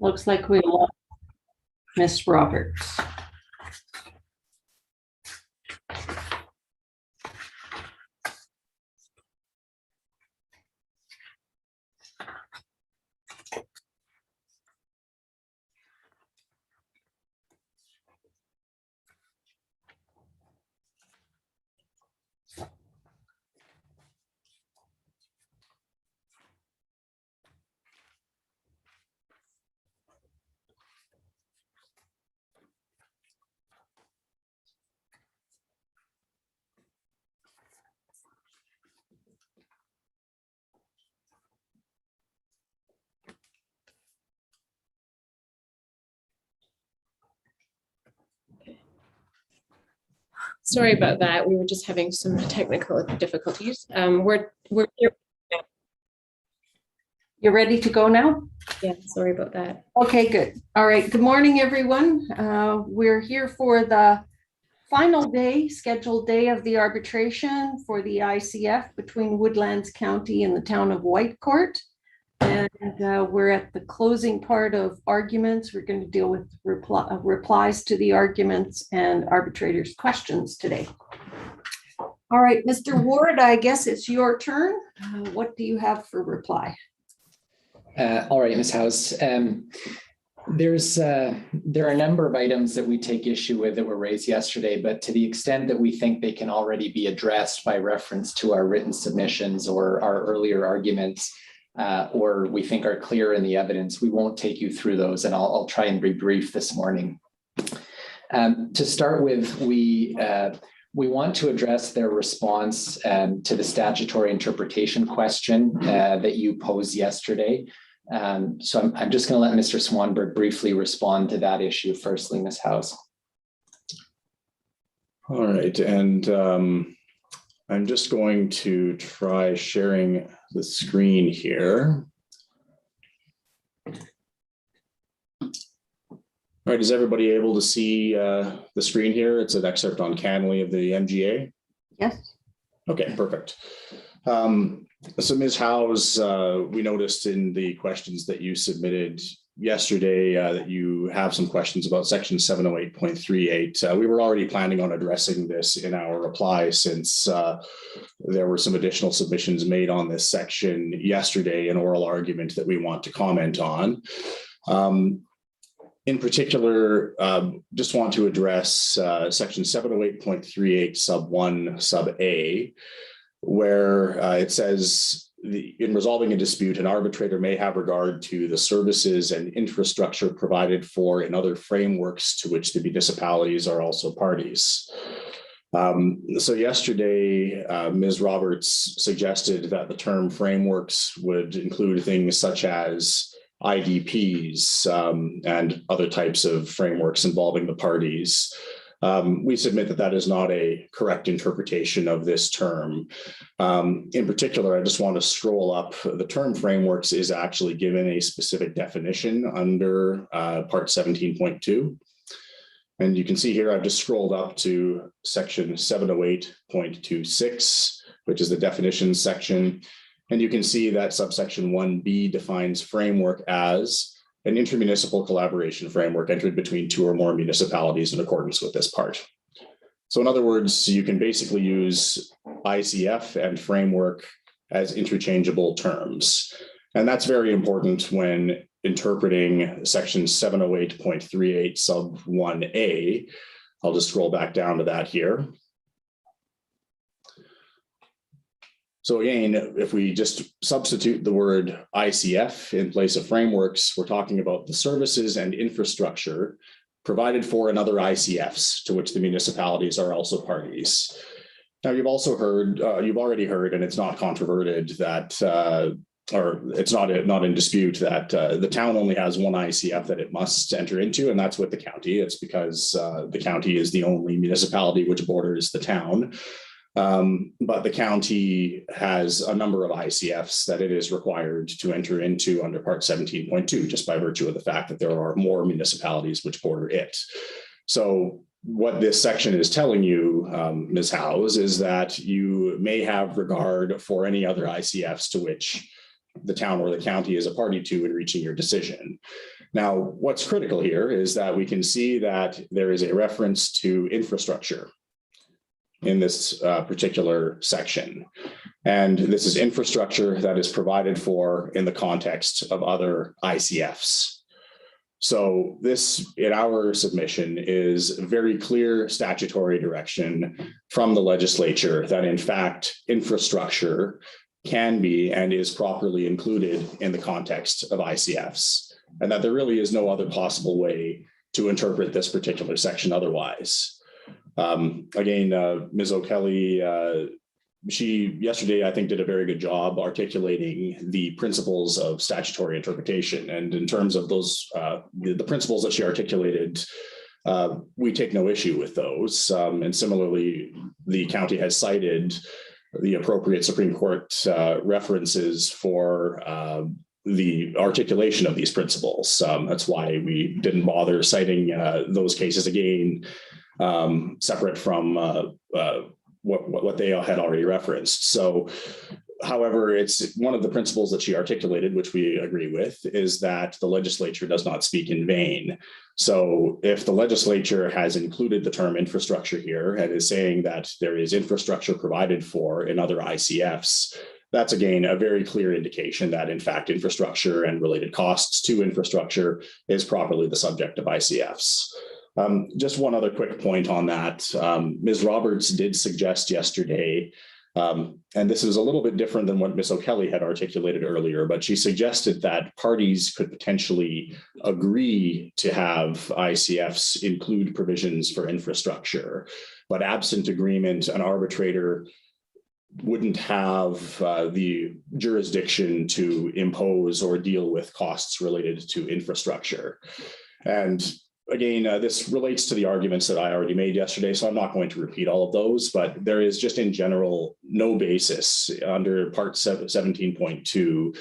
Looks like we lost Miss Roberts. Sorry about that. We were just having some technical difficulties. We're here. You're ready to go now? Yeah, sorry about that. Okay, good. All right. Good morning, everyone. We're here for the final day, scheduled day of the arbitration for the ICF between Woodlands County and the town of Whitecourt. And we're at the closing part of arguments. We're going to deal with replies to the arguments and arbitrators' questions today. All right, Mr. Ward, I guess it's your turn. What do you have for reply? All right, Ms. House. There are a number of items that we take issue with that were raised yesterday, but to the extent that we think they can already be addressed by reference to our written submissions or our earlier arguments, or we think are clear in the evidence, we won't take you through those, and I'll try and be brief this morning. To start with, we want to address their response to the statutory interpretation question that you posed yesterday. So I'm just going to let Mr. Swanberg briefly respond to that issue firstly, Ms. House. All right, and I'm just going to try sharing the screen here. All right, is everybody able to see the screen here? It's an excerpt on Canley of the MGA. Yes. Okay, perfect. So Ms. Howes, we noticed in the questions that you submitted yesterday that you have some questions about section 708.38. We were already planning on addressing this in our reply since there were some additional submissions made on this section yesterday, an oral argument that we want to comment on. In particular, just want to address section 708.38 sub 1 sub A, where it says in resolving a dispute, an arbitrator may have regard to the services and infrastructure provided for in other frameworks to which the municipalities are also parties. So yesterday, Ms. Roberts suggested that the term frameworks would include things such as IDPs and other types of frameworks involving the parties. We submit that that is not a correct interpretation of this term. In particular, I just want to scroll up. The term frameworks is actually given a specific definition under part 17.2. And you can see here, I've just scrolled up to section 708.26, which is the definitions section. And you can see that subsection 1B defines framework as an intermunicipal collaboration framework entered between two or more municipalities in accordance with this part. So in other words, you can basically use ICF and framework as interchangeable terms. And that's very important when interpreting section 708.38 sub 1A. I'll just scroll back down to that here. So again, if we just substitute the word ICF in place of frameworks, we're talking about the services and infrastructure provided for in other ICFs to which the municipalities are also parties. Now, you've already heard, and it's not controverted that, or it's not in dispute that the town only has one ICF that it must enter into, and that's with the county. It's because the county is the only municipality which borders the town. But the county has a number of ICFs that it is required to enter into under part 17.2, just by virtue of the fact that there are more municipalities which border it. So what this section is telling you, Ms. Howes, is that you may have regard for any other ICFs to which the town or the county is a party to in reaching your decision. Now, what's critical here is that we can see that there is a reference to infrastructure in this particular section. And this is infrastructure that is provided for in the context of other ICFs. So this, in our submission, is very clear statutory direction from the legislature that in fact, infrastructure can be and is properly included in the context of ICFs, and that there really is no other possible way to interpret this particular section otherwise. Again, Ms. O'Kelly, she yesterday, I think, did a very good job articulating the principles of statutory interpretation. And in terms of those, the principles that she articulated, we take no issue with those. And similarly, the county has cited the appropriate Supreme Court references for the articulation of these principles. That's why we didn't bother citing those cases again, separate from what they had already referenced. So, however, it's one of the principles that she articulated, which we agree with, is that the legislature does not speak in vain. So if the legislature has included the term infrastructure here and is saying that there is infrastructure provided for in other ICFs, that's again a very clear indication that in fact infrastructure and related costs to infrastructure is properly the subject of ICFs. Just one other quick point on that. Ms. Roberts did suggest yesterday, and this is a little bit different than what Ms. O'Kelly had articulated earlier, but she suggested that parties could potentially agree to have ICFs include provisions for infrastructure, but absent agreement, an arbitrator wouldn't have the jurisdiction to impose or deal with costs related to infrastructure. And again, this relates to the arguments that I already made yesterday, so I'm not going to repeat all of those, but there is just in general no basis under part 17.2 to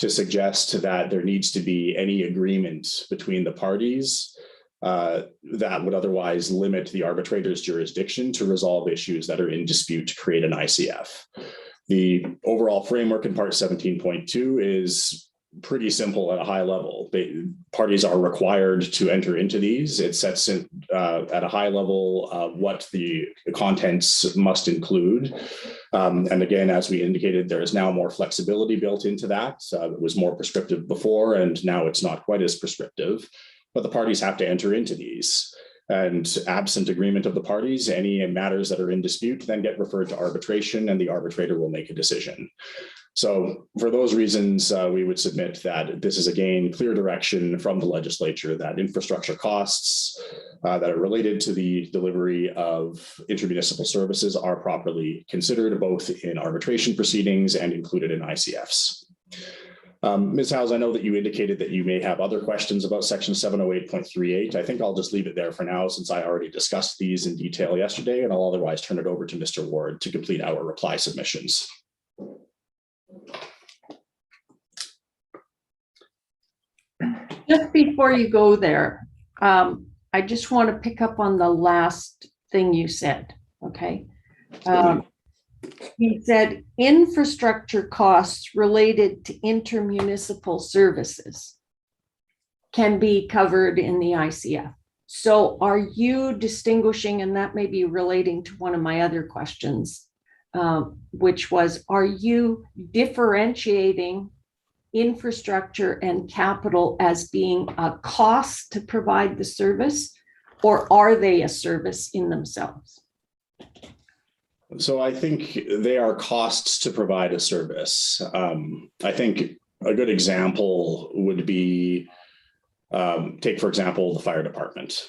suggest that there needs to be any agreement between the parties that would otherwise limit the arbitrator's jurisdiction to resolve issues that are in dispute to create an ICF. The overall framework in part 17.2 is pretty simple at a high level. Parties are required to enter into these. It sets in, at a high level what the contents must include. And again, as we indicated, there is now more flexibility built into that. It was more prescriptive before, and now it's not quite as prescriptive, but the parties have to enter into these. And absent agreement of the parties, any matters that are in dispute then get referred to arbitration, and the arbitrator will make a decision. So for those reasons, we would submit that this is again clear direction from the legislature that infrastructure costs that are related to the delivery of intermunicipal services are properly considered both in arbitration proceedings and included in ICFs. Ms. Howes, I know that you indicated that you may have other questions about section 708.38. I think I'll just leave it there for now since I already discussed these in detail yesterday, and I'll otherwise turn it over to Mr. Ward to complete our reply submissions. Just before you go there, I just want to pick up on the last thing you said, okay? You said infrastructure costs related to intermunicipal services can be covered in the ICF. So are you distinguishing, and that may be relating to one of my other questions, which was, are you differentiating infrastructure and capital as being a cost to provide the service, or are they a service in themselves? So I think they are costs to provide a service. I think a good example would be, take for example, the fire department.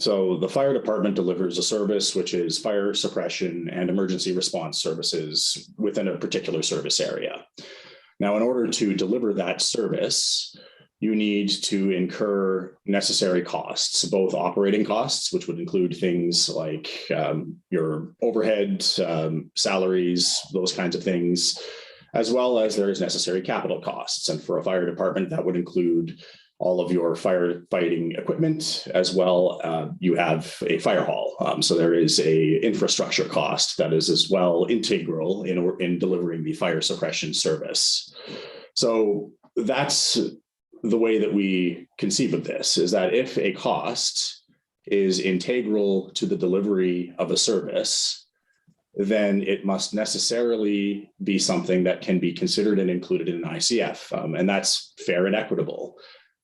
So the fire department delivers a service, which is fire suppression and emergency response services within a particular service area. Now, in order to deliver that service, you need to incur necessary costs, both operating costs, which would include things like your overhead, salaries, those kinds of things, as well as there is necessary capital costs. And for a fire department, that would include all of your firefighting equipment, as well. You have a fire hall. So there is a infrastructure cost that is as well integral in delivering the fire suppression service. So that's the way that we conceive of this, is that if a cost is integral to the delivery of a service, then it must necessarily be something that can be considered and included in an ICF. And that's fair and equitable.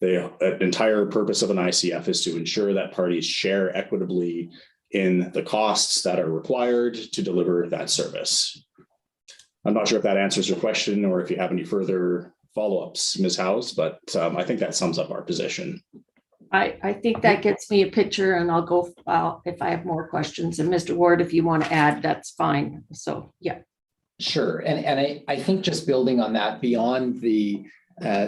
The entire purpose of an ICF is to ensure that parties share equitably in the costs that are required to deliver that service. I'm not sure if that answers your question or if you have any further follow-ups, Ms. Howes, but I think that sums up our position. I think that gets me a picture, and I'll go if I have more questions. And Mr. Ward, if you want to add, that's fine. So, yeah. Sure. And I think just building on that, beyond the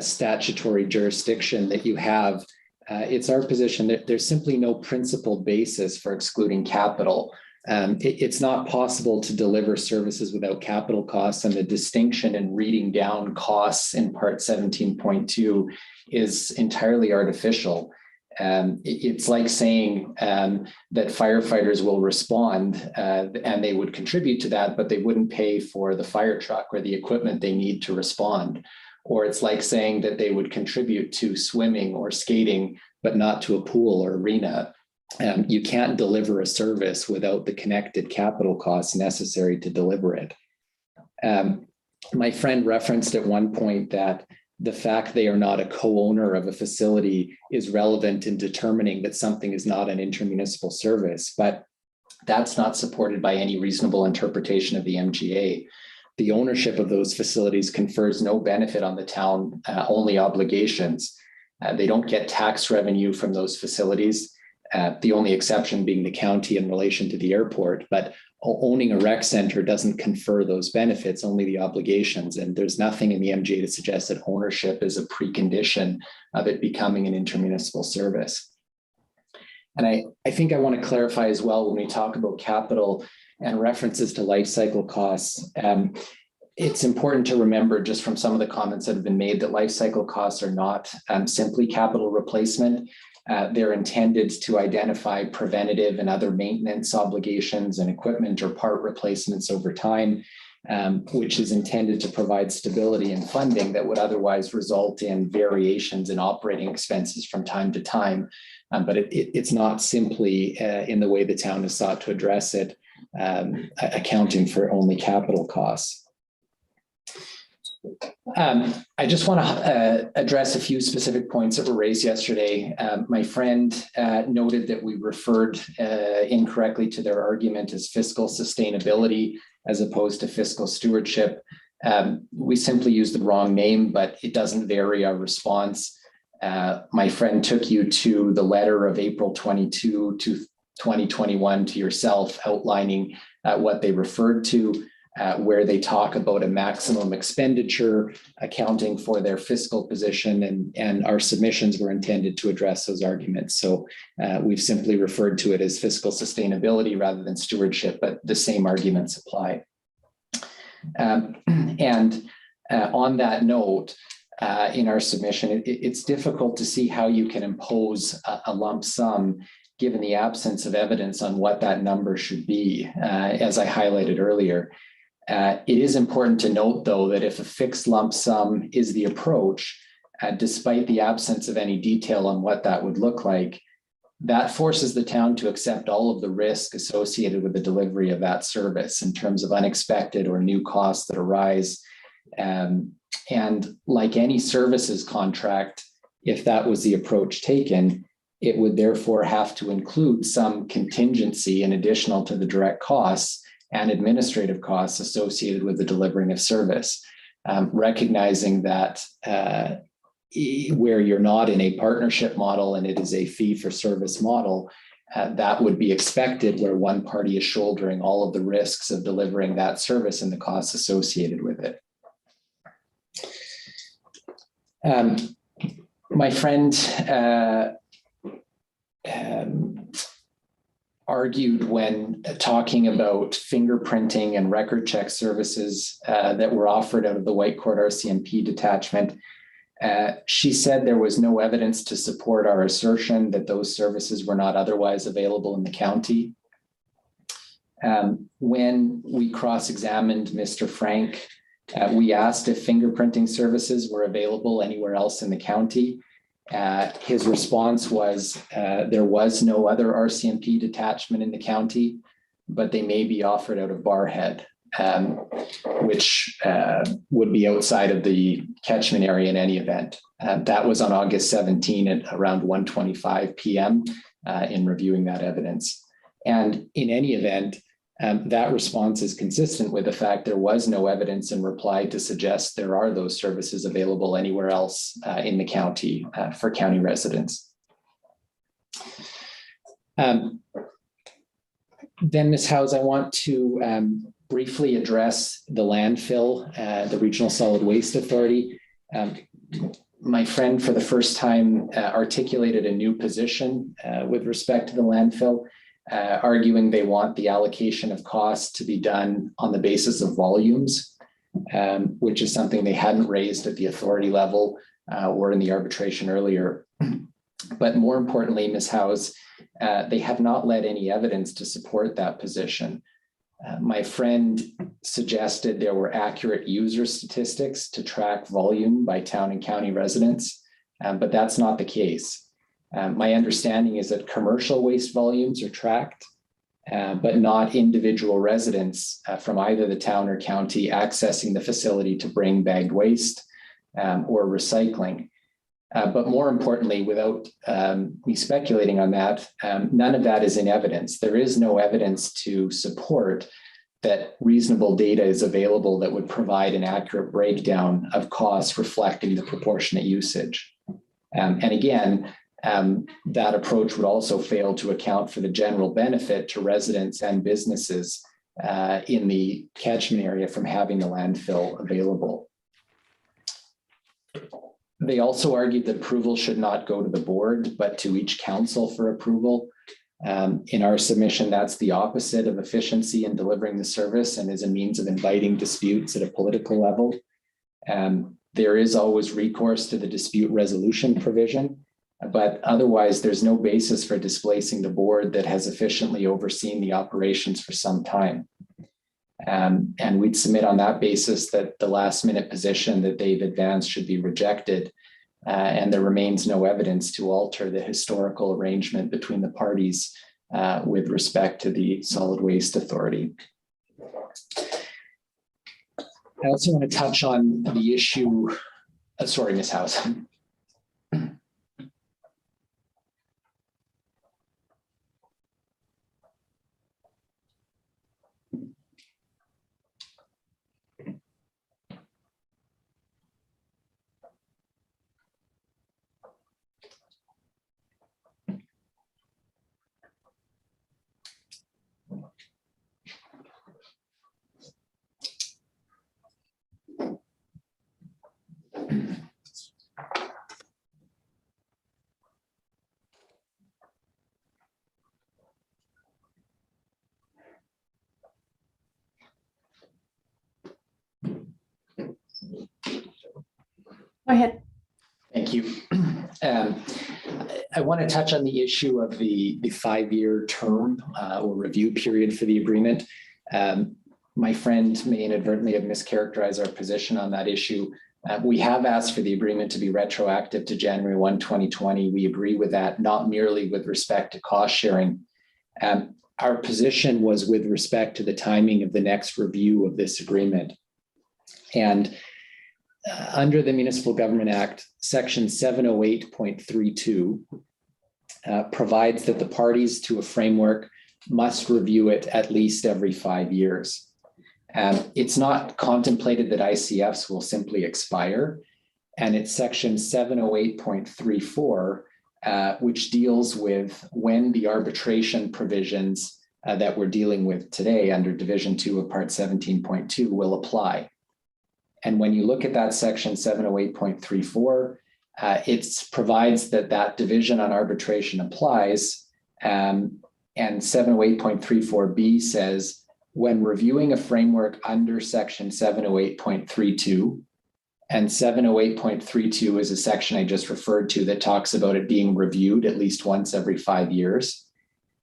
statutory jurisdiction that you have, it's our position that there's simply no principled basis for excluding capital. It's not possible to deliver services without capital costs, and the distinction in reading down costs in part 17.2 is entirely artificial. It's like saying that firefighters will respond and they would contribute to that, but they wouldn't pay for the fire truck or the equipment they need to respond. Or it's like saying that they would contribute to swimming or skating, but not to a pool or arena. You can't deliver a service without the connected capital costs necessary to deliver it. My friend referenced at one point that the fact they are not a co-owner of a facility is relevant in determining that something is not an intermunicipal service, but that's not supported by any reasonable interpretation of the MGA. The ownership of those facilities confers no benefit on the town, only obligations. They don't get tax revenue from those facilities. The only exception being the county in relation to the airport, but owning a rec center doesn't confer those benefits, only the obligations. And there's nothing in the MGA to suggest that ownership is a precondition of it becoming an intermunicipal service. And I think I want to clarify as well, when we talk about capital and references to life cycle costs, it's important to remember, just from some of the comments that have been made, that life cycle costs are not simply capital replacement. They're intended to identify preventative and other maintenance obligations and equipment or part replacements over time, which is intended to provide stability and funding that would otherwise result in variations in operating expenses from time to time. But it's not simply in the way the town has sought to address it, accounting for only capital costs. I just want to address a few specific points that were raised yesterday. My friend noted that we referred incorrectly to their argument as fiscal sustainability as opposed to fiscal stewardship. We simply used the wrong name, but it doesn't vary our response. My friend took you to the letter of April 22 to 2021 to yourself, outlining what they referred to. where they talk about a maximum expenditure accounting for their fiscal position, and our submissions were intended to address those arguments. So we've simply referred to it as fiscal sustainability rather than stewardship, but the same arguments apply. On that note, in our submission, it's difficult to see how you can impose a lump sum given the absence of evidence on what that number should be, as I highlighted earlier. It is important to note, though, that if a fixed lump sum is the approach, despite the absence of any detail on what that would look like, that forces the town to accept all of the risk associated with the delivery of that service in terms of unexpected or new costs that arise. And like any services contract, if that was the approach taken, it would therefore have to include some contingency in additional to the direct costs and administrative costs associated with the delivering of service, recognizing that where you're not in a partnership model and it is a fee for service model, that would be expected where one party is shouldering all of the risks of delivering that service and the costs associated with it. My friend argued when talking about fingerprinting and record check services that were offered out of the Whitecourt RCMP detachment. She said there was no evidence to support our assertion that those services were not otherwise available in the county. When we cross-examined Mr. Frank, we asked if fingerprinting services were available anywhere else in the county. His response was there was no other RCMP detachment in the county, but they may be offered out of Barrhead, which would be outside of the catchment area in any event. That was on August 17 at around 1:25 p.m. In reviewing that evidence. And in any event, that response is consistent with the fact there was no evidence in reply to suggest there are those services available anywhere else in the county for county residents. Then, Ms. Howes, I want to briefly address the landfill, the Regional Solid Waste Authority. My friend, for the first time, articulated a new position with respect to the landfill, arguing they want the allocation of costs to be done on the basis of volumes, which is something they hadn't raised at the authority level or in the arbitration earlier. But more importantly, Ms. Howes, they have not led any evidence to support that position. My friend suggested there were accurate user statistics to track volume by town and county residents, but that's not the case. My understanding is that commercial waste volumes are tracked, but not individual residents from either the town or county accessing the facility to bring bagged waste or recycling. But more importantly, without me speculating on that, none of that is in evidence. There is no evidence to support that reasonable data is available that would provide an accurate breakdown of costs reflecting the proportionate usage. And again, that approach would also fail to account for the general benefit to residents and businesses in the catchment area from having the landfill available. They also argued that approval should not go to the board, but to each council for approval. In our submission, that's the opposite of efficiency in delivering the service and is a means of inviting disputes at a political level. There is always recourse to the dispute resolution provision, but otherwise there's no basis for displacing the board that has efficiently overseen the operations for some time. And we'd submit on that basis that the last minute position that they've advanced should be rejected. And there remains no evidence to alter the historical arrangement between the parties with respect to the Solid Waste Authority. I also want to touch on the issue, sorry, Ms. Howes. Go ahead. Thank you. I want to touch on the issue of the 5-year term or review period for the agreement. My friend may inadvertently have mischaracterized our position on that issue. We have asked for the agreement to be retroactive to January 1, 2020. We agree with that, not merely with respect to cost sharing. Our position was with respect to the timing of the next review of this agreement. And under the Municipal Government Act, Section 708.32 provides that the parties to a framework must review it at least every 5 years. It's not contemplated that ICFs will simply expire, and it's Section 708.34, which deals with when the arbitration provisions that we're dealing with today under Division 2 of Part 17.2 will apply. And when you look at that Section 708.34, it provides that that division on arbitration applies, and 708.34B says, when reviewing a framework under Section 708.32, and 708.32 is a section I just referred to that talks about it being reviewed at least once every 5 years.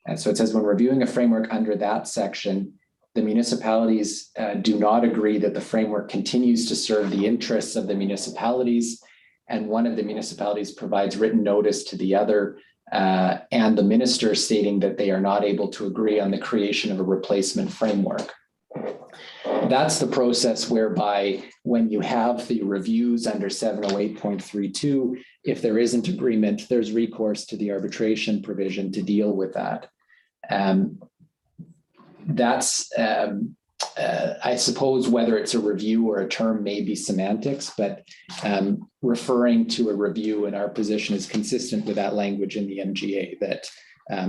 And so it says when reviewing a framework under that section, the municipalities do not agree that the framework continues to serve the interests of the municipalities, and one of the municipalities provides written notice to the other, and the minister stating that they are not able to agree on the creation of a replacement framework. That's the process whereby when you have the reviews under 708.32, if there isn't agreement, there's recourse to the arbitration provision to deal with that. I suppose whether it's a review or a term may be semantics, but referring to a review in our position is consistent with that language in the MGA, that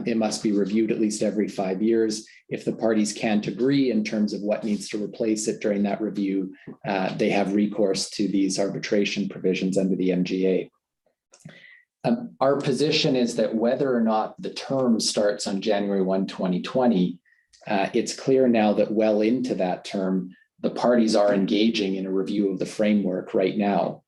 it must be reviewed at least every 5 years. If the parties can't agree in terms of what needs to replace it during that review, they have recourse to these arbitration provisions under the MGA. Our position is that whether or not the term starts on January 1, 2020, it's clear now that well into that term, the parties are engaging in a review of the framework right now.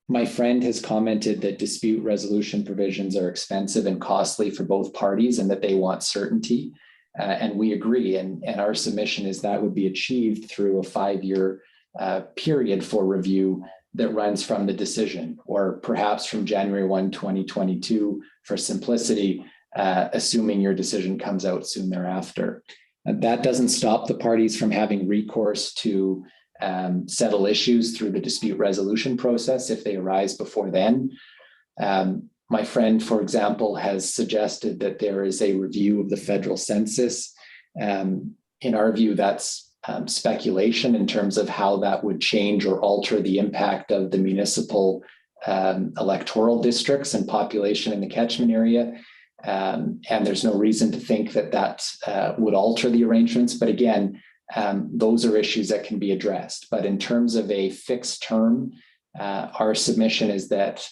My friend has commented that dispute resolution provisions are expensive and costly for both parties and that they want certainty. And we agree. And our submission is that would be achieved through a 5-year period for review that runs from the decision, or perhaps from January 1, 2022 for simplicity, assuming your decision comes out soon thereafter. And that doesn't stop the parties from having recourse to settle issues through the dispute resolution process if they arise before then. My friend, for example, has suggested that there is a review of the federal census. In our view, that's speculation in terms of how that would change or alter the impact of the municipal electoral districts and population in the catchment area. And there's no reason to think that that would alter the arrangements. But again, those are issues that can be addressed. But in terms of a fixed term, our submission is that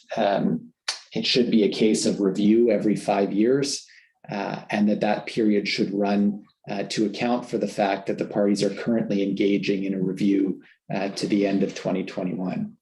it should be a case of review every 5 years, and that period should run to account for the fact that the parties are currently engaging in a review to the end of 2021.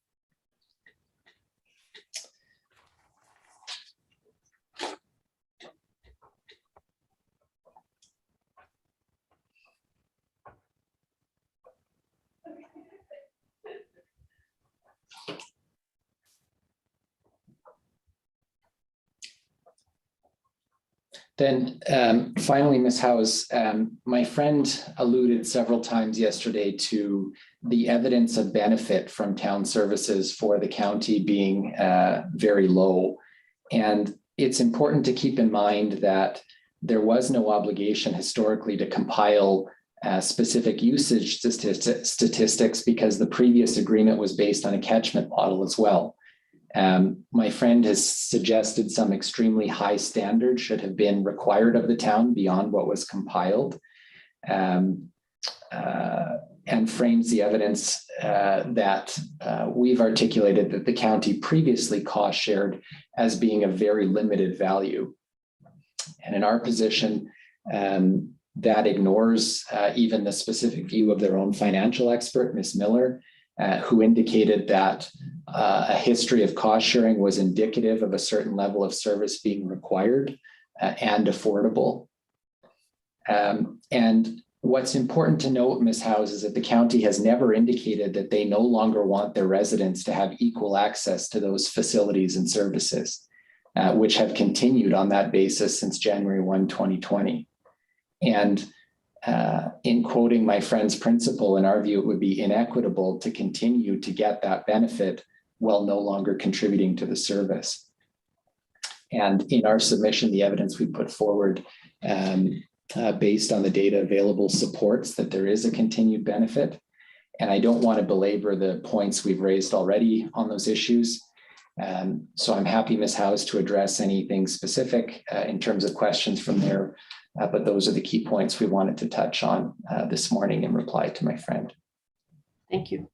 Then finally, Ms. House, my friend alluded several times yesterday to the evidence of benefit from town services for the county being very low. And it's important to keep in mind that there was no obligation historically to compile specific usage statistics because the previous agreement was based on a catchment model as well. My friend has suggested some extremely high standards should have been required of the town beyond what was compiled, and frames the evidence that we've articulated that the county previously cost shared as being of very limited value. And in our position, that ignores even the specific view of their own financial expert, Ms. Miller. who indicated that a history of cost sharing was indicative of a certain level of service being required and affordable. And what's important to note, Ms. House, is that the county has never indicated that they no longer want their residents to have equal access to those facilities and services, which have continued on that basis since January 1, 2020. And in quoting my friend's principle, in our view, it would be inequitable to continue to get that benefit while no longer contributing to the service. And in our submission, the evidence we put forward based on the data available supports that there is a continued benefit. And I don't want to belabor the points we've raised already on those issues. So I'm happy, Ms. House, to address anything specific in terms of questions from there. But those are the key points we wanted to touch on this morning in reply to my friend. Thank you.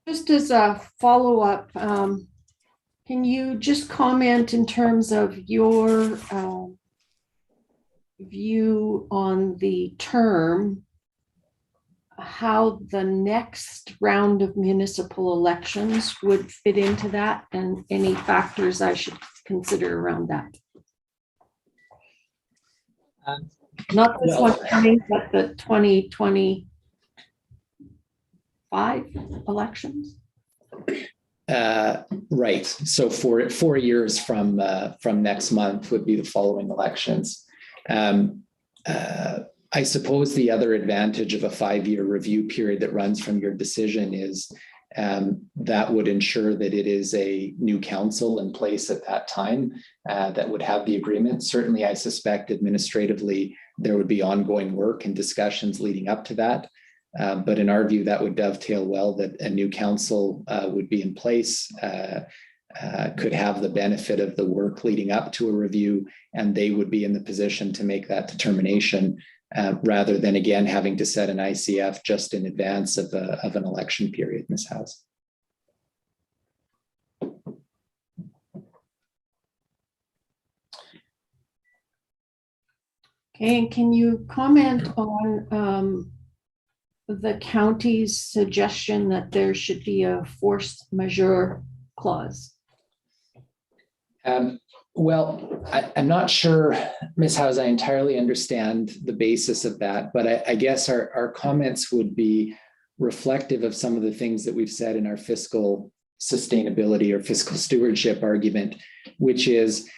Just as a follow-up, can you just comment in terms of your view on the term, how the next round of municipal elections would fit into that, and any factors I should consider around that? Not this one coming, but the 2025 elections. Right. So 4 years from next month would be the following elections. I suppose the other advantage of a 5-year review period that runs from your decision is that would ensure that it is a new council in place at that time that would have the agreement. Certainly, I suspect administratively there would be ongoing work and discussions leading up to that. But in our view, that would dovetail well that a new council would be in place, could have the benefit of the work leading up to a review, and they would be in the position to make that determination rather than, again, having to set an ICF just in advance of an election period, Ms. House. Okay, and can you comment on the county's suggestion that there should be a force majeure clause? Well, I'm not sure, Ms. House, I entirely understand the basis of that, but I guess our comments would be reflective of some of the things that we've said in our fiscal sustainability or fiscal stewardship argument, which is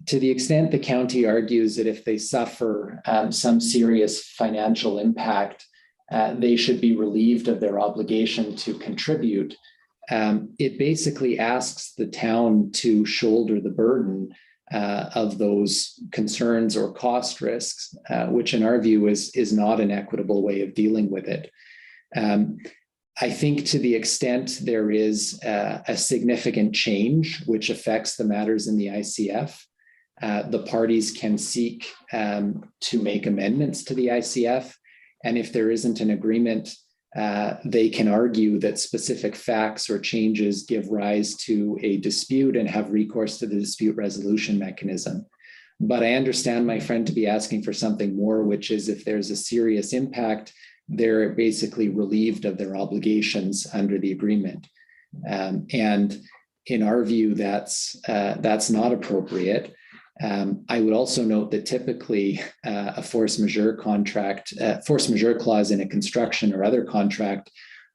to the extent the county argues that if they suffer some serious financial impact, they should be relieved of their obligation to contribute. It basically asks the town to shoulder the burden of those concerns or cost risks, which in our view is not an equitable way of dealing with it. I think to the extent there is a significant change which affects the matters in the ICF, the parties can seek to make amendments to the ICF. And if there isn't an agreement, they can argue that specific facts or changes give rise to a dispute and have recourse to the dispute resolution mechanism. But I understand my friend to be asking for something more, which is if there's a serious impact, they're basically relieved of their obligations under the agreement. And in our view, that's not appropriate. I would also note that typically a force majeure clause in a construction or other contract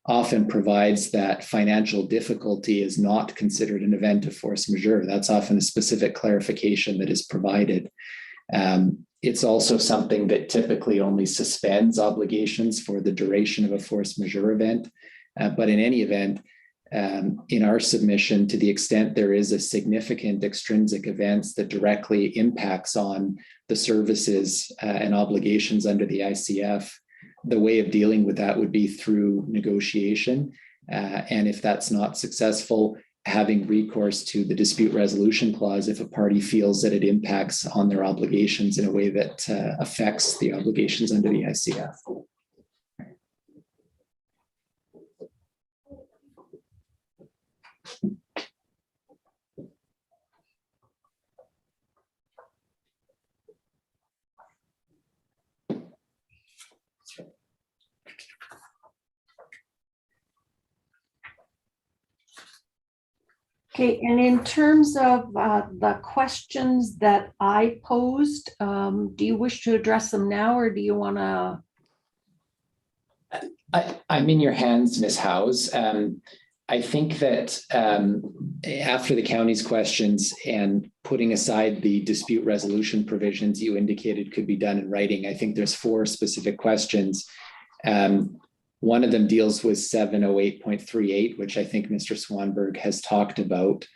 often provides that financial difficulty is not considered an event of force majeure. That's often a specific clarification that is provided. It's also something that typically only suspends obligations for the duration of a force majeure event. But in any event, in our submission, to the extent there is a significant extrinsic events that directly impacts on the services and obligations under the ICF, the way of dealing with that would be through negotiation. And if that's not successful, having recourse to the dispute resolution clause if a party feels that it impacts on their obligations in a way that affects the obligations under the ICF. Okay, and in terms of the questions that I posed, do you wish to address them now, or do you want to? I'm in your hands, Ms. Howes. I think that after the county's questions and putting aside the dispute resolution provisions you indicated could be done in writing, I think there's 4 specific questions. One of them deals with 708.38, which I think Mr. Swanberg has talked about.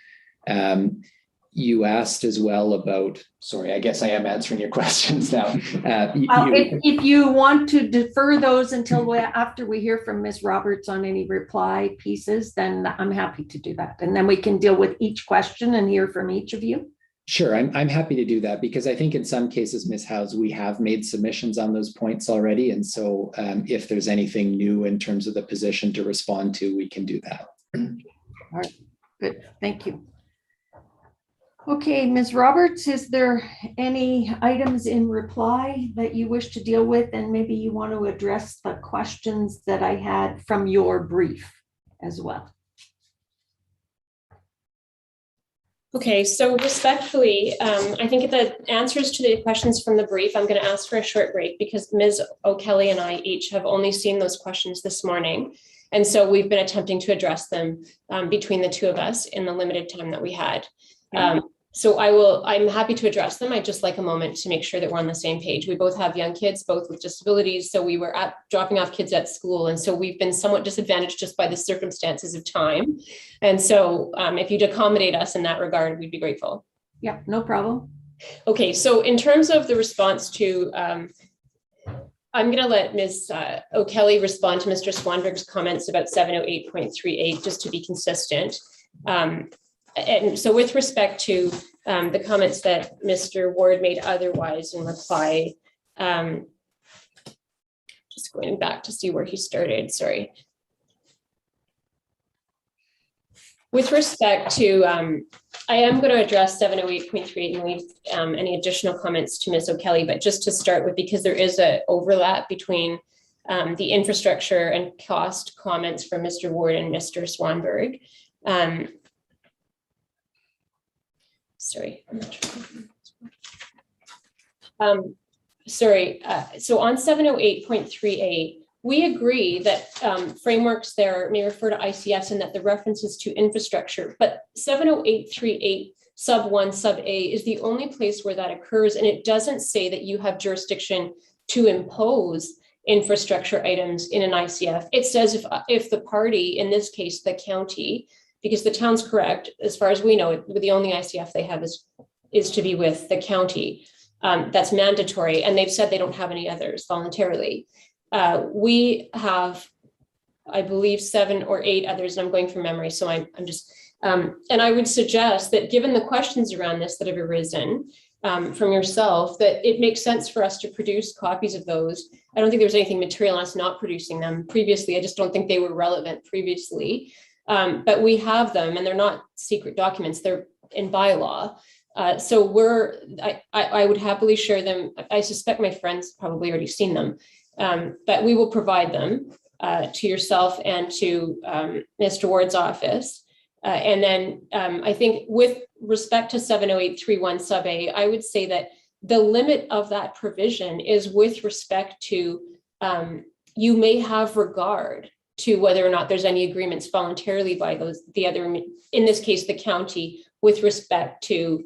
You asked as well about, sorry, I guess I am answering your questions now. If you want to defer those until after we hear from Ms. Roberts on any reply pieces, then I'm happy to do that. And then we can deal with each question and hear from each of you. Sure, I'm happy to do that because I think in some cases, Ms. Howes, we have made submissions on those points already. And so if there's anything new in terms of the position to respond to, we can do that. All right, good, thank you. Okay, Ms. Roberts, is there any items in reply that you wish to deal with? And maybe you want to address the questions that I had from your brief as well. Okay, so respectfully, I think the answers to the questions from the brief, I'm going to ask for a short break because Ms. O'Kelly and I each have only seen those questions this morning. And so we've been attempting to address them between the two of us in the limited time that we had. So I'm happy to address them. I'd just like a moment to make sure that we're on the same page. We both have young kids, both with disabilities. So we were dropping off kids at school. And so we've been somewhat disadvantaged just by the circumstances of time. And so if you'd accommodate us in that regard, we'd be grateful. Yeah, no problem. Okay, so in terms of the response to, I'm going to let Ms. O'Kelly respond to Mr. Swanberg's comments about 708.38, just to be consistent. And so with respect to the comments that Mr. Ward made otherwise in reply, just going back to see where he started, sorry. With respect to, I am going to address 708.38 and leave any additional comments to Ms. O'Kelly, but just to start with, because there is an overlap between the infrastructure and cost comments from Mr. Ward and Mr. Swanberg. Sorry, I'm not sure. So on 708.38, we agree that frameworks there may refer to ICFs and that the references to infrastructure, but 708.38 sub 1 sub A is the only place where that occurs, and it doesn't say that you have jurisdiction to impose infrastructure items in an ICF. It says if the party, in this case, the county, because the town's correct, as far as we know, the only ICF they have is to be with the county. That's mandatory, and they've said they don't have any others voluntarily. We have, I believe, 7 or 8 others, and I'm going from memory, so I'm just, and I would suggest that given the questions around this that have arisen from yourself, that it makes sense for us to produce copies of those. I don't think there was anything material in us not producing them previously. I just don't think they were relevant previously. But we have them, and they're not secret documents, they're in bylaw. So I would happily share them. I suspect my friends probably already seen them, but we will provide them to yourself and to Mr. Ward's office. And then I think with respect to 708.31 sub A, I would say that the limit of that provision is with respect to you may have regard to whether or not there's any agreements voluntarily by the other, in this case, the county, with respect to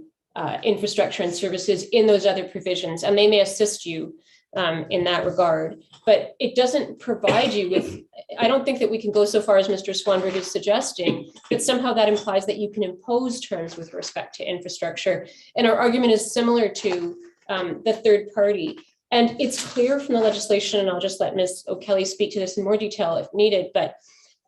infrastructure and services in those other provisions, and they may assist you in that regard. But it doesn't provide you with, I don't think that we can go so far as Mr. Swanberg is suggesting, but somehow that implies that you can impose terms with respect to infrastructure. And our argument is similar to the third party. And it's clear from the legislation, and I'll just let Ms. O'Kelly speak to this in more detail if needed, but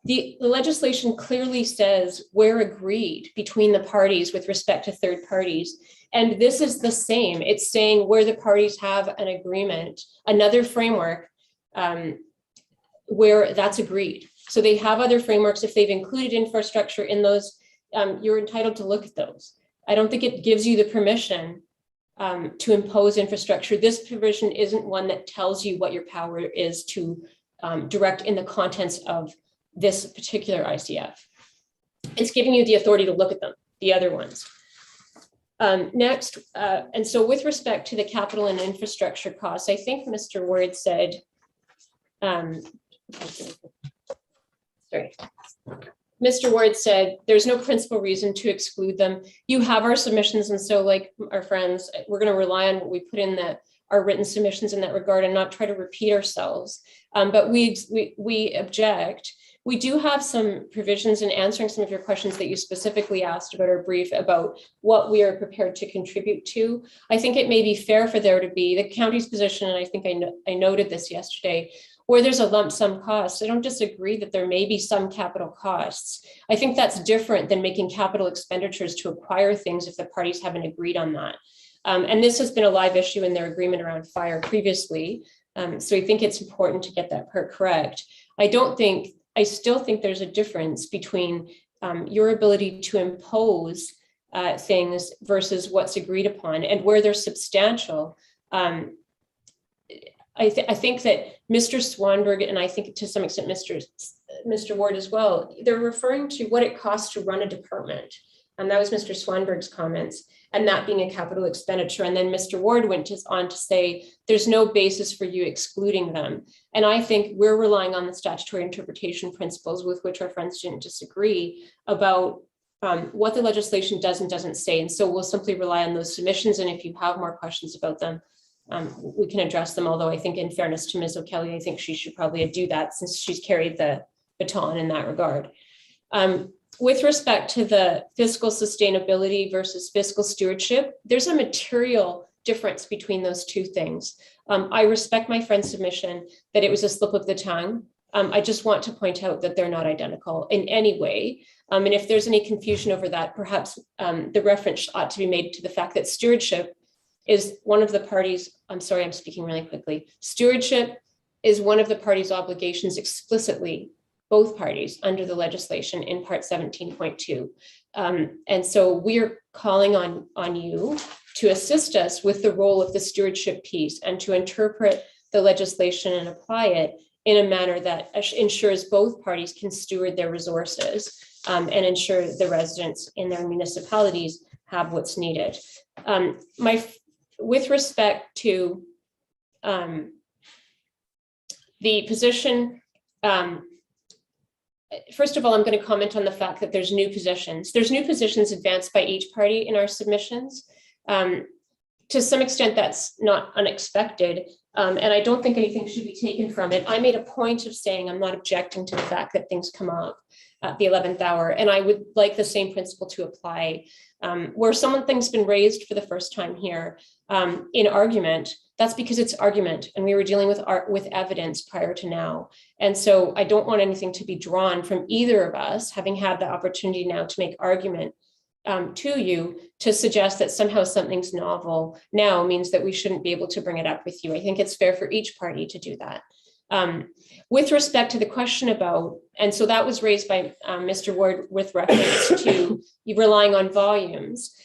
The legislation clearly says we're agreed between the parties with respect to third parties. And this is the same. It's saying where the parties have an agreement, another framework where that's agreed. So they have other frameworks. If they've included infrastructure in those, you're entitled to look at those. I don't think it gives you the permission to impose infrastructure. This provision isn't one that tells you what your power is to direct in the contents of this particular ICF. It's giving you the authority to look at them, the other ones. Next, and so with respect to the capital and infrastructure costs, I think Mr. Ward said, Mr. Ward said, there's no principal reason to exclude them. You have our submissions. And so like our friends, we're going to rely on what we put in our written submissions in that regard and not try to repeat ourselves. But we object. We do have some provisions in answering some of your questions that you specifically asked about our brief about what we are prepared to contribute to. I think it may be fair for there to be the county's position, and I think I noted this yesterday, where there's a lump sum cost. I don't disagree that there may be some capital costs. I think that's different than making capital expenditures to acquire things if the parties haven't agreed on that. And this has been a live issue in their agreement around fire previously. So I think it's important to get that part correct. I still think there's a difference between your ability to impose things versus what's agreed upon, and where they're substantial. I think that Mr. Swanberg, and I think to some extent Mr. Ward as well, they're referring to what it costs to run a department. And that was Mr. Swanberg's comments, and that being a capital expenditure. And then Mr. Ward went on to say, there's no basis for you excluding them. And I think we're relying on the statutory interpretation principles with which our friends didn't disagree about what the legislation does and doesn't say. And so we'll simply rely on those submissions. And if you have more questions about them, we can address them. Although I think in fairness to Ms. O'Kelly, I think she should probably do that since she's carried the baton in that regard. With respect to the fiscal sustainability versus fiscal stewardship, there's a material difference between those two things. I respect my friend's submission that it was a slip of the tongue. I just want to point out that they're not identical in any way. And if there's any confusion over that, perhaps the reference ought to be made to the fact that stewardship is one of the parties. I'm sorry, I'm speaking really quickly. Stewardship is one of the parties' obligations explicitly, both parties under the legislation in part 17.2. And so we're calling on you to assist us with the role of the stewardship piece and to interpret the legislation and apply it in a manner that ensures both parties can steward their resources and ensure the residents in their municipalities have what's needed. With respect to the position, first of all, I'm going to comment on the fact that there's new positions. There's new positions advanced by each party in our submissions. To some extent, that's not unexpected. And I don't think anything should be taken from it. I made a point of saying I'm not objecting to the fact that things come up at the 11th hour. And I would like the same principle to apply where something's been raised for the first time here in argument. That's because it's argument, and we were dealing with evidence prior to now. And so I don't want anything to be drawn from either of us, having had the opportunity now to make argument to you, to suggest that somehow something's novel now means that we shouldn't be able to bring it up with you. I think it's fair for each party to do that. With respect to the question about, and so that was raised by Mr. Ward with reference to relying on volumes.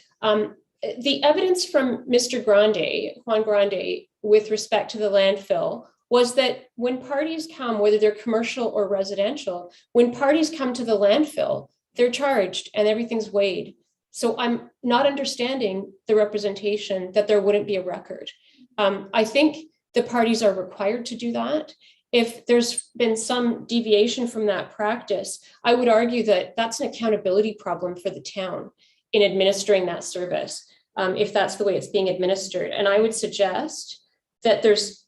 The evidence from Mr. Juan Grande, with respect to the landfill was that when parties come, whether they're commercial or residential, when parties come to the landfill, they're charged and everything's weighed. So I'm not understanding the representation that there wouldn't be a record. I think the parties are required to do that. If there's been some deviation from that practice, I would argue that that's an accountability problem for the town in administering that service, if that's the way it's being administered. And I would suggest that there's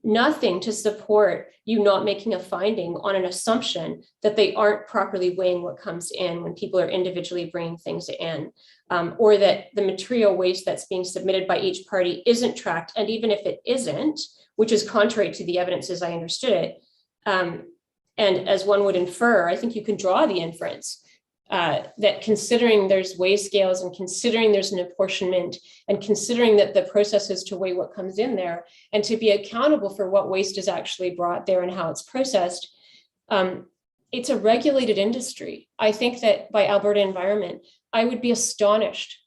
nothing to support you not making a finding on an assumption that they aren't properly weighing what comes in when people are individually bringing things in, or that the material waste that's being submitted by each party isn't tracked. And even if it isn't, which is contrary to the evidence as I understood it, And as one would infer, I think you can draw the inference that considering there's weigh scales and considering there's an apportionment and considering that the process is to weigh what comes in there and to be accountable for what waste is actually brought there and how it's processed, it's a regulated industry. I think that by Alberta Environment, I would be astonished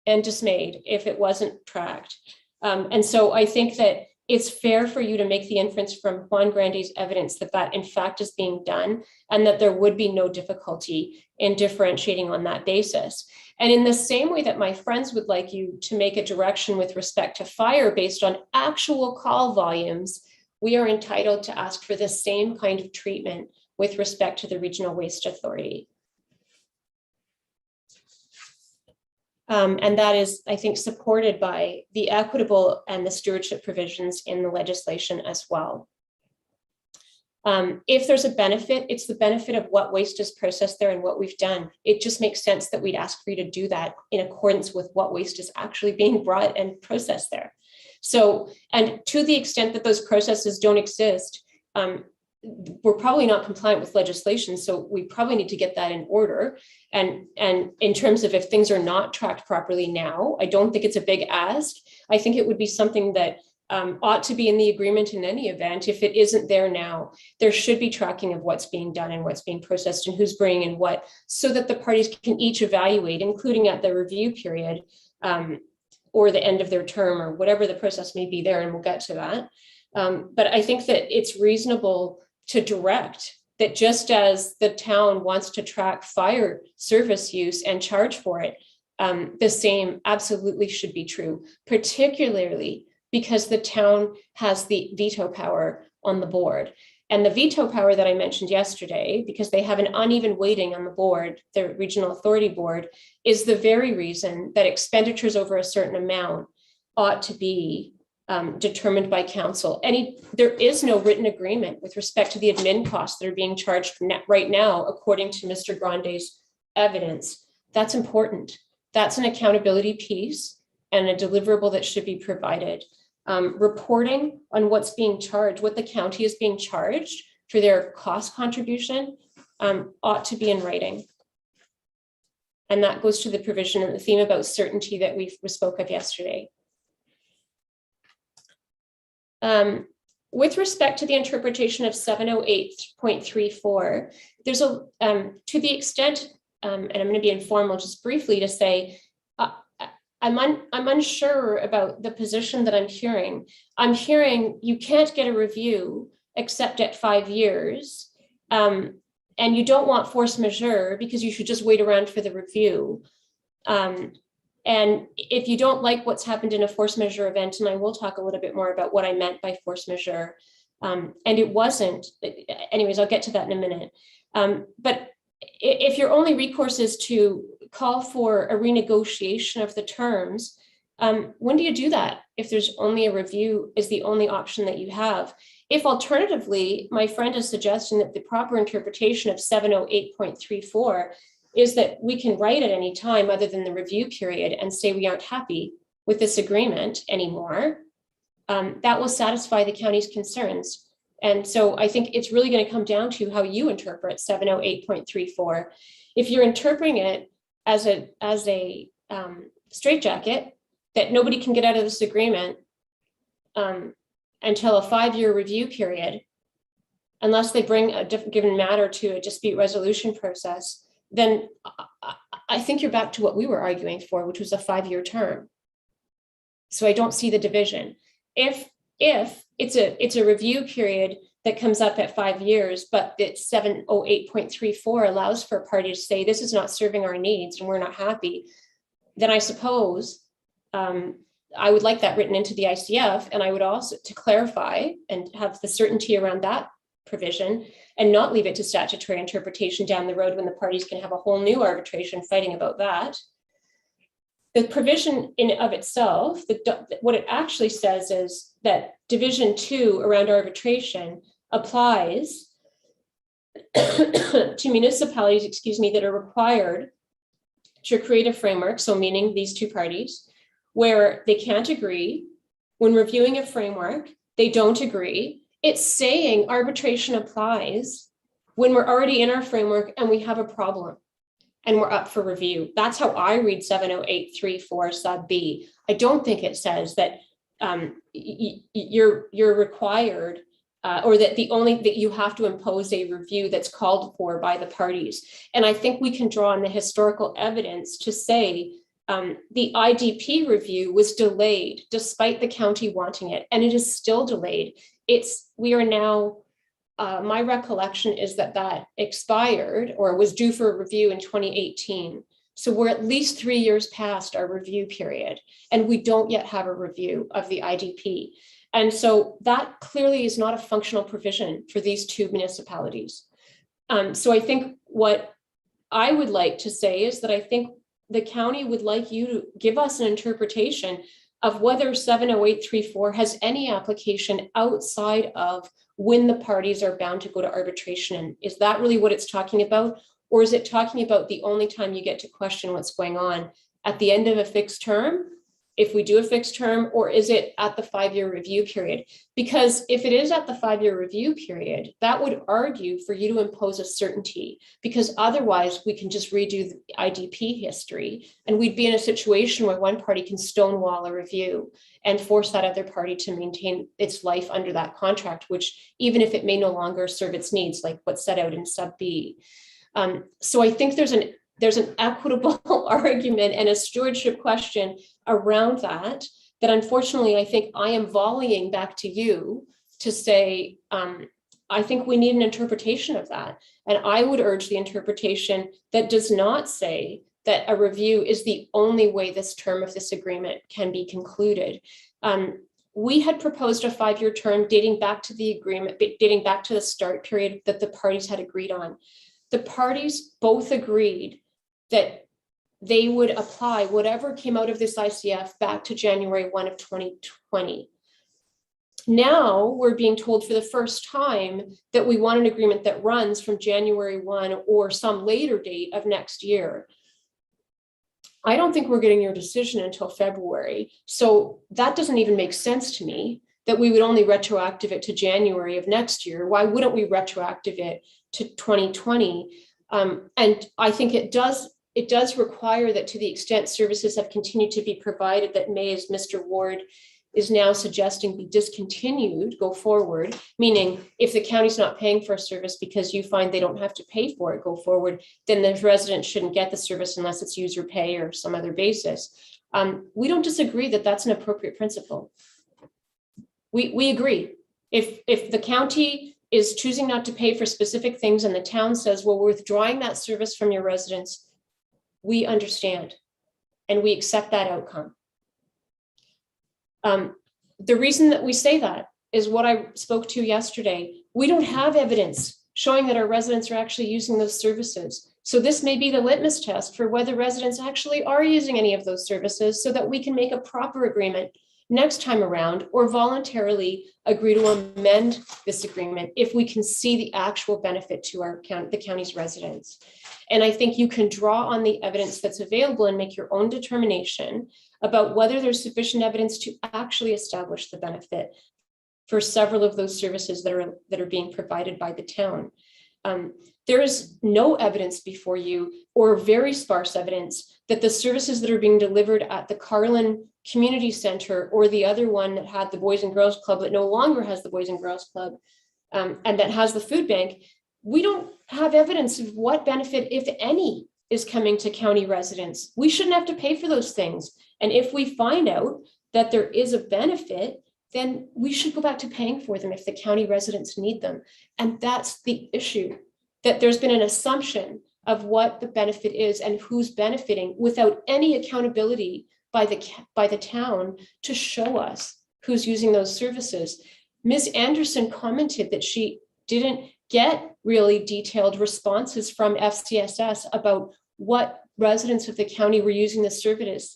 and dismayed if it wasn't tracked. And so I think that it's fair for you to make the inference from Juan Grande's evidence that that in fact is being done and that there would be no difficulty in differentiating on that basis. And in the same way that my friends would like you to make a direction with respect to fire based on actual call volumes, we are entitled to ask for the same kind of treatment with respect to the Regional Waste Authority. And that is, I think, supported by the equitable and the stewardship provisions in the legislation as well. If there's a benefit, it's the benefit of what waste is processed there and what we've done. It just makes sense that we'd ask for you to do that in accordance with what waste is actually being brought and processed there. So, and to the extent that those processes don't exist, we're probably not compliant with legislation, so we probably need to get that in order. And in terms of if things are not tracked properly now, I don't think it's a big ask. I think it would be something that ought to be in the agreement in any event. If it isn't there now, there should be tracking of what's being done and what's being processed and who's bringing in what, so that the parties can each evaluate, including at the review period or the end of their term or whatever the process may be there, and we'll get to that. But I think that it's reasonable to direct that just as the town wants to track fire service use and charge for it, the same absolutely should be true, particularly because the town has the veto power on the board. And the veto power that I mentioned yesterday, because they have an uneven weighting on the board, the Regional Authority Board, is the very reason that expenditures over a certain amount ought to be determined by council. There is no written agreement with respect to the admin costs that are being charged right now, according to Mr. Grande's evidence. That's important. That's an accountability piece and a deliverable that should be provided. Reporting on what's being charged, what the county is being charged for their cost contribution ought to be in writing. And that goes to the provision and the theme about certainty that we spoke of yesterday. With respect to the interpretation of 708.34, there's a, to the extent, and I'm going to be informal just briefly to say, I'm unsure about the position that I'm hearing. I'm hearing you can't get a review except at 5 years, and you don't want force majeure because you should just wait around for the review. And if you don't like what's happened in a force majeure event, and I will talk a little bit more about what I meant by force majeure, and it wasn't, anyways, I'll get to that in a minute. But if your only recourse is to call for a renegotiation of the terms, when do you do that? If there's only a review is the only option that you have. If alternatively, my friend is suggesting that the proper interpretation of 708.34 is that we can write at any time other than the review period and say we aren't happy with this agreement anymore, that will satisfy the county's concerns. And so I think it's really going to come down to how you interpret 708.34. If you're interpreting it as a straitjacket that nobody can get out of this agreement until a 5-year review period, unless they bring a given matter to a dispute resolution process, then I think you're back to what we were arguing for, which was a 5-year term. So I don't see the division. If it's a review period that comes up at 5 years, but it's 708.34 allows for a party to say this is not serving our needs and we're not happy, then I suppose I would like that written into the ICF, and I would also, to clarify and have the certainty around that provision and not leave it to statutory interpretation down the road when the parties can have a whole new arbitration fighting about that. The provision in of itself, what it actually says is that Division 2 around arbitration applies to municipalities, that are required to create a framework, so meaning these two parties, where they can't agree. When reviewing a framework, they don't agree, It's saying arbitration applies when we're already in our framework and we have a problem and we're up for review. That's how I read 708.3.4 sub B. I don't think it says that you're required or that that you have to impose a review that's called for by the parties. And I think we can draw on the historical evidence to say the IDP review was delayed despite the county wanting it, and it is still delayed. We are now, my recollection is that expired or was due for a review in 2018. So we're at least 3 years past our review period, and we don't yet have a review of the IDP. And so that clearly is not a functional provision for these two municipalities. So I think what I would like to say is that I think the county would like you to give us an interpretation of whether 708.3.4 has any application outside of when the parties are bound to go to arbitration. Is that really what it's talking about? Or is it talking about the only time you get to question what's going on at the end of a fixed term, if we do a fixed term, or is it at the 5-year review period? Because if it is at the 5-year review period, that would argue for you to impose a certainty, because otherwise we can just redo the IDP history and we'd be in a situation where one party can stonewall a review and force that other party to maintain its life under that contract, which even if it may no longer serve its needs, like what's set out in sub B. So I think there's an equitable argument and a stewardship question around that unfortunately I think I am volleying back to you to say, I think we need an interpretation of that. And I would urge the interpretation that does not say that a review is the only way this term of this agreement can be concluded. We had proposed a 5-year term dating back to the agreement, dating back to the start period that the parties had agreed on. The parties both agreed that they would apply whatever came out of this ICF back to January 1 of 2020. Now we're being told for the first time that we want an agreement that runs from January 1 or some later date of next year. I don't think we're getting your decision until February. So that doesn't even make sense to me, that we would only retroactive it to January of next year. Why wouldn't we retroactive it to 2020? And I think it does require that, to the extent services have continued to be provided that may, as Mr. Ward is now suggesting, be discontinued, go forward, meaning if the county's not paying for a service because you find they don't have to pay for it, go forward, then the resident shouldn't get the service unless it's user pay or some other basis. We don't disagree that that's an appropriate principle. We agree. If the county is choosing not to pay for specific things and the town says, well, we're withdrawing that service from your residents, we understand and we accept that outcome. The reason that we say that is what I spoke to yesterday. We don't have evidence showing that our residents are actually using those services. So this may be the litmus test for whether residents actually are using any of those services, so that we can make a proper agreement next time around, or voluntarily agree to amend this agreement if we can see the actual benefit to the county's residents. And I think you can draw on the evidence that's available and make your own determination about whether there's sufficient evidence to actually establish the benefit for several of those services that are being provided by the town. There is no evidence before you, or very sparse evidence, that the services that are being delivered at the Carlin Community Center, or the other one that had the Boys and Girls Club that no longer has the Boys and Girls Club, and that has the food bank, we don't have evidence of what benefit, if any, is coming to county residents. We shouldn't have to pay for those things. And if we find out that there is a benefit, then we should go back to paying for them if the county residents need them. And that's the issue, that there's been an assumption of what the benefit is and who's benefiting without any accountability by the town to show us who's using those services. Ms. Anderson commented that she didn't get really detailed responses from FCSS about what residents of the county were using the services,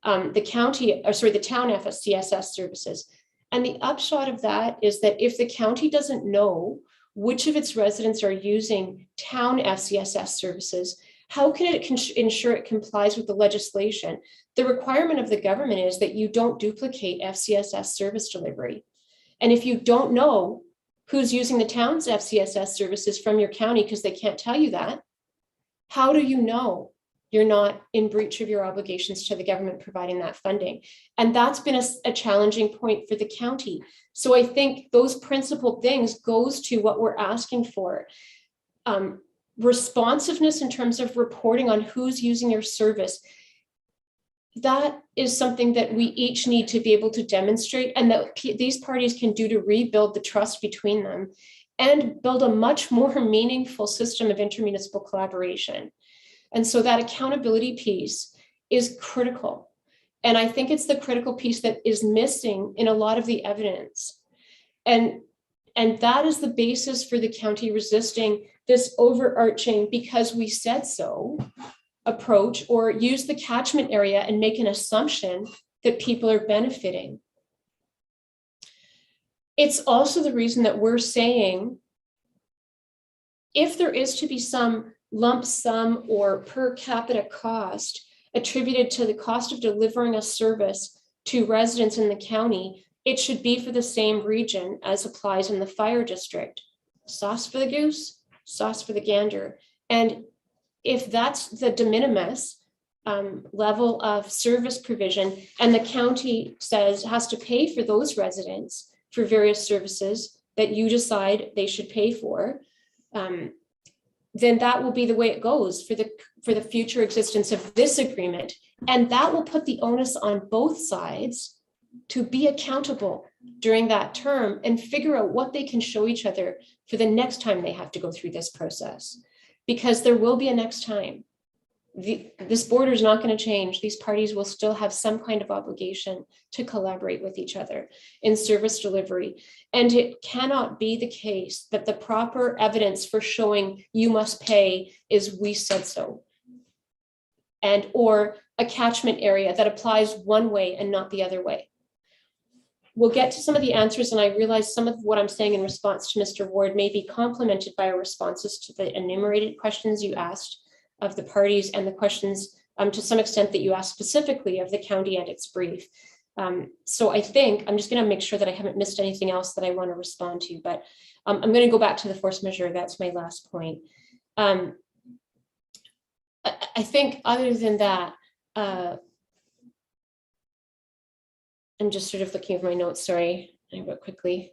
the town FCSS services. And the upshot of that is that if the county doesn't know which of its residents are using town FCSS services, how can it ensure it complies with the legislation? The requirement of the government is that you don't duplicate FCSS service delivery. And if you don't know who's using the town's FCSS services from your county because they can't tell you that, how do you know you're not in breach of your obligations to the government providing that funding? And that's been a challenging point for the county. So I think those principal things goes to what we're asking for. Responsiveness in terms of reporting on who's using your service. That is something that we each need to be able to demonstrate, and that these parties can do to rebuild the trust between them and build a much more meaningful system of intermunicipal collaboration. And so that accountability piece is critical. And I think it's the critical piece that is missing in a lot of the evidence. And that is the basis for the county resisting this overarching because we said so approach, or use the catchment area and make an assumption that people are benefiting. It's also the reason that we're saying if there is to be some lump sum or per capita cost attributed to the cost of delivering a service to residents in the county, it should be for the same region as applies in the fire district. Sauce for the goose, sauce for the gander. And if that's the de minimis level of service provision, and the county says has to pay for those residents for various services that you decide they should pay for, then that will be the way it goes for the future existence of this agreement. And that will put the onus on both sides to be accountable during that term and figure out what they can show each other for the next time they have to go through this process. Because there will be a next time. This border is not going to change. These parties will still have some kind of obligation to collaborate with each other in service delivery. And it cannot be the case that the proper evidence for showing you must pay is we said so. And or a catchment area that applies one way and not the other way. We'll get to some of the answers, and I realize some of what I'm saying in response to Mr. Ward may be complemented by our responses to the enumerated questions you asked of the parties and the questions to some extent that you asked specifically of the county and its brief. So I think I'm just going to make sure that I haven't missed anything else that I want to respond to, but I'm going to go back to the force majeure. That's my last point. I think other than that, I'm just sort of looking at my notes, sorry, I wrote quickly.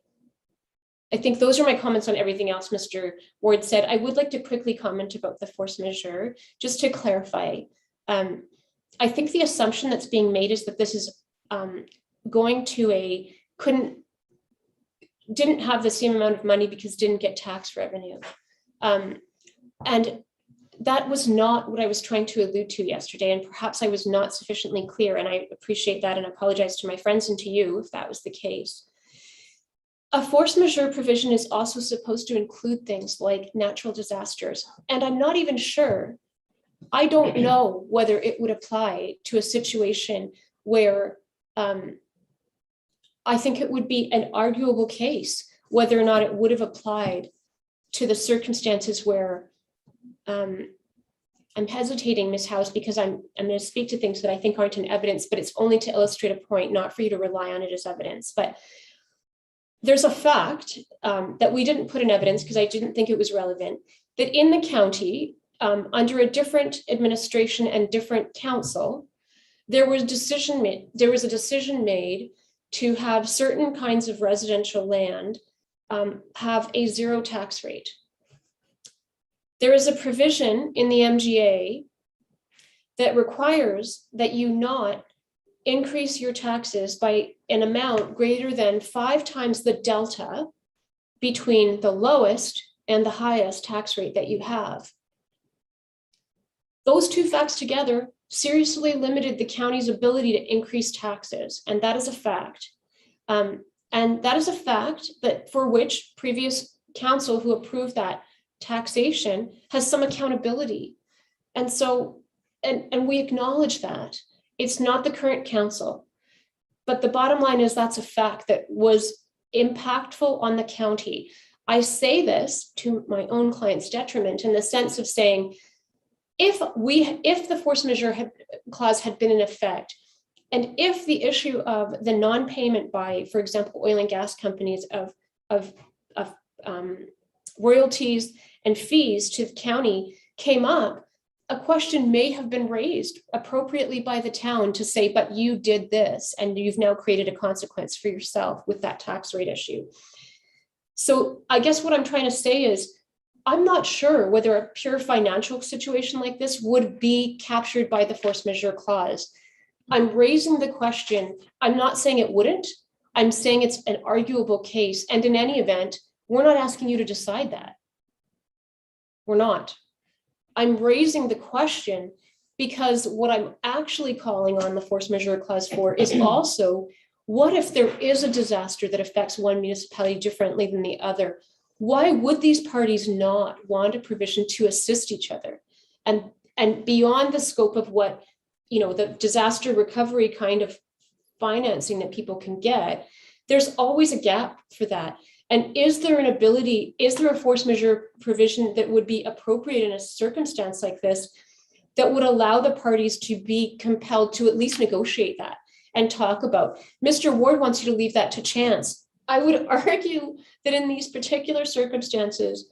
I think those are my comments on everything else Mr. Ward said. I would like to quickly comment about the force majeure, just to clarify. I think the assumption that's being made is that this is going to didn't have the same amount of money because didn't get tax revenue. And that was not what I was trying to allude to yesterday, and perhaps I was not sufficiently clear, and I appreciate that and apologize to my friends and to you if that was the case. A force majeure provision is also supposed to include things like natural disasters, and I'm not even sure, I don't know whether it would apply to a situation where I think it would be an arguable case whether or not it would have applied to the circumstances where I'm hesitating, Ms. House, because I'm going to speak to things that I think aren't in evidence, but it's only to illustrate a point, not for you to rely on it as evidence. But there's a fact that we didn't put in evidence because I didn't think it was relevant, that in the county, under a different administration and different council, there was a decision made to have certain kinds of residential land have a zero tax rate. There is a provision in the MGA that requires that you not increase your taxes by an amount greater than 5 times the delta between the lowest and the highest tax rate that you have. Those two facts together seriously limited the county's ability to increase taxes, and that is a fact. And that is a fact that for which previous council who approved that taxation has some accountability. And so, and we acknowledge that. It's not the current council, but the bottom line is that's a fact that was impactful on the county. I say this to my own client's detriment in the sense of saying, if the force majeure clause had been in effect, And if the issue of the non-payment by, for example, oil and gas companies of royalties and fees to the county came up, a question may have been raised appropriately by the town to say, but you did this, and you've now created a consequence for yourself with that tax rate issue. So I guess what I'm trying to say is, I'm not sure whether a pure financial situation like this would be captured by the force majeure clause. I'm raising the question. I'm not saying it wouldn't. I'm saying it's an arguable case. And in any event, we're not asking you to decide that. We're not. I'm raising the question because what I'm actually calling on the force majeure clause for is also, what if there is a disaster that affects one municipality differently than the other? Why would these parties not want a provision to assist each other? And beyond the scope of what, the disaster recovery kind of financing that people can get, there's always a gap for that. And is there a force majeure provision that would be appropriate in a circumstance like this that would allow the parties to be compelled to at least negotiate that and talk about? Mr. Ward wants you to leave that to chance. I would argue that in these particular circumstances,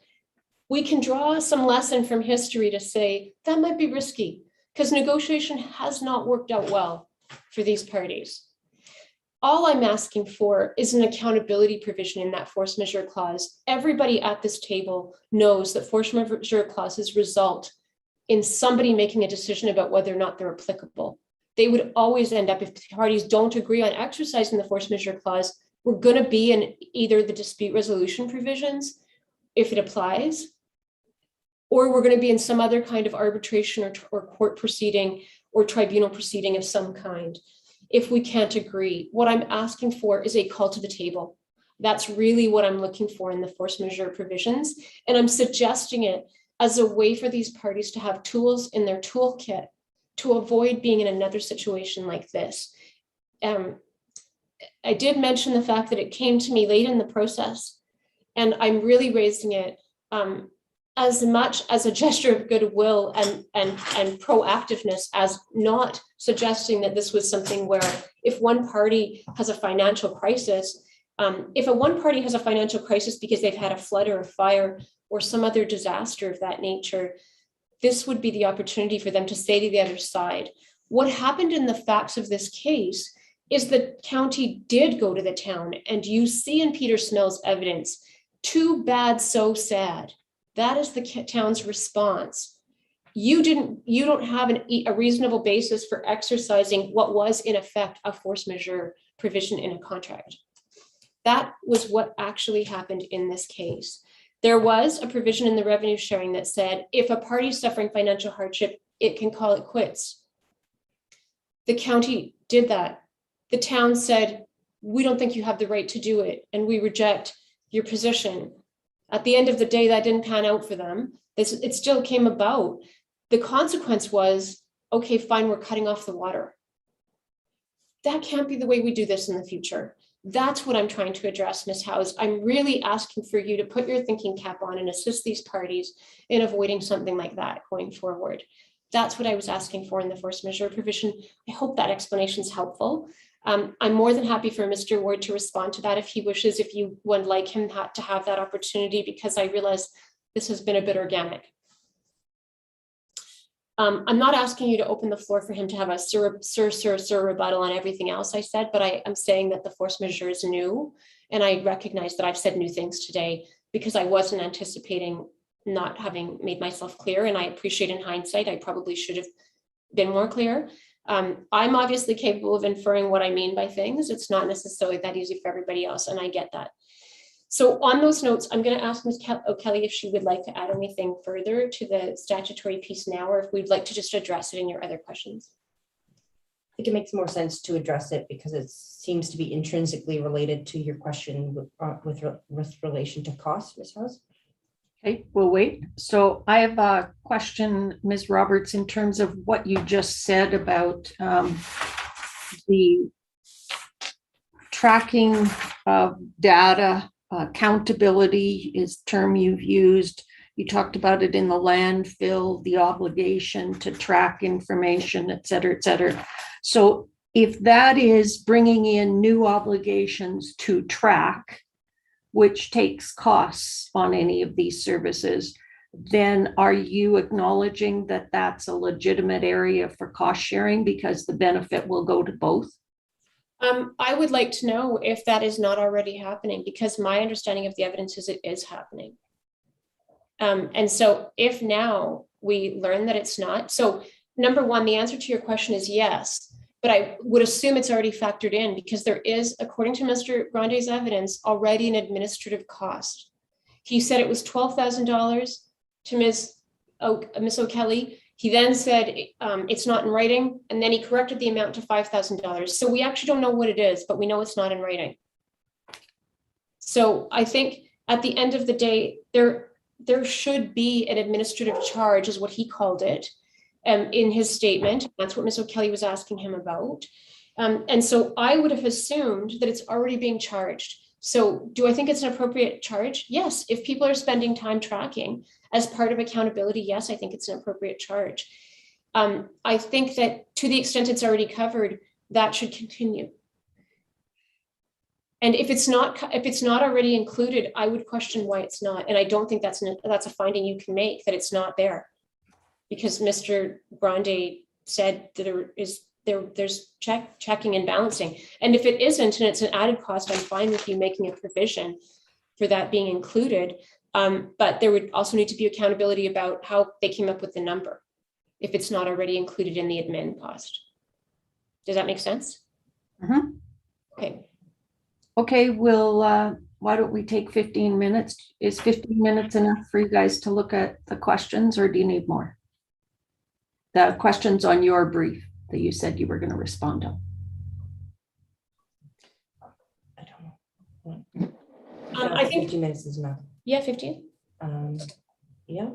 we can draw some lesson from history to say that might be risky because negotiation has not worked out well for these parties. All I'm asking for is an accountability provision in that force majeure clause. Everybody at this table knows that force majeure clauses result in somebody making a decision about whether or not they're applicable. They would always end up, if parties don't agree on exercising the force majeure clause, we're going to be in either the dispute resolution provisions, if it applies, or we're going to be in some other kind of arbitration or court proceeding or tribunal proceeding of some kind. If we can't agree, what I'm asking for is a call to the table. That's really what I'm looking for in the force majeure provisions. And I'm suggesting it as a way for these parties to have tools in their toolkit to avoid being in another situation like this. I did mention the fact that it came to me late in the process, and I'm really raising it as much as a gesture of goodwill and proactiveness, as not suggesting that this was something where if one party has a financial crisis, because they've had a flood or a fire or some other disaster of that nature, this would be the opportunity for them to say to the other side, what happened in the facts of this case is the county did go to the town, and you see in Peter Snell's evidence, too bad, so sad. That is the town's response. You don't have a reasonable basis for exercising what was in effect a force majeure provision in a contract. That was what actually happened in this case. There was a provision in the revenue sharing that said, if a party is suffering financial hardship, it can call it quits. The county did that. The town said, we don't think you have the right to do it, and we reject your position. At the end of the day, that didn't pan out for them. It still came about. The consequence was, okay, fine, we're cutting off the water. That can't be the way we do this in the future. That's what I'm trying to address, Ms. Howes. I'm really asking for you to put your thinking cap on and assist these parties in avoiding something like that going forward. That's what I was asking for in the force majeure provision. I hope that explanation is helpful. I'm more than happy for Mr. Ward to respond to that if he wishes, if you would like him to have that opportunity, because I realize this has been a bit organic. I'm not asking you to open the floor for him to have a sir rebuttal on everything else I said, but I am saying that the force majeure is new, and I recognize that I've said new things today because I wasn't anticipating not having made myself clear, and I appreciate in hindsight, I probably should have been more clear. I'm obviously capable of inferring what I mean by things. It's not necessarily that easy for everybody else, and I get that. So on those notes, I'm going to ask Ms. O'Kelly if she would like to add anything further to the statutory piece now, or if we'd like to just address it in your other questions. I think it makes more sense to address it because it seems to be intrinsically related to your question with relation to cost, Ms. Howes. Okay, we'll wait. So I have a question, Ms. Roberts, in terms of what you just said about the tracking of data. Accountability is a term you've used. You talked about it in the landfill, the obligation to track information, et cetera, et cetera. So if that is bringing in new obligations to track, which takes costs on any of these services, then are you acknowledging that that's a legitimate area for cost sharing because the benefit will go to both? I would like to know if that is not already happening, because my understanding of the evidence is it is happening. And so if now we learn that it's not, so number one, the answer to your question is yes, but I would assume it's already factored in because there is, according to Mr. Grande's evidence, already an administrative cost. He said it was $12,000 to Ms. O'Kelly. He then said it's not in writing, and then he corrected the amount to $5,000. So we actually don't know what it is, but we know it's not in writing. So I think at the end of the day, there should be an administrative charge, is what he called it, in his statement. That's what Ms. O'Kelly was asking him about. And so I would have assumed that it's already being charged. So do I think it's an appropriate charge? Yes. If people are spending time tracking as part of accountability, yes, I think it's an appropriate charge. I think that to the extent it's already covered, that should continue. And if it's not already included, I would question why it's not. And I don't think that's a finding you can make, that it's not there, because Mr. Grande said that there's checking and balancing. And if it isn't, and it's an added cost, I'm fine with you making a provision for that being included. But there would also need to be accountability about how they came up with the number, if it's not already included in the admin cost. Does that make sense? Mhm. Okay. Okay, why don't we take 15 minutes? Is 15 minutes enough for you guys to look at the questions, or do you need more? The questions on your brief that you said you were going to respond to. I don't know. I think 15 minutes is enough. Yeah, 15. Yeah.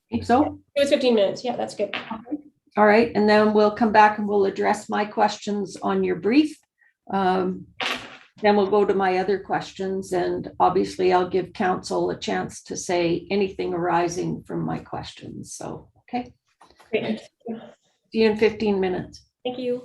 Think so? It was 15 minutes. Yeah, that's good. All right, and then we'll come back and we'll address my questions on your brief. Then we'll go to my other questions, and obviously I'll give council a chance to say anything arising from my questions. So, okay. Great. See you in 15 minutes. Thank you.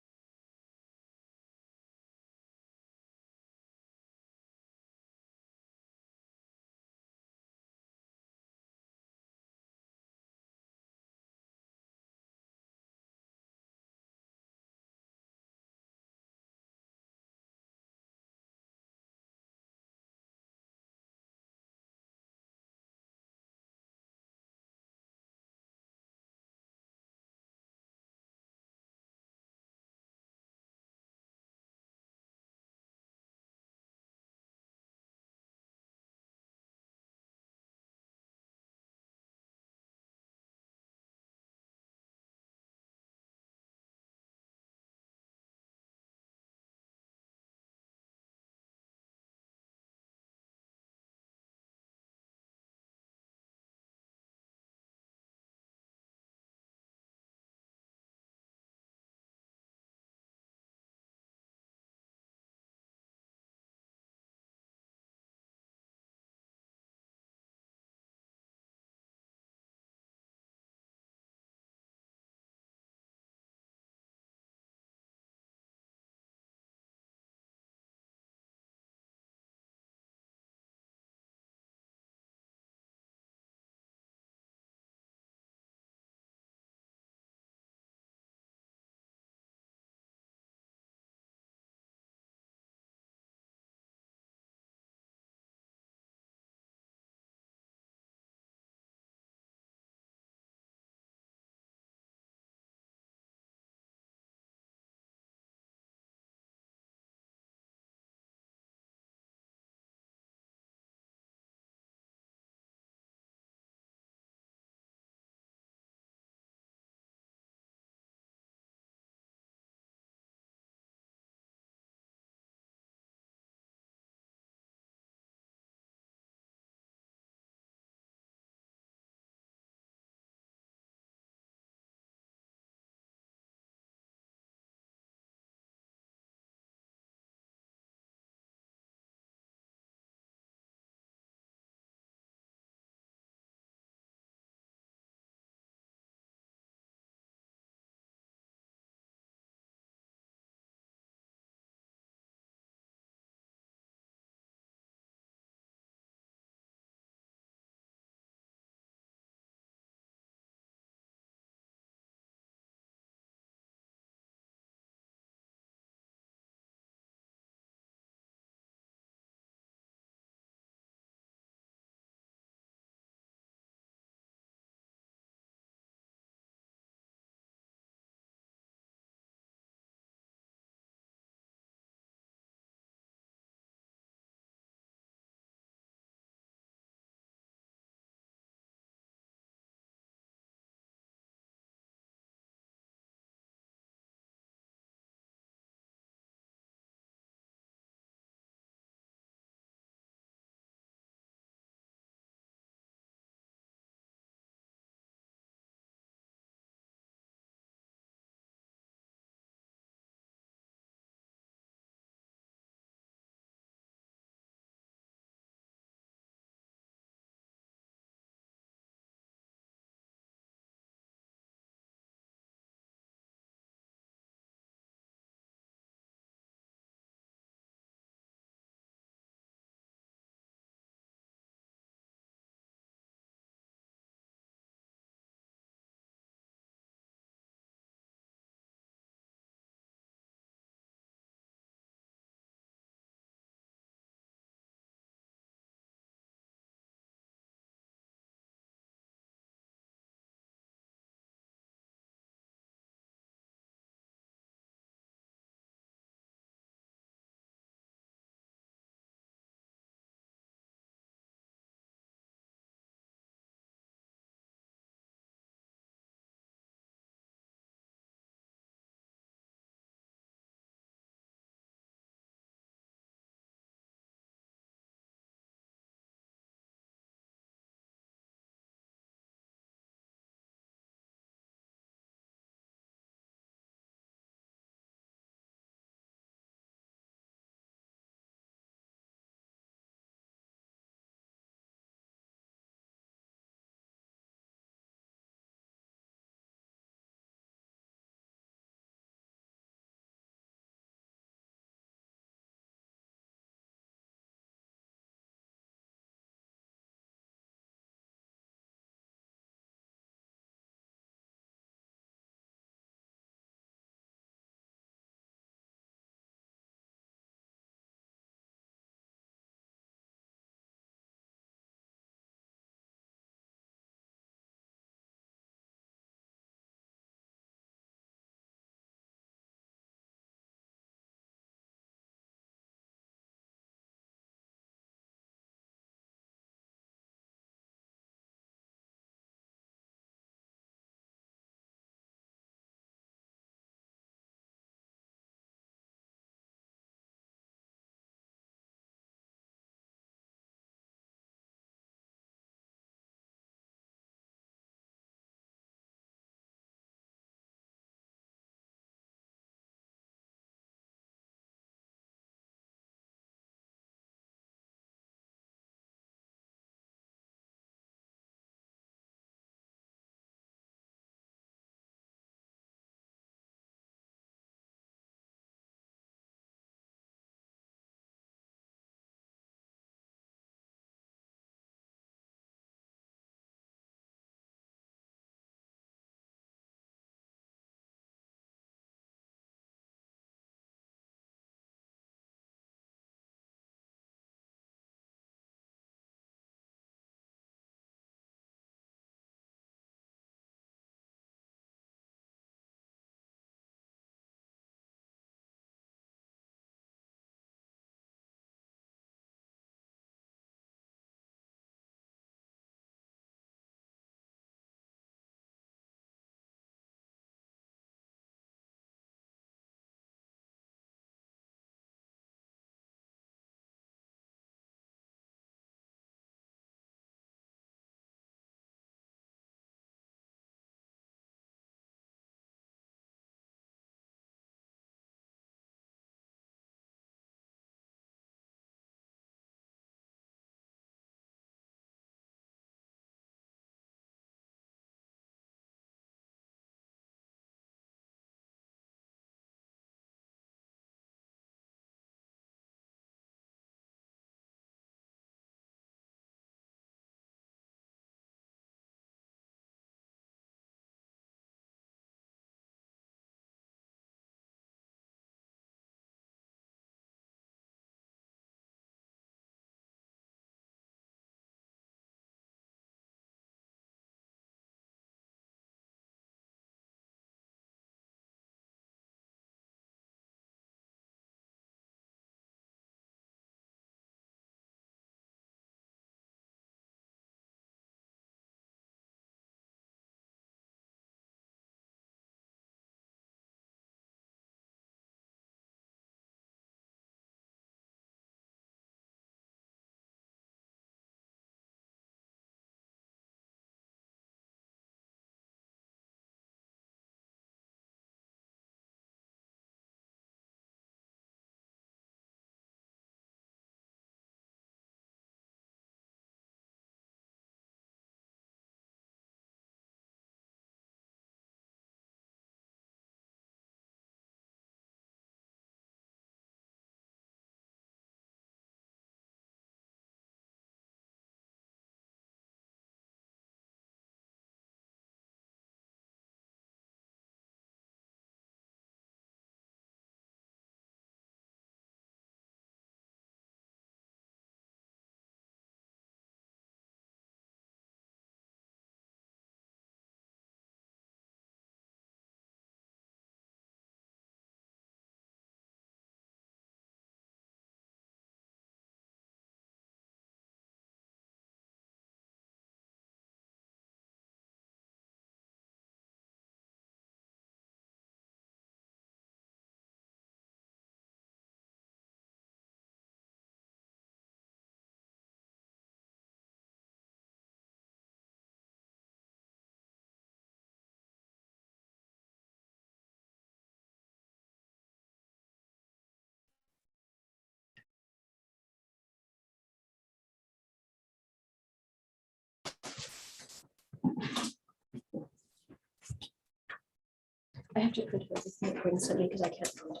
I have to print it. This is Gordon sent me because I can't find it.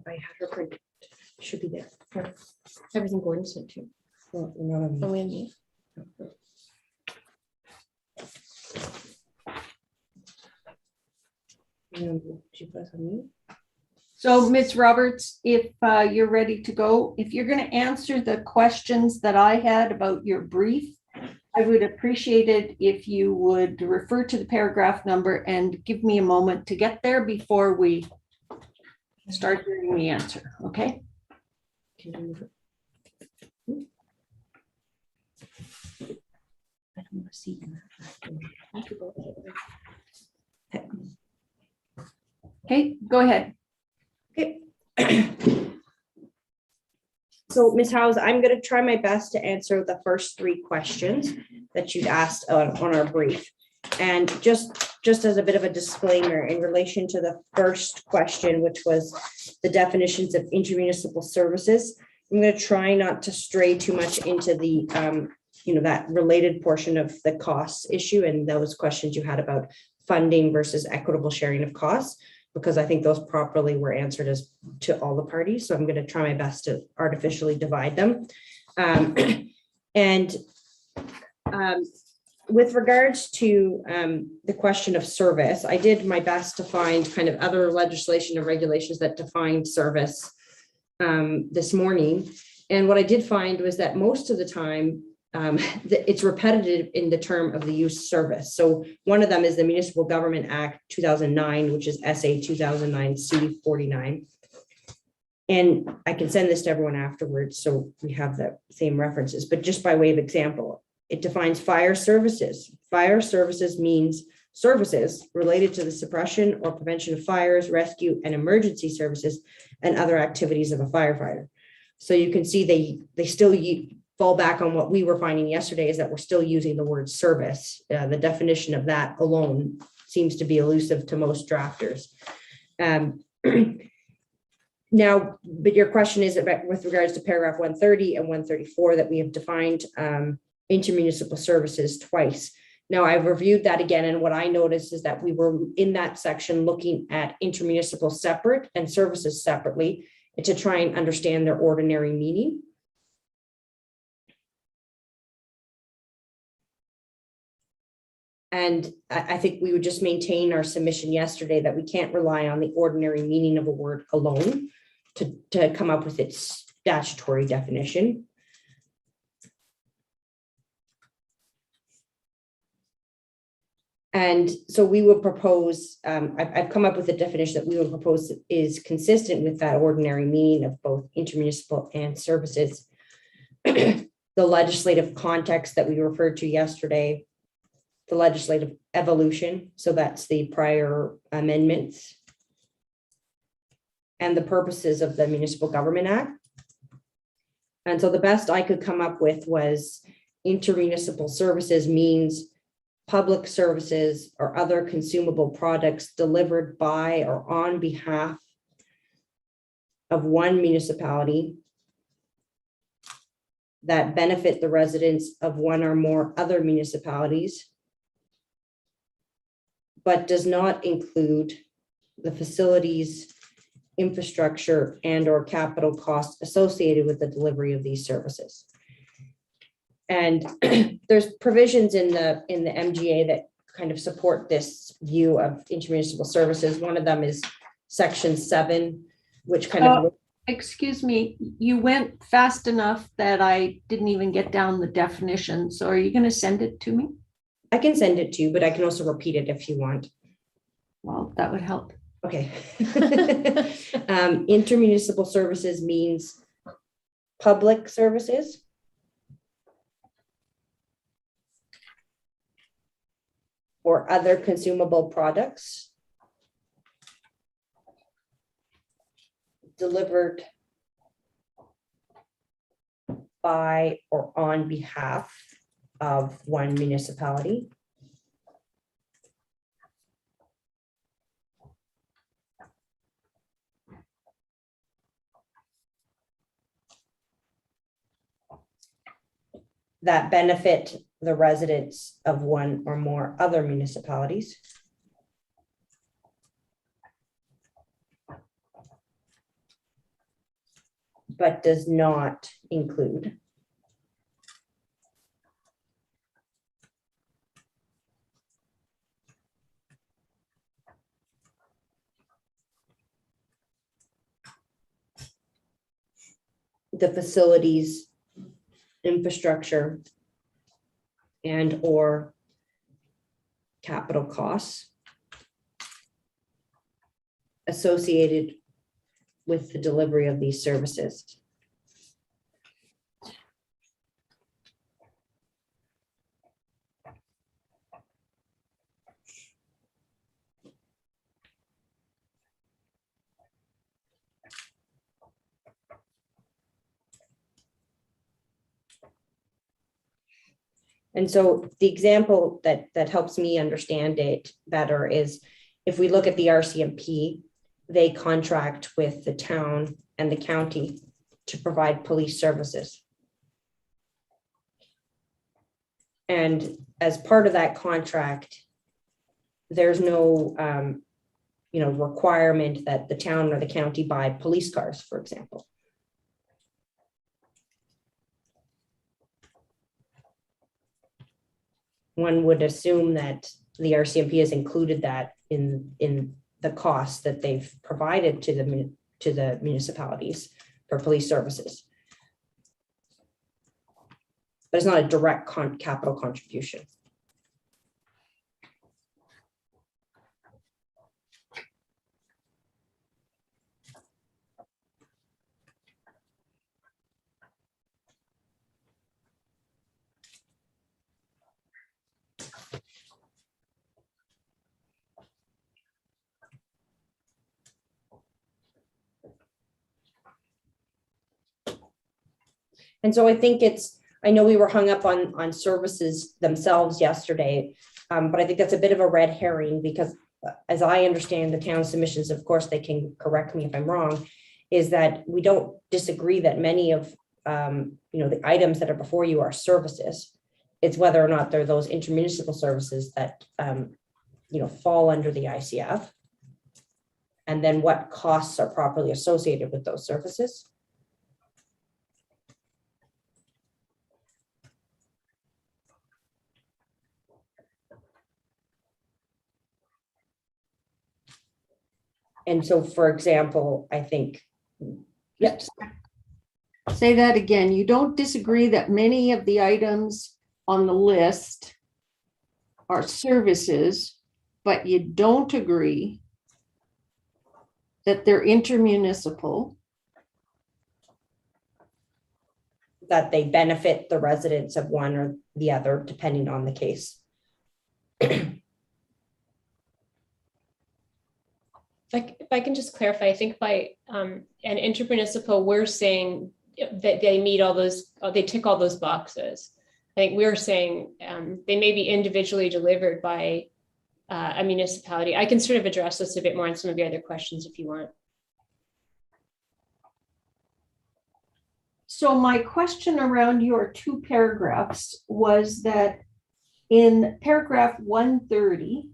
I had her print. Should be there. Here. Everything Gordon sent to. Well, none of Oh, you. and me. Did you put us on mute? So Ms. Roberts, if you're ready to go, if you're going to answer the questions that I had about your brief, I would appreciate it if you would refer to the paragraph number and give me a moment to get there before we start hearing the answer, okay? Can you move it? I don't want to see that. Okay, go ahead. Okay. So Ms. Howes, I'm going to try my best to answer the first three questions that you'd asked on our brief. And just as a bit of a disclaimer in relation to the first question, which was the definitions of intermunicipal services, I'm going to try not to stray too much into the, that related portion of the costs issue and those questions you had about funding versus equitable sharing of costs, because I think those properly were answered as to all the parties. So I'm going to try my best to artificially divide them. With regards to the question of service, I did my best to find kind of other legislation or regulations that define service this morning. And what I did find was that most of the time, it's repetitive in the term of the use service. So one of them is the Municipal Government Act 2009, which is SA 2009 C49. And I can send this to everyone afterwards, so we have the same references, but just by way of example, it defines fire services. Fire services means services related to the suppression or prevention of fires, rescue and emergency services, and other activities of a firefighter. So you can see they still fall back on what we were finding yesterday, is that we're still using the word service. The definition of that alone seems to be elusive to most drafters. Now, but your question is about with regards to paragraph 130 and 134 that we have defined intermunicipal services twice. Now, I've reviewed that again, and what I noticed is that we were in that section looking at intermunicipal separate and services separately to try and understand their ordinary meaning. And I think we would just maintain our submission yesterday that we can't rely on the ordinary meaning of a word alone to come up with its statutory definition. And so we would propose, I've come up with a definition that we would propose is consistent with that ordinary meaning of both intermunicipal and services. The legislative context that we referred to yesterday, the legislative evolution, so that's the prior amendments, and the purposes of the Municipal Government Act. And so the best I could come up with was intermunicipal services means public services or other consumable products delivered by or on behalf of one municipality that benefit the residents of one or more other municipalities, but does not include the facilities, infrastructure, and or capital costs associated with the delivery of these services. And there's provisions in the MGA that kind of support this view of intermunicipal services. One of them is section 7, which kind of excuse me, you went fast enough that I didn't even get down the definition. So are you going to send it to me? I can send it to you, but I can also repeat it if you want. Well, that would help. Okay. Intermunicipal services means public services, or other consumable products delivered by or on behalf of one municipality. That benefit the residents of one or more other municipalities. But does not include the facilities, infrastructure, and or capital costs associated with the delivery of these services. And so the example that helps me understand it better is if we look at the RCMP, they contract with the town and the county to provide police services. And as part of that contract, there's no requirement that the town or the county buy police cars, for example. One would assume that the RCMP has included that in the cost that they've provided to the municipalities for police services. But it's not a direct capital contribution. And so I think I know we were hung up on services themselves yesterday, but I think that's a bit of a red herring because as I understand the town submissions, of course, they can correct me if I'm wrong, is that we don't disagree that many of the items that are before you are services. It's whether or not they're those intermunicipal services that fall under the ICF, and then what costs are properly associated with those services. And so, for example, I think, yes. Say that again. You don't disagree that many of the items on the list are services, but you don't agree that they're intermunicipal. That they benefit the residents of one or the other, depending on the case. If I can just clarify, I think by an intermunicipal, we're saying that they meet all those, they tick all those boxes. I think we're saying they may be individually delivered by a municipality. I can sort of address this a bit more on some of your other questions if you want. So my question around your two paragraphs was that in paragraph 130,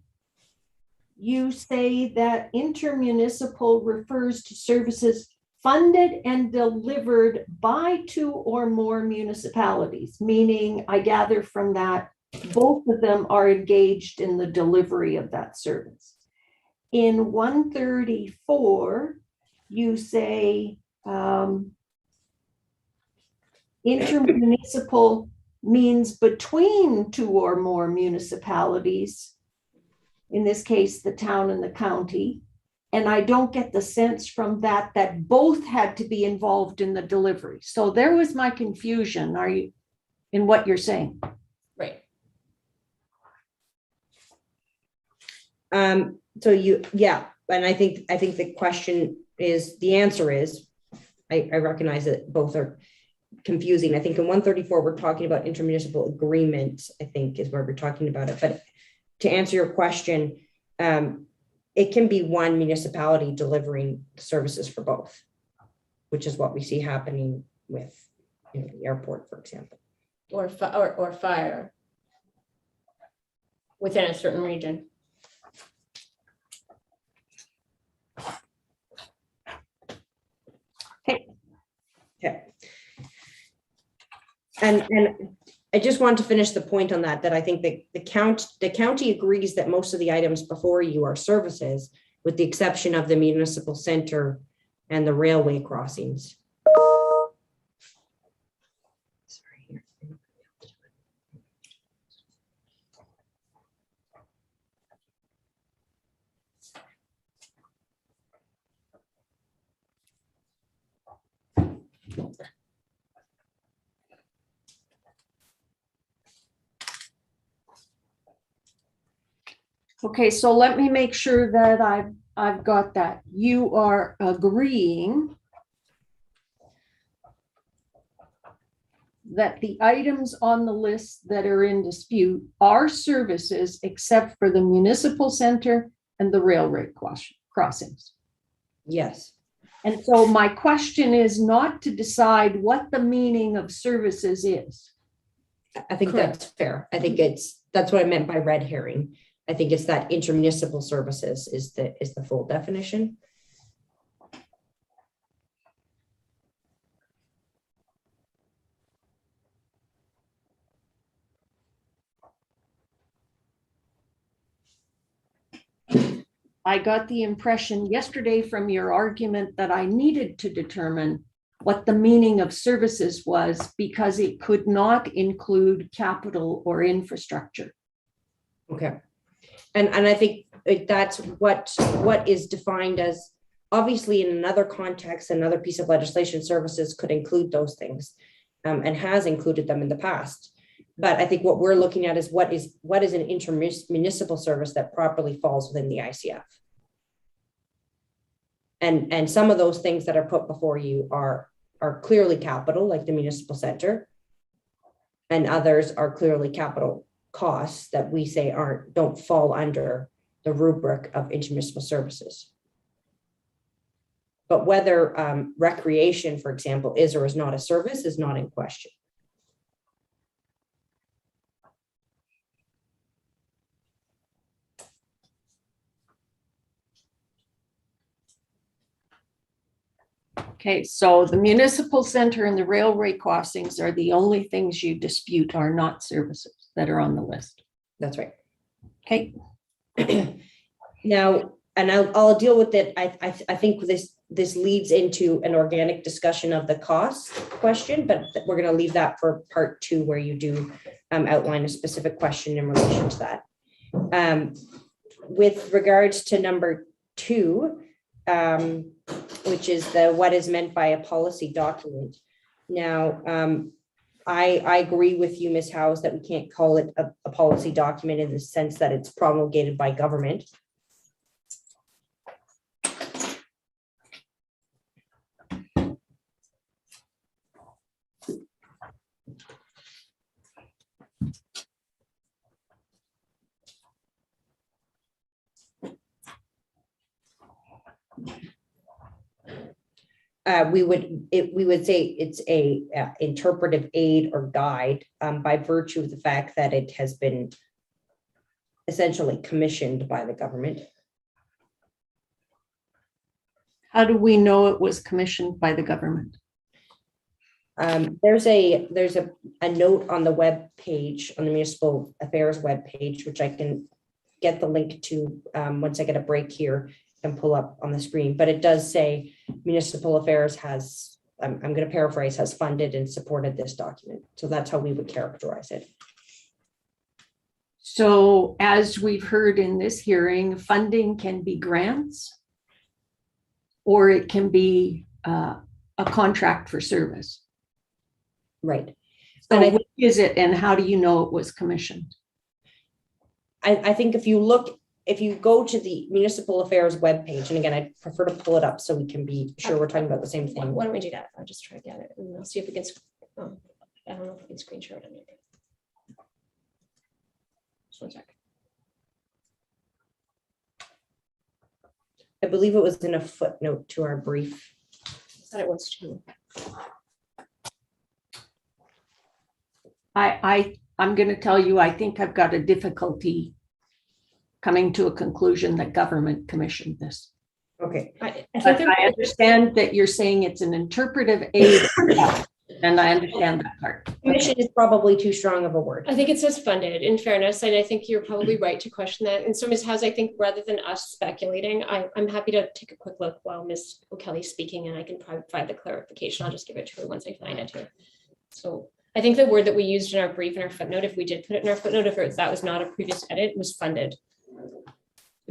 you say that intermunicipal refers to services funded and delivered by two or more municipalities, meaning I gather from that both of them are engaged in the delivery of that service. In 134, you say intermunicipal means between two or more municipalities, in this case, the town and the county. And I don't get the sense from that both had to be involved in the delivery. So there was my confusion. Are you in what you're saying? Right. So and I think the question is, the answer is, I recognize that both are confusing. I think in 134, we're talking about intermunicipal agreements, I think is where we're talking about it. But to answer your question, it can be one municipality delivering services for both, which is what we see happening with the airport, for example. Or fire. within a certain region. Okay. And I just want to finish the point on that I think that the county agrees that most of the items before you are services, with the exception of the municipal center and the railway crossings. Sorry. Okay, so let me make sure that I've got that. You are agreeing that the items on the list that are in dispute are services except for the municipal center and the railroad crossings. Yes. And so my question is not to decide what the meaning of services is. I think that's fair. I think that's what I meant by red herring. I think it's that intermunicipal services is the full definition. I got the impression yesterday from your argument that I needed to determine what the meaning of services was because it could not include capital or infrastructure. Okay. And I think that's what is defined as, obviously in another context, another piece of legislation, services could include those things and has included them in the past. But I think what we're looking at is what is an intermunicipal service that properly falls within the ICF. And some of those things that are put before you are clearly capital, like the municipal center, and others are clearly capital costs that we say don't fall under the rubric of intermunicipal services. But whether recreation, for example, is or is not a service is not in question. Okay, so the municipal center and the railway crossings are the only things you dispute are not services that are on the list. That's right. Okay. Now, and I'll deal with it. I think this leads into an organic discussion of the cost question, but we're going to leave that for part 2, where you do outline a specific question in relation to that. With regards to number 2, which is what is meant by a policy document. Now, I agree with you, Ms. Howes, that we can't call it a policy document in the sense that it's promulgated by government. We would say it's a interpretive aid or guide by virtue of the fact that it has been essentially commissioned by the government. How do we know it was commissioned by the government? There's a note on the web page, on the municipal affairs web page, which I can get the link to once I get a break here and pull up on the screen. But it does say municipal affairs has, I'm going to paraphrase, has funded and supported this document. So that's how we would characterize it. So as we've heard in this hearing, funding can be grants, or it can be a contract for service. Right. So And what is it and how do you know it was commissioned? I think if you go to the municipal affairs webpage, and again, I prefer to pull it up so we can be sure we're talking about the same thing. Why don't we do that? I'll just try to get it and I'll see if we can, I don't know if we can screen share it. Just one sec. I believe it was in a footnote to our brief. I thought it was too. I'm going to tell you, I think I've got a difficulty coming to a conclusion that government commissioned this. Okay, I But think I understand that you're saying it's an interpretive aid, and I understand that part. commission is probably too strong of a word. I think it says funded, in fairness, and I think you're probably right to question that. And so, Ms. House, I think rather than us speculating, I'm happy to take a quick look while Ms. O'Kelly's speaking, and I can provide the clarification. I'll just give it to her once I find it here. So I think the word that we used in our brief and our footnote, if we did put it in our footnote, if that was not a previous edit, was funded.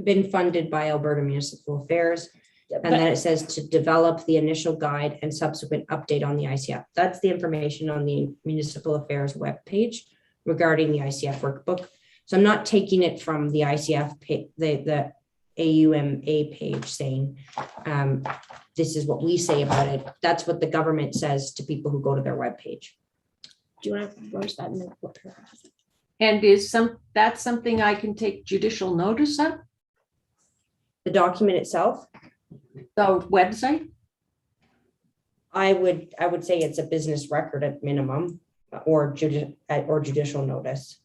Been funded by Alberta Municipal Affairs. And But- then it says to develop the initial guide and subsequent update on the ICF. That's the information on the Municipal Affairs webpage regarding the ICF workbook. So I'm not taking it from the ICF, the AUMA page saying, this is what we say about it. That's what the government says to people who go to their webpage. Do you want to, where's that in the what paragraph? And that's something I can take judicial notice of, The document itself, the website? I would say it's a business record at minimum, or judicial notice.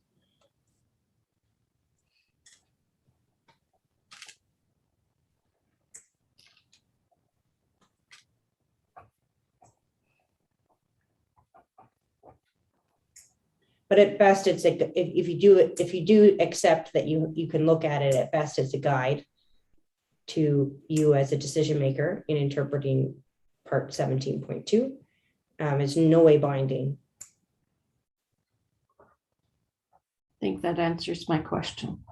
But at best, it's like, if you do accept that you can look at it, at best, it's a guide to you as a decision maker in interpreting part 17.2. It's no way binding. I think that answers my question.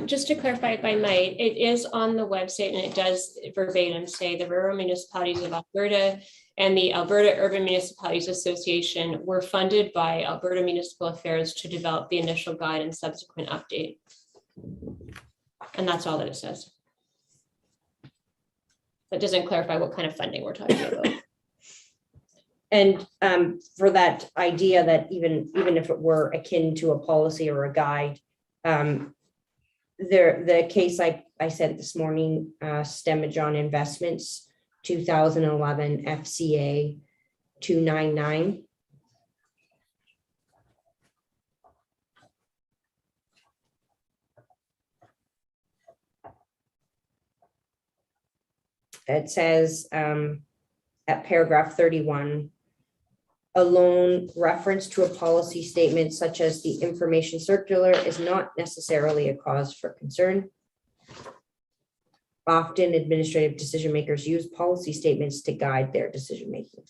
Just to clarify, if I might, it is on the website and it does verbatim say the rural municipalities of Alberta and the Alberta Urban Municipalities Association were funded by Alberta Municipal Affairs to develop the initial guide and subsequent update. And that's all that it says. That doesn't clarify what kind of funding we're talking about. And for that idea that even if it were akin to a policy or a guide, the case I sent this morning, Stemajon Investments, 2011 FCA 299. It says at paragraph 31, a loan reference to a policy statement such as the information circular is not necessarily a cause for concern. Often administrative decision makers use policy statements to guide their decision making.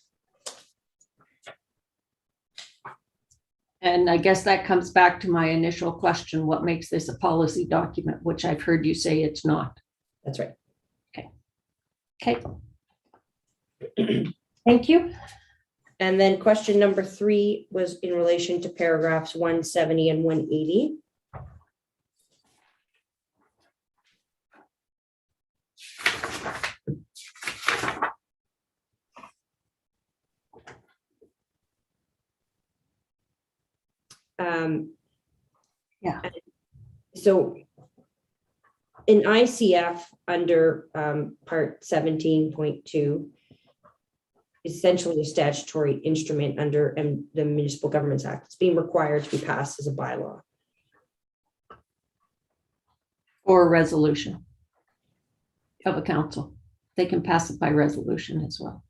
And I guess that comes back to my initial question, what makes this a policy document, which I've heard you say it's not. That's right. Okay. Thank you. And then question number 3 was in relation to paragraphs 170 and 180. Yeah. So in ICF under part 17.2, essentially a statutory instrument under the Municipal Governments Act. It's being required to be passed as a bylaw. Or a resolution of a council. They can pass it by resolution as well.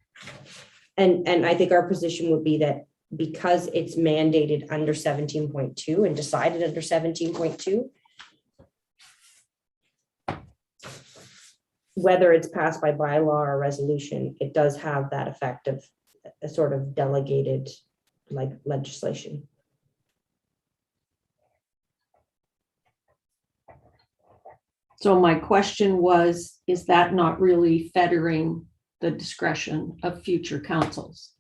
And I think our position would be that because it's mandated under 17.2 and decided under 17.2, whether it's passed by bylaw or resolution, it does have that effect of a sort of delegated like legislation. So my question was, is that not really fettering the discretion of future councils?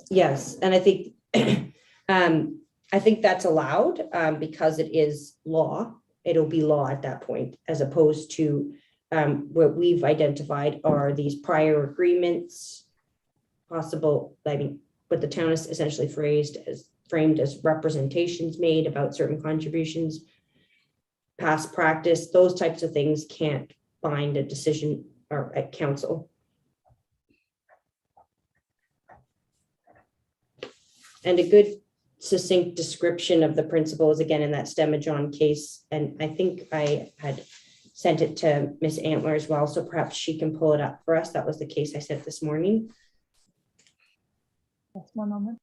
Yes, and I think I think that's allowed because it is law. It'll be law at that point, as opposed to what we've identified are these prior agreements, possible, I mean, what the town is essentially framed as representations made about certain contributions, past practice, those types of things can't bind a decision or at council. And a good succinct description of the principles again in that Stemajon case. And I think I had sent it to Miss Antler as well. So perhaps she can pull it up for us. That was the case I sent this morning. Just one moment.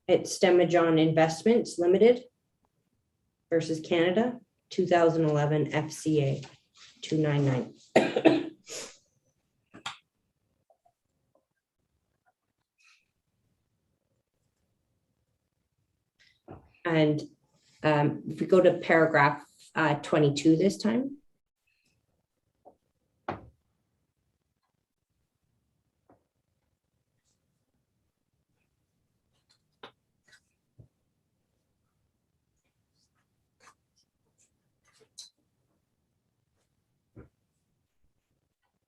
It's Stemajon Investments Limited versus Canada, 2011 FCA 299. And if we go to paragraph 22 this time.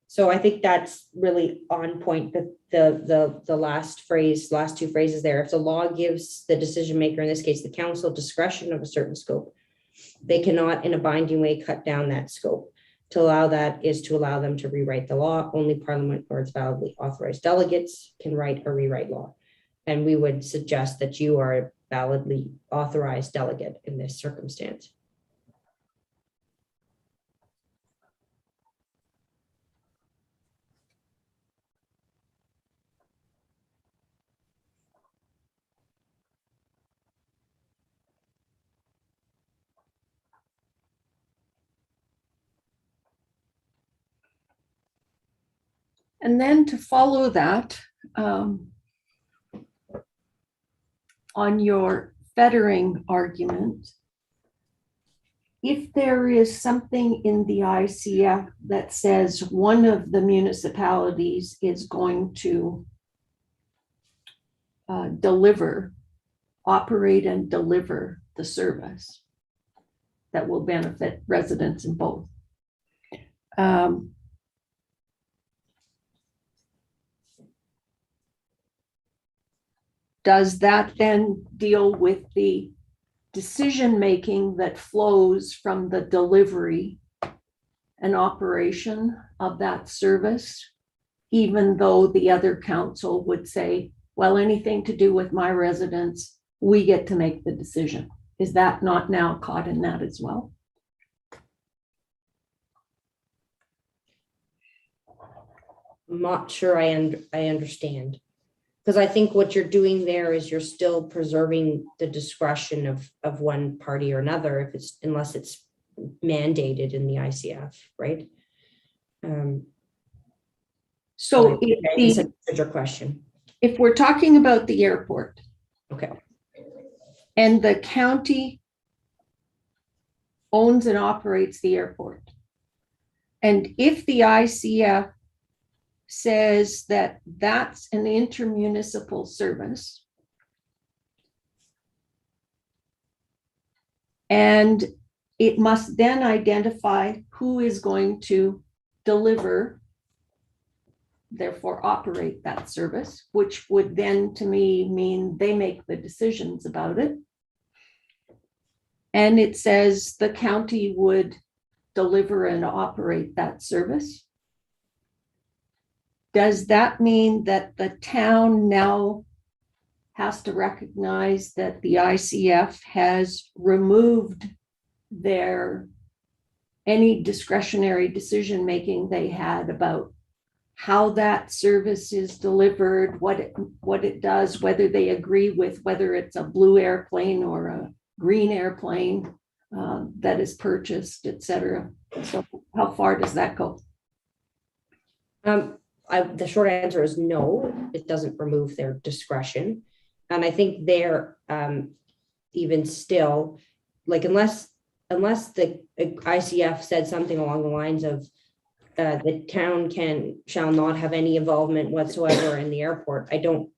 So I think that's really on point, but the last two phrases there, if the law gives the decision maker, in this case, the council, discretion of a certain scope, they cannot in a binding way cut down that scope. To allow that is to allow them to rewrite the law. Only Parliament or its validly authorized delegates can write or rewrite law. And we would suggest that you are a validly authorized delegate in this circumstance. And then to follow that, on your fettering argument, if there is something in the ICF that says one of the municipalities is going to operate and deliver the service that will benefit residents in both. Does that then deal with the decision-making that flows from the delivery and operation of that service, even though the other council would say, well, anything to do with my residents, we get to make the decision? Is that not now caught in that as well? I'm not sure I understand. Because I think what you're doing there is you're still preserving the discretion of one party or another, unless it's mandated in the ICF, right? So your question. If we're talking about the airport, Okay. and the county owns and operates the airport, and if the ICF says that that's an intermunicipal service, and it must then identify who is going to deliver, therefore operate that service, which would then to me mean they make the decisions about it. And it says the county would deliver and operate that service. Does that mean that the town now has to recognize that the ICF has removed any discretionary decision-making they had about how that service is delivered, what it does, whether they agree with whether it's a blue airplane or a green airplane that is purchased, et cetera? So how far does that go? The short answer is no, it doesn't remove their discretion. And I think they're even still, like, unless the ICF said something along the lines of the town shall not have any involvement whatsoever in the airport, I don't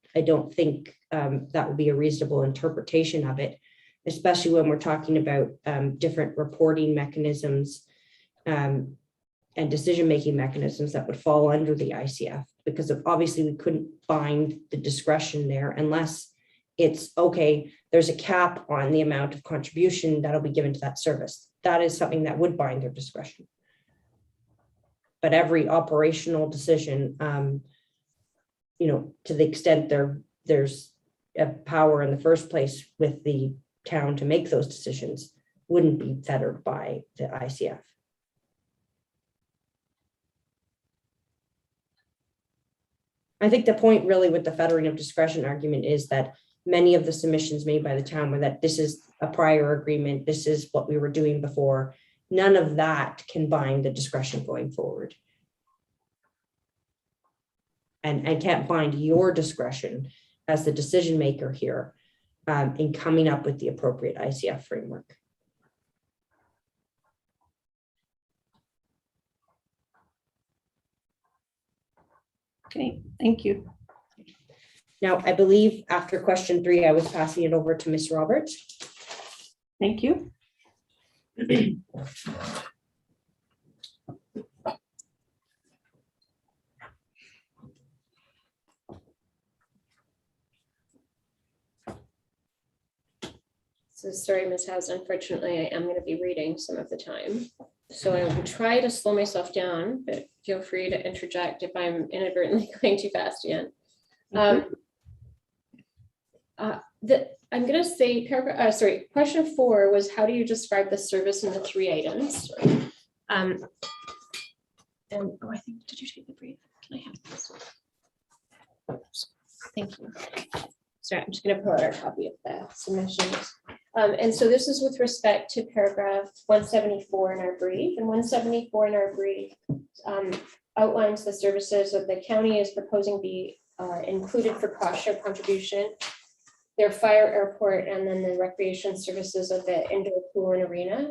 think that would be a reasonable interpretation of it, especially when we're talking about different reporting mechanisms and decision-making mechanisms that would fall under the ICF, because obviously we couldn't bind the discretion there unless it's okay, there's a cap on the amount of contribution that'll be given to that service. That is something that would bind their discretion. But every operational decision, to the extent there's power in the first place with the town to make those decisions wouldn't be fettered by the ICF. I think the point really with the fettering of discretion argument is that many of the submissions made by the town were that this is a prior agreement, this is what we were doing before. None of that can bind the discretion going forward. And can't bind your discretion as the decision maker here in coming up with the appropriate ICF framework. Okay, thank you. Now, I believe after question 3, I was passing it over to Ms. Roberts. Thank you. So sorry, Ms. House, unfortunately, I am going to be reading some of the time. So I will try to slow myself down, but feel free to interject if I'm inadvertently going too fast again. I'm going to say paragraph, question 4 was, how do you describe the service in the 3 items? And I think, did you take the brief? Can I have this? Thank you. Sorry, I'm just going to pull out our copy of the submissions. And so this is with respect to paragraph 174 in our brief, and 174 in our brief outlines the services that the county is proposing be included for cost share contribution, their fire, airport, and then the recreation services of the indoor pool and arena.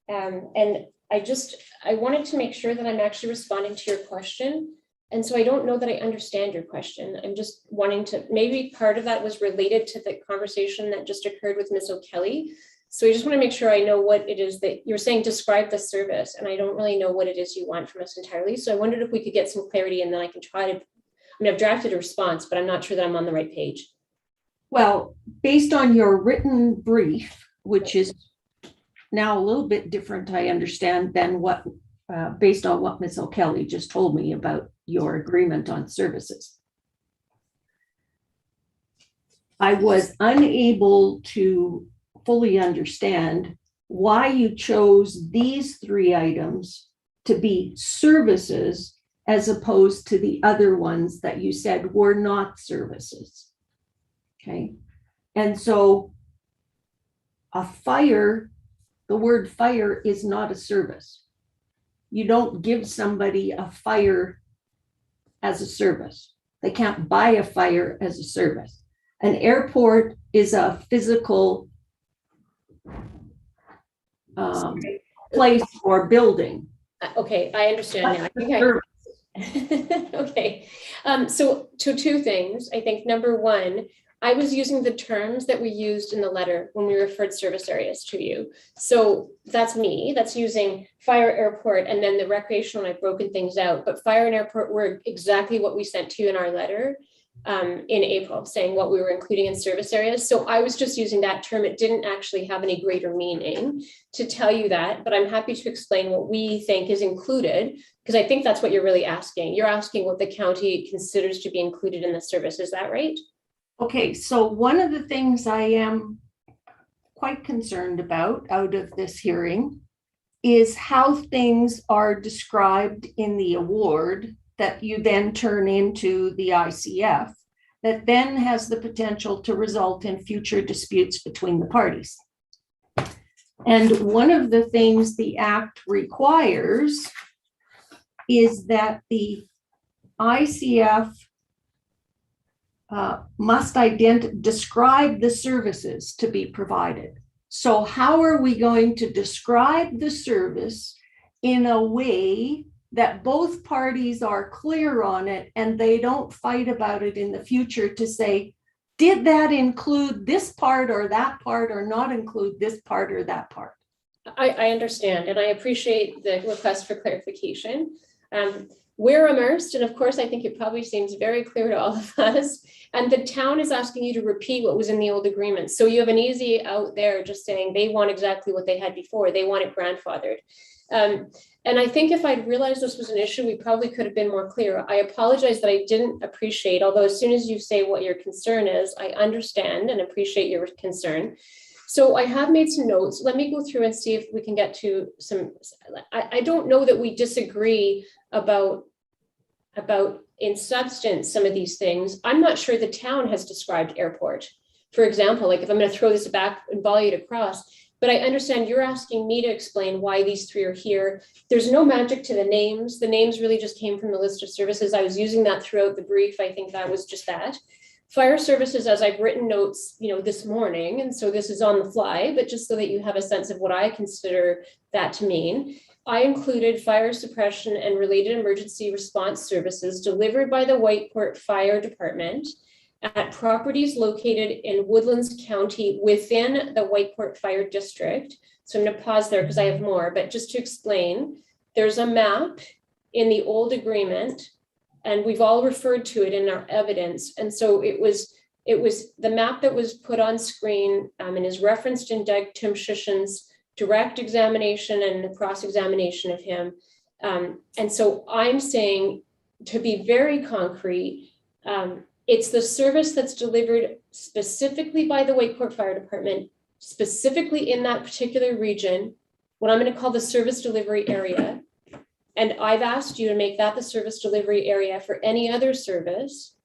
And I wanted to make sure that I'm actually responding to your question. And so I don't know that I understand your question. I'm just wanting to, maybe part of that was related to the conversation that just occurred with Ms. O'Kelly. So I just want to make sure I know what it is that you're saying, describe the service, and I don't really know what it is you want from us entirely. So I wondered if we could get some clarity, and then I can try to, I've drafted a response, but I'm not sure that I'm on the right page. Well, based on your written brief, which is now a little bit different, I understand, than what, based on what Ms. O'Kelly just told me about your agreement on services. I was unable to fully understand why you chose these 3 items to be services as opposed to the other ones that you said were not services. Okay. And so a fire, the word fire is not a service. You don't give somebody a fire as a service. They can't buy a fire as a service. An airport is a physical place or building. Okay, I understand now. Okay. So 2 things. I think number 1, I was using the terms that we used in the letter when we referred service areas to you. So that's me, that's using fire, airport, and then the recreational, I've broken things out, but fire and airport were exactly what we sent to you in our letter in April, saying what we were including in service areas. So I was just using that term. It didn't actually have any greater meaning to tell you that, but I'm happy to explain what we think is included, because I think that's what you're really asking. You're asking what the county considers to be included in the service. Is that right? Okay, so one of the things I am quite concerned about out of this hearing is how things are described in the award that you then turn into the ICF, that then has the potential to result in future disputes between the parties. And one of the things the Act requires is that the ICF must describe the services to be provided. So how are we going to describe the service in a way that both parties are clear on it and they don't fight about it in the future to say, did that include this part or that part, or not include this part or that part? I understand, and I appreciate the request for clarification. we're immersed, and of course, I think it probably seems very clear to all of us. And the town is asking you to repeat what was in the old agreement. So you have an easy out there just saying they want exactly what they had before. They want it grandfathered. And I think if I'd realized this was an issue, we probably could have been more clear. I apologize that I didn't appreciate, although as soon as you say what your concern is, I understand and appreciate your concern. So I have made some notes. Let me go through and see if we can get to some, I don't know that we disagree about in substance some of these things. I'm not sure the town has described airport. For example, like if I'm going to throw this back and volley it across, but I understand you're asking me to explain why these three are here. There's no magic to the names. The names really just came from the list of services. I was using that throughout the brief. I think that was just that. Fire services, as I've written notes, this morning, and so this is on the fly, but just so that you have a sense of what I consider that to mean. I included fire suppression and related emergency response services delivered by the Whitecourt Fire Department at properties located in Woodlands County within the Whitecourt Fire District. So I'm going to pause there because I have more, but just to explain, there's a map in the old agreement, and we've all referred to it in our evidence. And so it was the map that was put on screen and is referenced in Doug Timshishin's direct examination and the cross-examination of him. And so I'm saying, to be very concrete, it's the service that's delivered specifically by the Whitecourt Fire Department, specifically in that particular region, what I'm going to call the service delivery area. And I've asked you to make that the service delivery area for any other service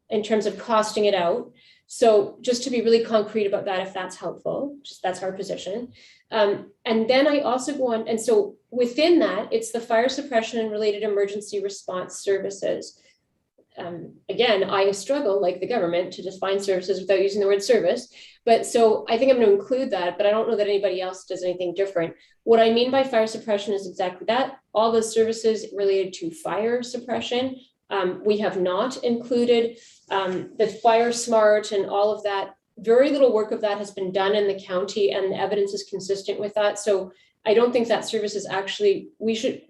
in terms of costing it out. So just to be really concrete about that, if that's helpful, that's our position. And then I also go on, and so within that, it's the fire suppression and related emergency response services. Again, I struggle, like the government, to define services without using the word service. But so I think I'm going to include that, but I don't know that anybody else does anything different. What I mean by fire suppression is exactly that. All the services related to fire suppression. We have not included the Fire Smart and all of that. Very little work of that has been done in the county, and the evidence is consistent with that. So I don't think that service is actually,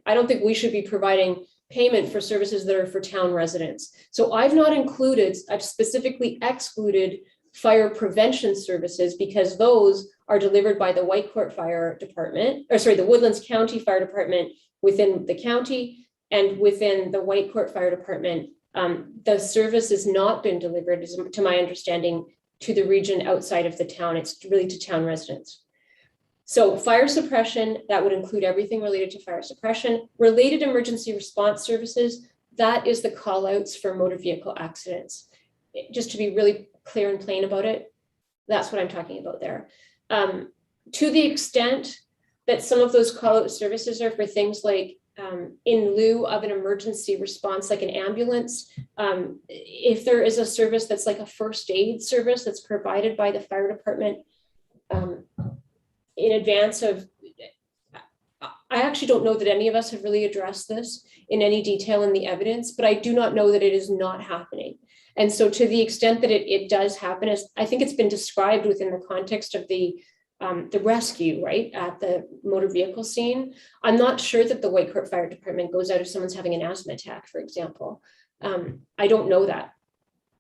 I don't think we should be providing payment for services that are for town residents. So I've specifically excluded fire prevention services because those are delivered by the Whitecourt Fire Department, the Woodlands County Fire Department within the county, and within the Whitecourt Fire Department, the service has not been delivered, to my understanding, to the region outside of the town. It's really to town residents. So fire suppression, that would include everything related to fire suppression. Related emergency response services, that is the call outs for motor vehicle accidents. Just to be really clear and plain about it, that's what I'm talking about there. To the extent that some of those call out services are for things like in lieu of an emergency response, like an ambulance, if there is a service that's like a first aid service that's provided by the fire department in advance of, I actually don't know that any of us have really addressed this in any detail in the evidence, but I do not know that it is not happening. And so to the extent that it does happen, as I think it's been described within the context of the rescue, right, at the motor vehicle scene. I'm not sure that the Whitecourt Fire Department goes out if someone's having an asthma attack, for example. I don't know that.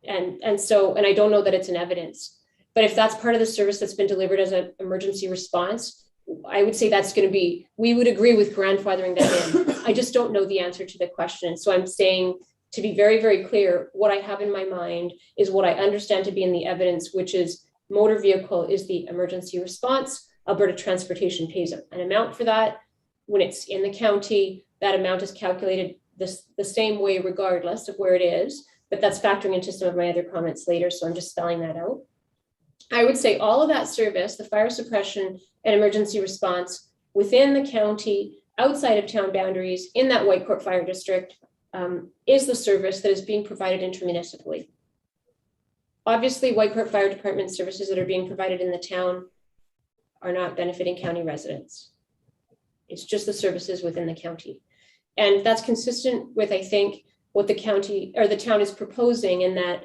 And I don't know that it's an evidence. But if that's part of the service that's been delivered as an emergency response, I would say that's going to be, we would agree with grandfathering that in. I just don't know the answer to the question. So I'm saying, to be very, very clear, what I have in my mind is what I understand to be in the evidence, which is motor vehicle is the emergency response. Alberta Transportation pays an amount for that. When it's in the county, that amount is calculated the same way regardless of where it is, but that's factoring into some of my other comments later. So I'm just spelling that out. I would say all of that service, the fire suppression and emergency response within the county, outside of town boundaries, in that Whitecourt Fire District, is the service that is being provided intermunicipally. Obviously, Whitecourt Fire Department services that are being provided in the town are not benefiting county residents. It's just the services within the county. And that's consistent with, I think, what the county or the town is proposing, in that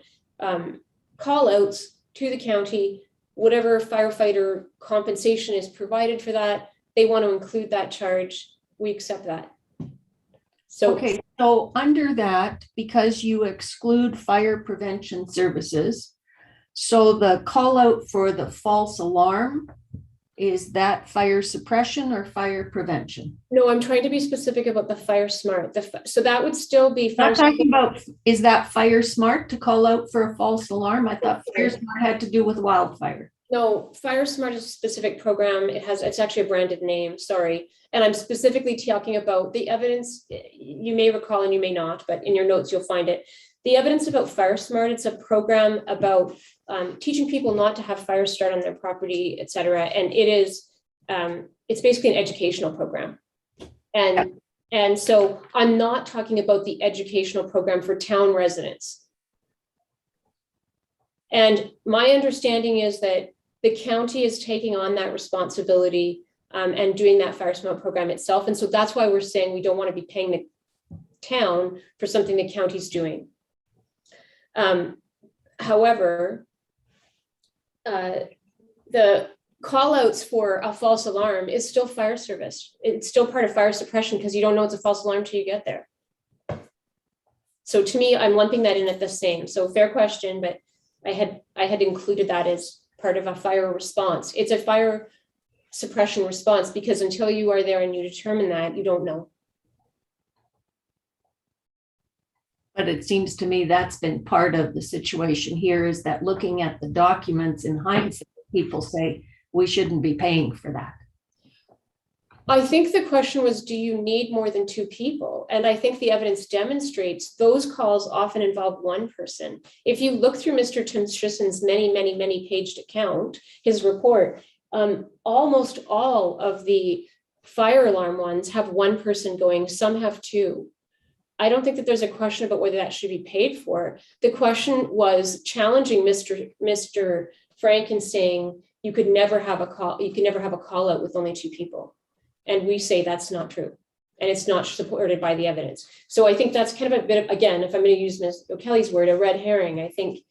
call outs to the county, whatever firefighter compensation is provided for that, they want to include that charge. We accept that. So, Okay, so under that, because you exclude fire prevention services, so the call out for the false alarm, is that fire suppression or fire prevention? no, I'm trying to be specific about the fire smart. So that would still be fire. Not talking about, is that fire smart to call out for a false alarm? I thought fire smart had to do with wildfire. No, Fire Smart is a specific program. It's actually a branded name, sorry. And I'm specifically talking about the evidence, you may recall and you may not, but in your notes, you'll find it. The evidence about Fire Smart, it's a program about teaching people not to have fires start on their property, et cetera. And it is, it's basically an educational program. And so I'm not talking about the educational program for town residents. And my understanding is that the county is taking on that responsibility and doing that fire smart program itself. And so that's why we're saying we don't want to be paying the town for something the county's doing. However, the call outs for a false alarm is still fire service. It's still part of fire suppression because you don't know it's a false alarm till you get there. So to me, I'm lumping that in at the same. So fair question, but I had included that as part of a fire response. It's a fire suppression response because until you are there and you determine that, you don't know. But it seems to me that's been part of the situation here, is that looking at the documents in hindsight, people say we shouldn't be paying for that. I think the question was, do you need more than 2 people? And I think the evidence demonstrates those calls often involve one person. If you look through Mr. Tim Strissen's many paged account, his report, almost all of the fire alarm ones have one person going, some have 2. I don't think that there's a question about whether that should be paid for. The question was challenging Mr. Frank and saying you could never have a call out with only 2 people. And we say that's not true. And it's not supported by the evidence. So I think that's kind of a bit of, again, if I'm going to use Ms. O'Kelly's word, a red herring. I think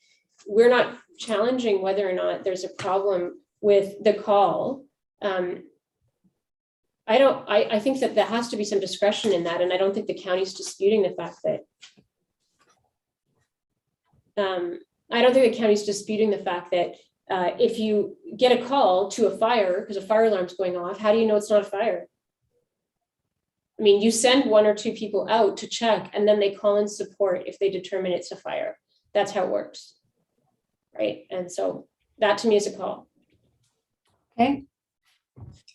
we're not challenging whether or not there's a problem with the call. I think that there has to be some discretion in that. And I don't think the county's disputing the fact that, if you get a call to a fire because a fire alarm's going off, how do you know it's not a fire? I mean, you send 1 or 2 people out to check and then they call in support if they determine it's a fire. That's how it works, right? And so that to me is a call. Okay.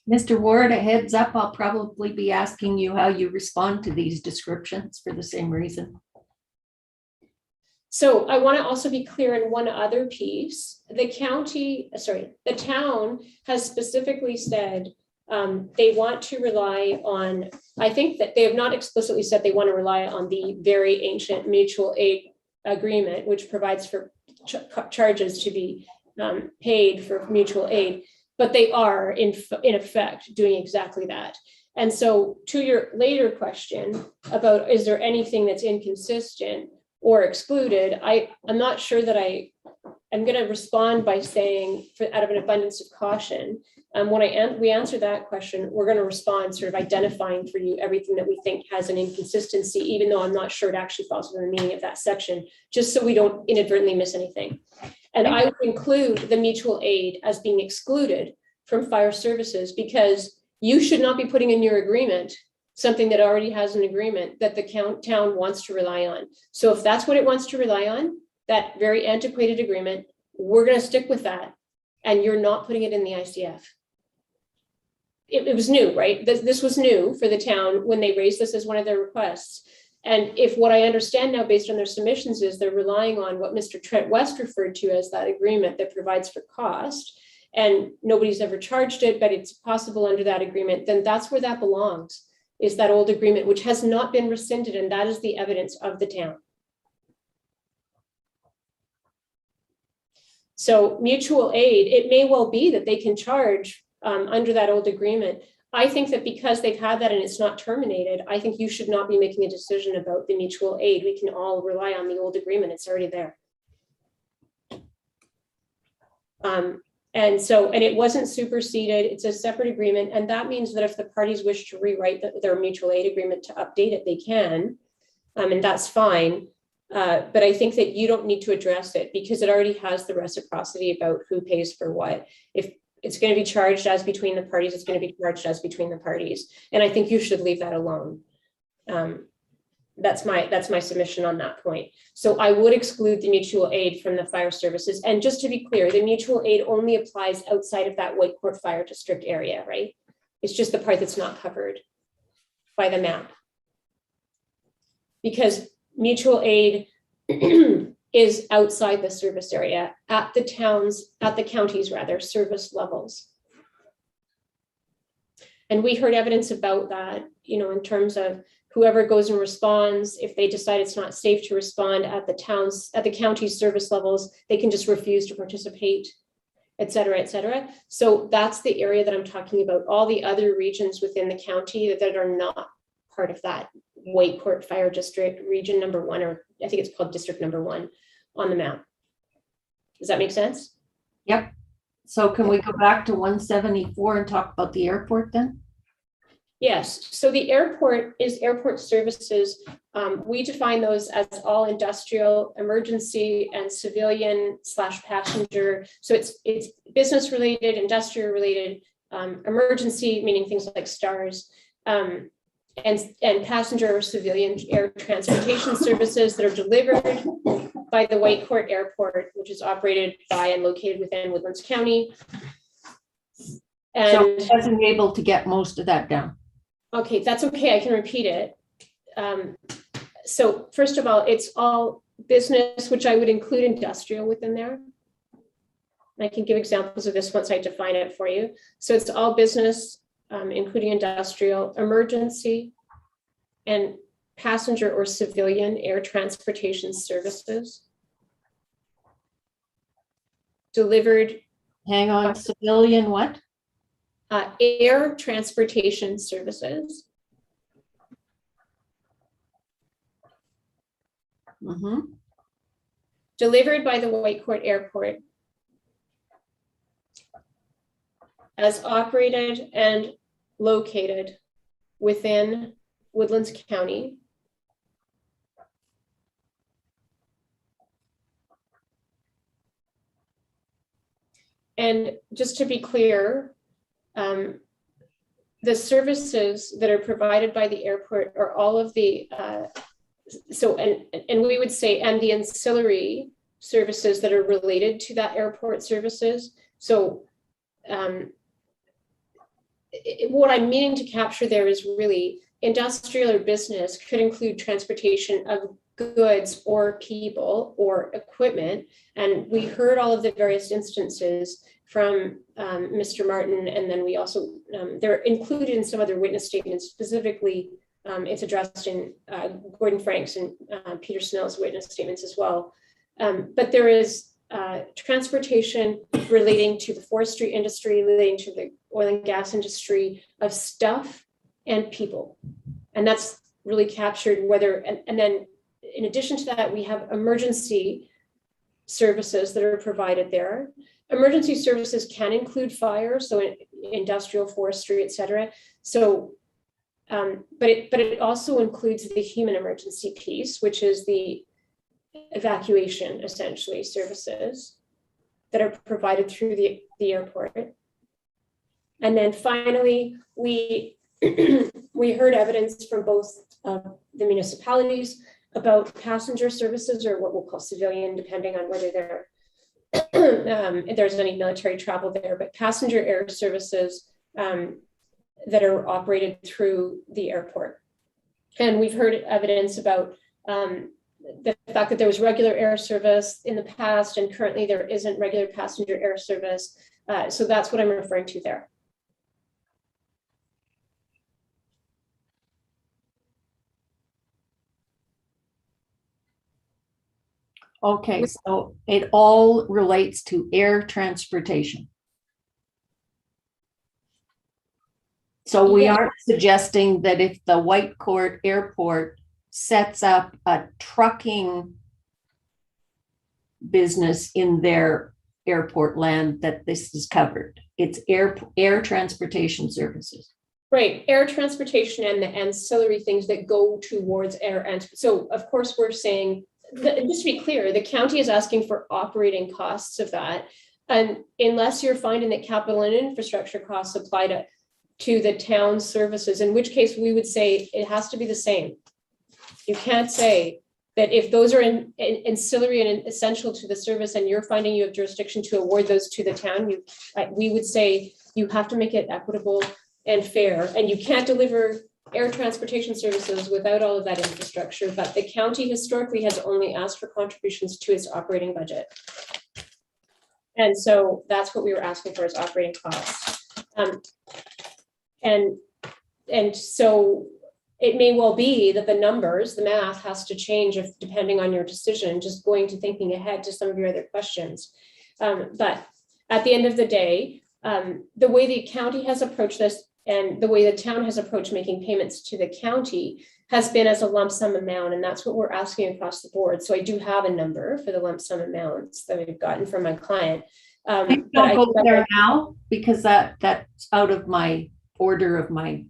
Mr. Ward, a heads up, I'll probably be asking you how you respond to these descriptions for the same reason. So I want to also be clear in one other piece. The town has specifically said they want to rely on, I think that they have not explicitly said they want to rely on the very ancient mutual aid agreement, which provides for charges to be paid for mutual aid, but they are in effect doing exactly that. And so to your later question about, is there anything that's inconsistent or excluded, I'm not sure that I'm going to respond by saying, out of an abundance of caution, when we answer that question, we're going to respond sort of identifying for you everything that we think has an inconsistency, even though I'm not sure it actually falls within the meaning of that section, just so we don't inadvertently miss anything. And I would include the mutual aid as being excluded from fire services, because you should not be putting in your agreement something that already has an agreement that the town wants to rely on. So if that's what it wants to rely on, that very antiquated agreement, we're going to stick with that. And you're not putting it in the ICF. It was new, right? This was new for the town when they raised this as one of their requests. And if what I understand now based on their submissions is they're relying on what Mr. Trent West referred to as that agreement that provides for cost, and nobody's ever charged it, but it's possible under that agreement, then that's where that belongs, is that old agreement, which has not been rescinded, and that is the evidence of the town. So mutual aid, it may well be that they can charge under that old agreement. I think that because they've had that and it's not terminated, I think you should not be making a decision about the mutual aid. We can all rely on the old agreement. It's already there. And so, and it wasn't superseded, it's a separate agreement. And that means that if the parties wish to rewrite their mutual aid agreement to update it, they can. And that's fine. But I think that you don't need to address it because it already has the reciprocity about who pays for what. If it's going to be charged as between the parties, it's going to be charged as between the parties. And I think you should leave that alone. That's my submission on that point. So I would exclude the mutual aid from the fire services. And just to be clear, the mutual aid only applies outside of that Whitecourt Fire District area, right? It's just the part that's not covered by the map. Because mutual aid is outside the service area at the county's service levels. And we heard evidence about that, in terms of whoever goes and responds, if they decide it's not safe to respond at the county's service levels, they can just refuse to participate, et cetera, et cetera. So that's the area that I'm talking about. All the other regions within the county that are not part of that Whitecourt Fire District, region number 1, or I think it's called district number 1 on the map. Does that make sense? Yep. So can we go back to 174 and talk about the airport then? Yes, so the airport is airport services. We define those as all industrial, emergency, and civilian / passenger. So it's business related, industrial related, emergency, meaning things like STARS, and passenger or civilian air transportation services that are delivered by the Whitecourt Airport, which is operated by and located within Woodlands County. And so I wasn't able to get most of that down. Okay, that's okay. I can repeat it. So first of all, it's all business, which I would include industrial within there. I can give examples of this once I define it for you. So it's all business, including industrial, emergency, and passenger or civilian air transportation services delivered. Hang on, civilian what? Air transportation services delivered by the Whitecourt Airport as operated and located within Woodlands County and just to be clear, the services that are provided by the airport are all of the, and we would say, and the ancillary services that are related to that airport services. So what I'm meaning to capture there is really industrial or business could include transportation of goods or people or equipment. And we heard all of the various instances from Mr. Martin, and then we also, they're included in some other witness statements. Specifically, it's addressed in Gordon Franks and Peter Snell's witness statements as well. But there is transportation relating to the forestry industry, relating to the oil and gas industry of stuff and people. And that's really captured whether, and then in addition to that, we have emergency services that are provided there. Emergency services can include fire, so industrial, forestry, et cetera. So, but it also includes the human emergency piece, which is the evacuation, essentially, services that are provided through the airport. And then finally, we heard evidence from both the municipalities about passenger services, or what we'll call civilian, depending on whether they're if there's any military travel there, but passenger air services that are operated through the airport. And we've heard evidence about the fact that there was regular air service in the past, and currently there isn't regular passenger air service. So that's what I'm referring to there. Okay, so it all relates to air transportation. So we aren't suggesting that if the Whitecourt Airport sets up a trucking business in their airport land that this is covered. It's air transportation services. Right, air transportation and the ancillary things that go towards air. And so of course, we're saying, just to be clear, the county is asking for operating costs of that. And unless you're finding that capital and infrastructure costs apply to the town services, in which case we would say it has to be the same. You can't say that if those are ancillary and essential to the service and you're finding you have jurisdiction to award those to the town, we would say you have to make it equitable and fair, and you can't deliver air transportation services without all of that infrastructure. But the county historically has only asked for contributions to its operating budget. And so that's what we were asking for, is operating costs. And so it may well be that the numbers, the math has to change depending on your decision, just going to thinking ahead to some of your other questions. But at the end of the day, the way the county has approached this and the way the town has approached making payments to the county has been as a lump sum amount. And that's what we're asking across the board. So I do have a number for the lump sum amounts that we've gotten from my client. Don't go there now, because that's out of my order of my.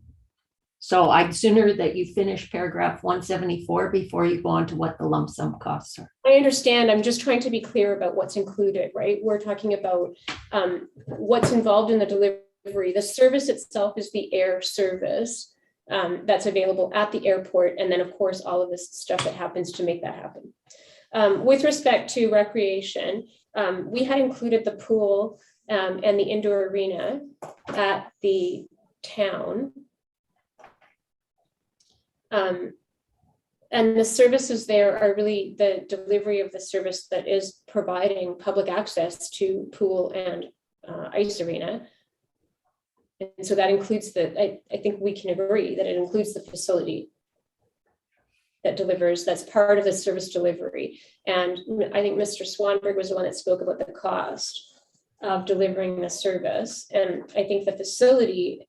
So I'd sooner that you finish paragraph 174 before you go on to what the lump sum costs are. I understand. I'm just trying to be clear about what's included, right? We're talking about what's involved in the delivery. The service itself is the air service that's available at the airport. And then of course, all of this stuff that happens to make that happen. With respect to recreation, we had included the pool and the indoor arena at the town. And the services there are really the delivery of the service that is providing public access to pool and ice arena. And so that includes I think we can agree that it includes the facility that delivers, that's part of the service delivery. And I think Mr. Swanberg was the one that spoke about the cost of delivering the service. And I think the facility,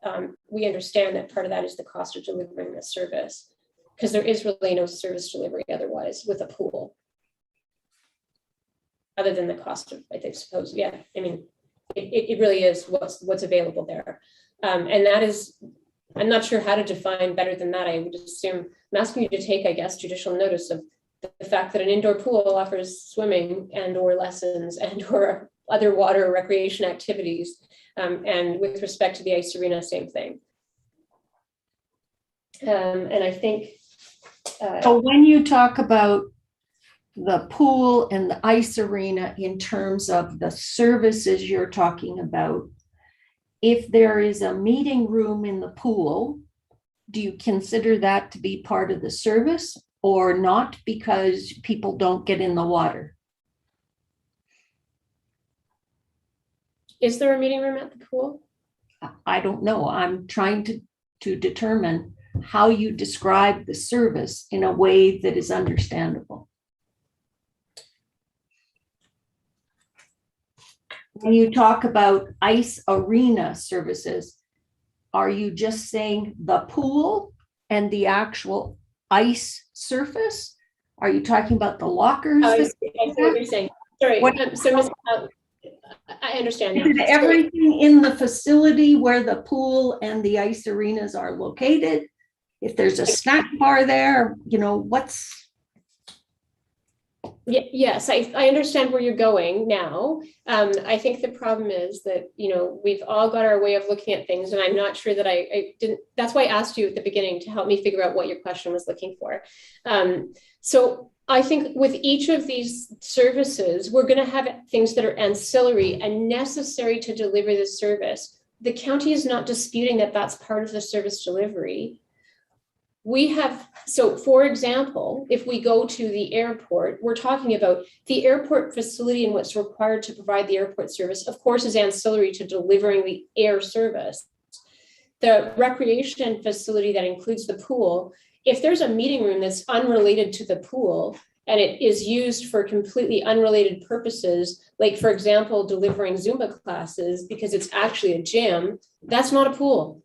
we understand that part of that is the cost of delivering the service, because there is really no service delivery otherwise with a pool, other than the cost of, I think, suppose, yeah, I mean, it really is what's available there. And that is, I'm not sure how to define better than that. I would assume, I'm asking you to take, I guess, judicial notice of the fact that an indoor pool offers swimming and or lessons and or other water recreation activities. And with respect to the ice arena, same thing. And I think. So when you talk about the pool and the ice arena in terms of the services you're talking about, if there is a meeting room in the pool, do you consider that to be part of the service or not, because people don't get in the water? Is there a meeting room at the pool? I don't know. I'm trying to determine how you describe the service in a way that is understandable. When you talk about ice arena services, are you just saying the pool and the actual ice surface? Are you talking about the lockers? I see what you're saying. Sorry. So I understand. Is it everything in the facility where the pool and the ice arenas are located? If there's a snack bar there, you know, what's... Yes, I understand where you're going now. I think the problem is that, you know, we've all got our way of looking at things, and I'm not sure that I didn't, that's why I asked you at the beginning to help me figure out what your question was looking for. So I think with each of these services, we're going to have things that are ancillary and necessary to deliver the service. The county is not disputing that that's part of the service delivery. We have, so for example, if we go to the airport, we're talking about the airport facility and what's required to provide the airport service, of course, is ancillary to delivering the air service. The recreation facility that includes the pool, if there's a meeting room that's unrelated to the pool and it is used for completely unrelated purposes, like for example, delivering Zumba classes because it's actually a gym, that's not a pool.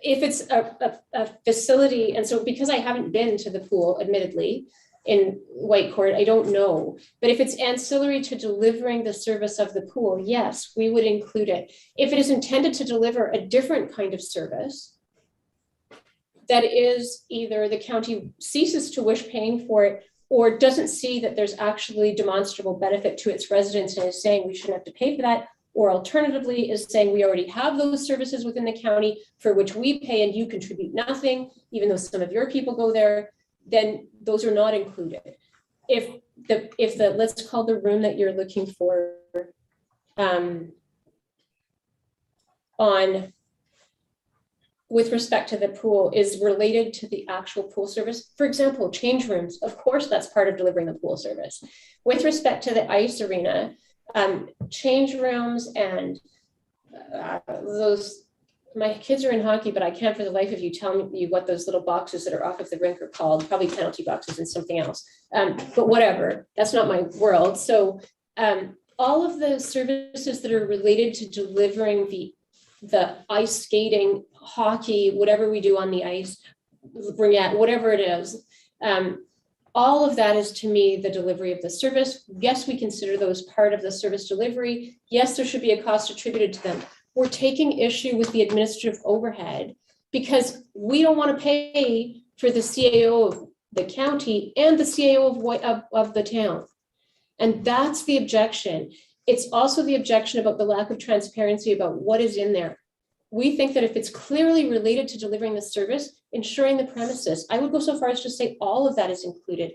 If it's a facility, and so because I haven't been to the pool, admittedly, in Whitecourt, I don't know. But if it's ancillary to delivering the service of the pool, yes, we would include it. If it is intended to deliver a different kind of service, that is either the county ceases to wish paying for it or doesn't see that there's actually demonstrable benefit to its residents and is saying we shouldn't have to pay for that, or alternatively is saying we already have those services within the county for which we pay and you contribute nothing, even though some of your people go there, then those are not included. If the let's call the room that you're looking for on with respect to the pool is related to the actual pool service. For example, change rooms, of course, that's part of delivering the pool service. With respect to the ice arena, change rooms and those, my kids are in hockey, but I can't for the life of you tell me what those little boxes that are off of the rink are called, probably penalty boxes and something else. But whatever, that's not my world. So all of the services that are related to delivering the ice skating, hockey, whatever we do on the ice, whatever it is, all of that is to me the delivery of the service. Yes, we consider those part of the service delivery. Yes, there should be a cost attributed to them. We're taking issue with the administrative overhead because we don't want to pay for the CAO of the county and the CAO of the town. And that's the objection. It's also the objection about the lack of transparency about what is in there. We think that if it's clearly related to delivering the service, ensuring the premises, I would go so far as to say all of that is included.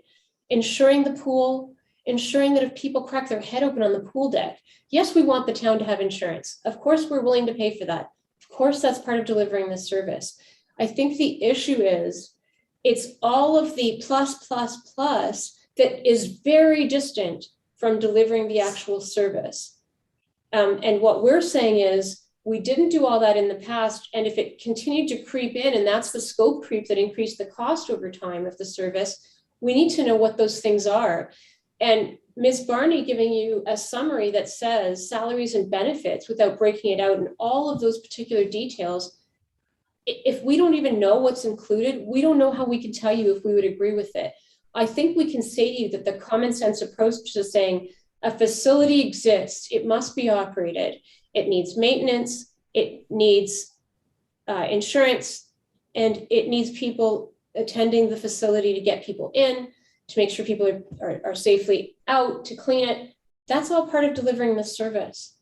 Ensuring the pool, ensuring that if people crack their head open on the pool deck, yes, we want the town to have insurance. Of course, we're willing to pay for that. Of course, that's part of delivering the service. I think the issue is it's all of the plus that is very distant from delivering the actual service. And what we're saying is we didn't do all that in the past. And if it continued to creep in, and that's the scope creep that increased the cost over time of the service, we need to know what those things are. And Ms. Barney giving you a summary that says salaries and benefits without breaking it out in all of those particular details. If we don't even know what's included, we don't know how we can tell you if we would agree with it. I think we can say to you that the common sense approach to saying a facility exists, it must be operated, it needs maintenance, it needs insurance, and it needs people attending the facility to get people in, to make sure people are safely out, to clean it. That's all part of delivering the service.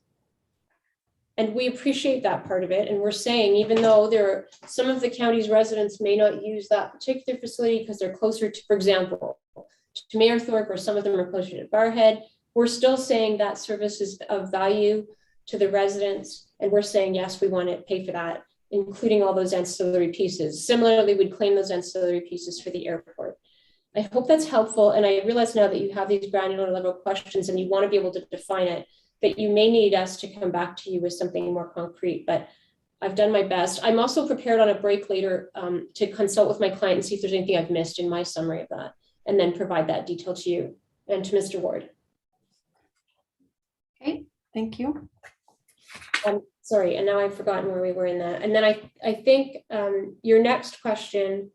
And we appreciate that part of it. And we're saying, even though there are some of the county's residents may not use that particular facility because they're closer to, for example, to Mayor Thorpe, or some of them are closer to Barhead, we're still saying that service is of value to the residents. And we're saying, yes, we want to pay for that, including all those ancillary pieces. Similarly, we'd claim those ancillary pieces for the airport. I hope that's helpful. And I realize now that you have these granular level questions and you want to be able to define it, that you may need us to come back to you with something more concrete, but I've done my best. I'm also prepared on a break later to consult with my client and see if there's anything I've missed in my summary of that, and then provide that detail to you and to Mr. Ward. Okay, thank you. Sorry, and now I've forgotten where we were in that. And then I think your next question,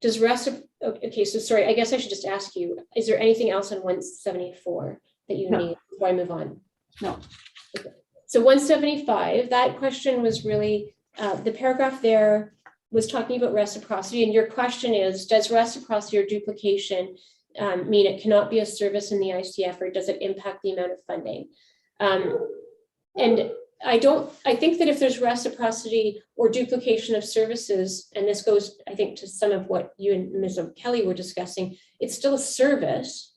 does okay, so sorry, I guess I should just ask you, is there anything else on 174 that you need before I move on? No. Okay. So 175, that question was really, the paragraph there was talking about reciprocity, and your question is, does reciprocity or duplication mean it cannot be a service in the ICF, or does it impact the amount of funding? And I think that if there's reciprocity or duplication of services, and this goes, I think, to some of what you and Ms. Kelly were discussing, it's still a service.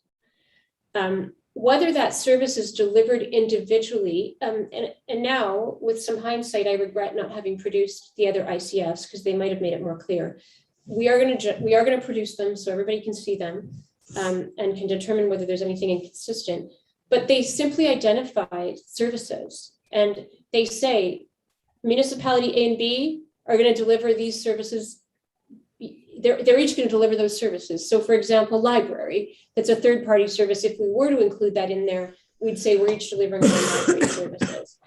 Whether that service is delivered individually, and now with some hindsight, I regret not having produced the other ICFs because they might have made it more clear. We are going to produce them so everybody can see them and can determine whether there's anything inconsistent. But they simply identify services, and they say municipality A and B are going to deliver these services. They're each going to deliver those services. So for example, library, that's a third-party service. If we were to include that in there, we'd say we're each delivering library services.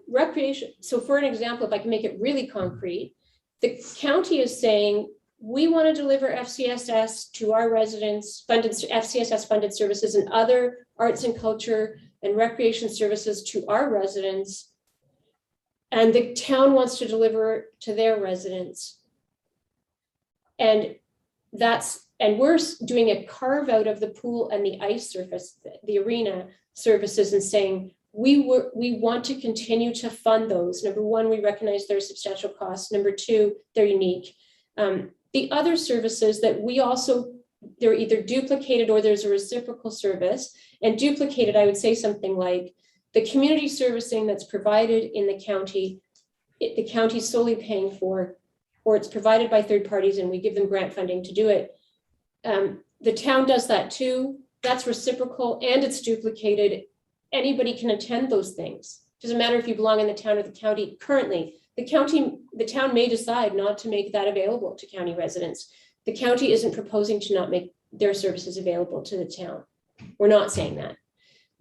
Recreation, so for an example, if I can make it really concrete, the county is saying we want to deliver FCSS to our residents, FCSS funded services and other arts and culture and recreation services to our residents. And the town wants to deliver to their residents. And we're doing a carve out of the pool and the ice surface, the arena services, and saying, we want to continue to fund those. Number one, we recognize their substantial costs. Number two, they're unique. The other services that we also, they're either duplicated or there's a reciprocal service. And duplicated, I would say something like the community servicing that's provided in the county, the county's solely paying for, or it's provided by third parties and we give them grant funding to do it. The town does that too. That's reciprocal and it's duplicated. Anybody can attend those things. Doesn't matter if you belong in the town or the county. Currently, the town may decide not to make that available to county residents. The county isn't proposing to not make their services available to the town. We're not saying that.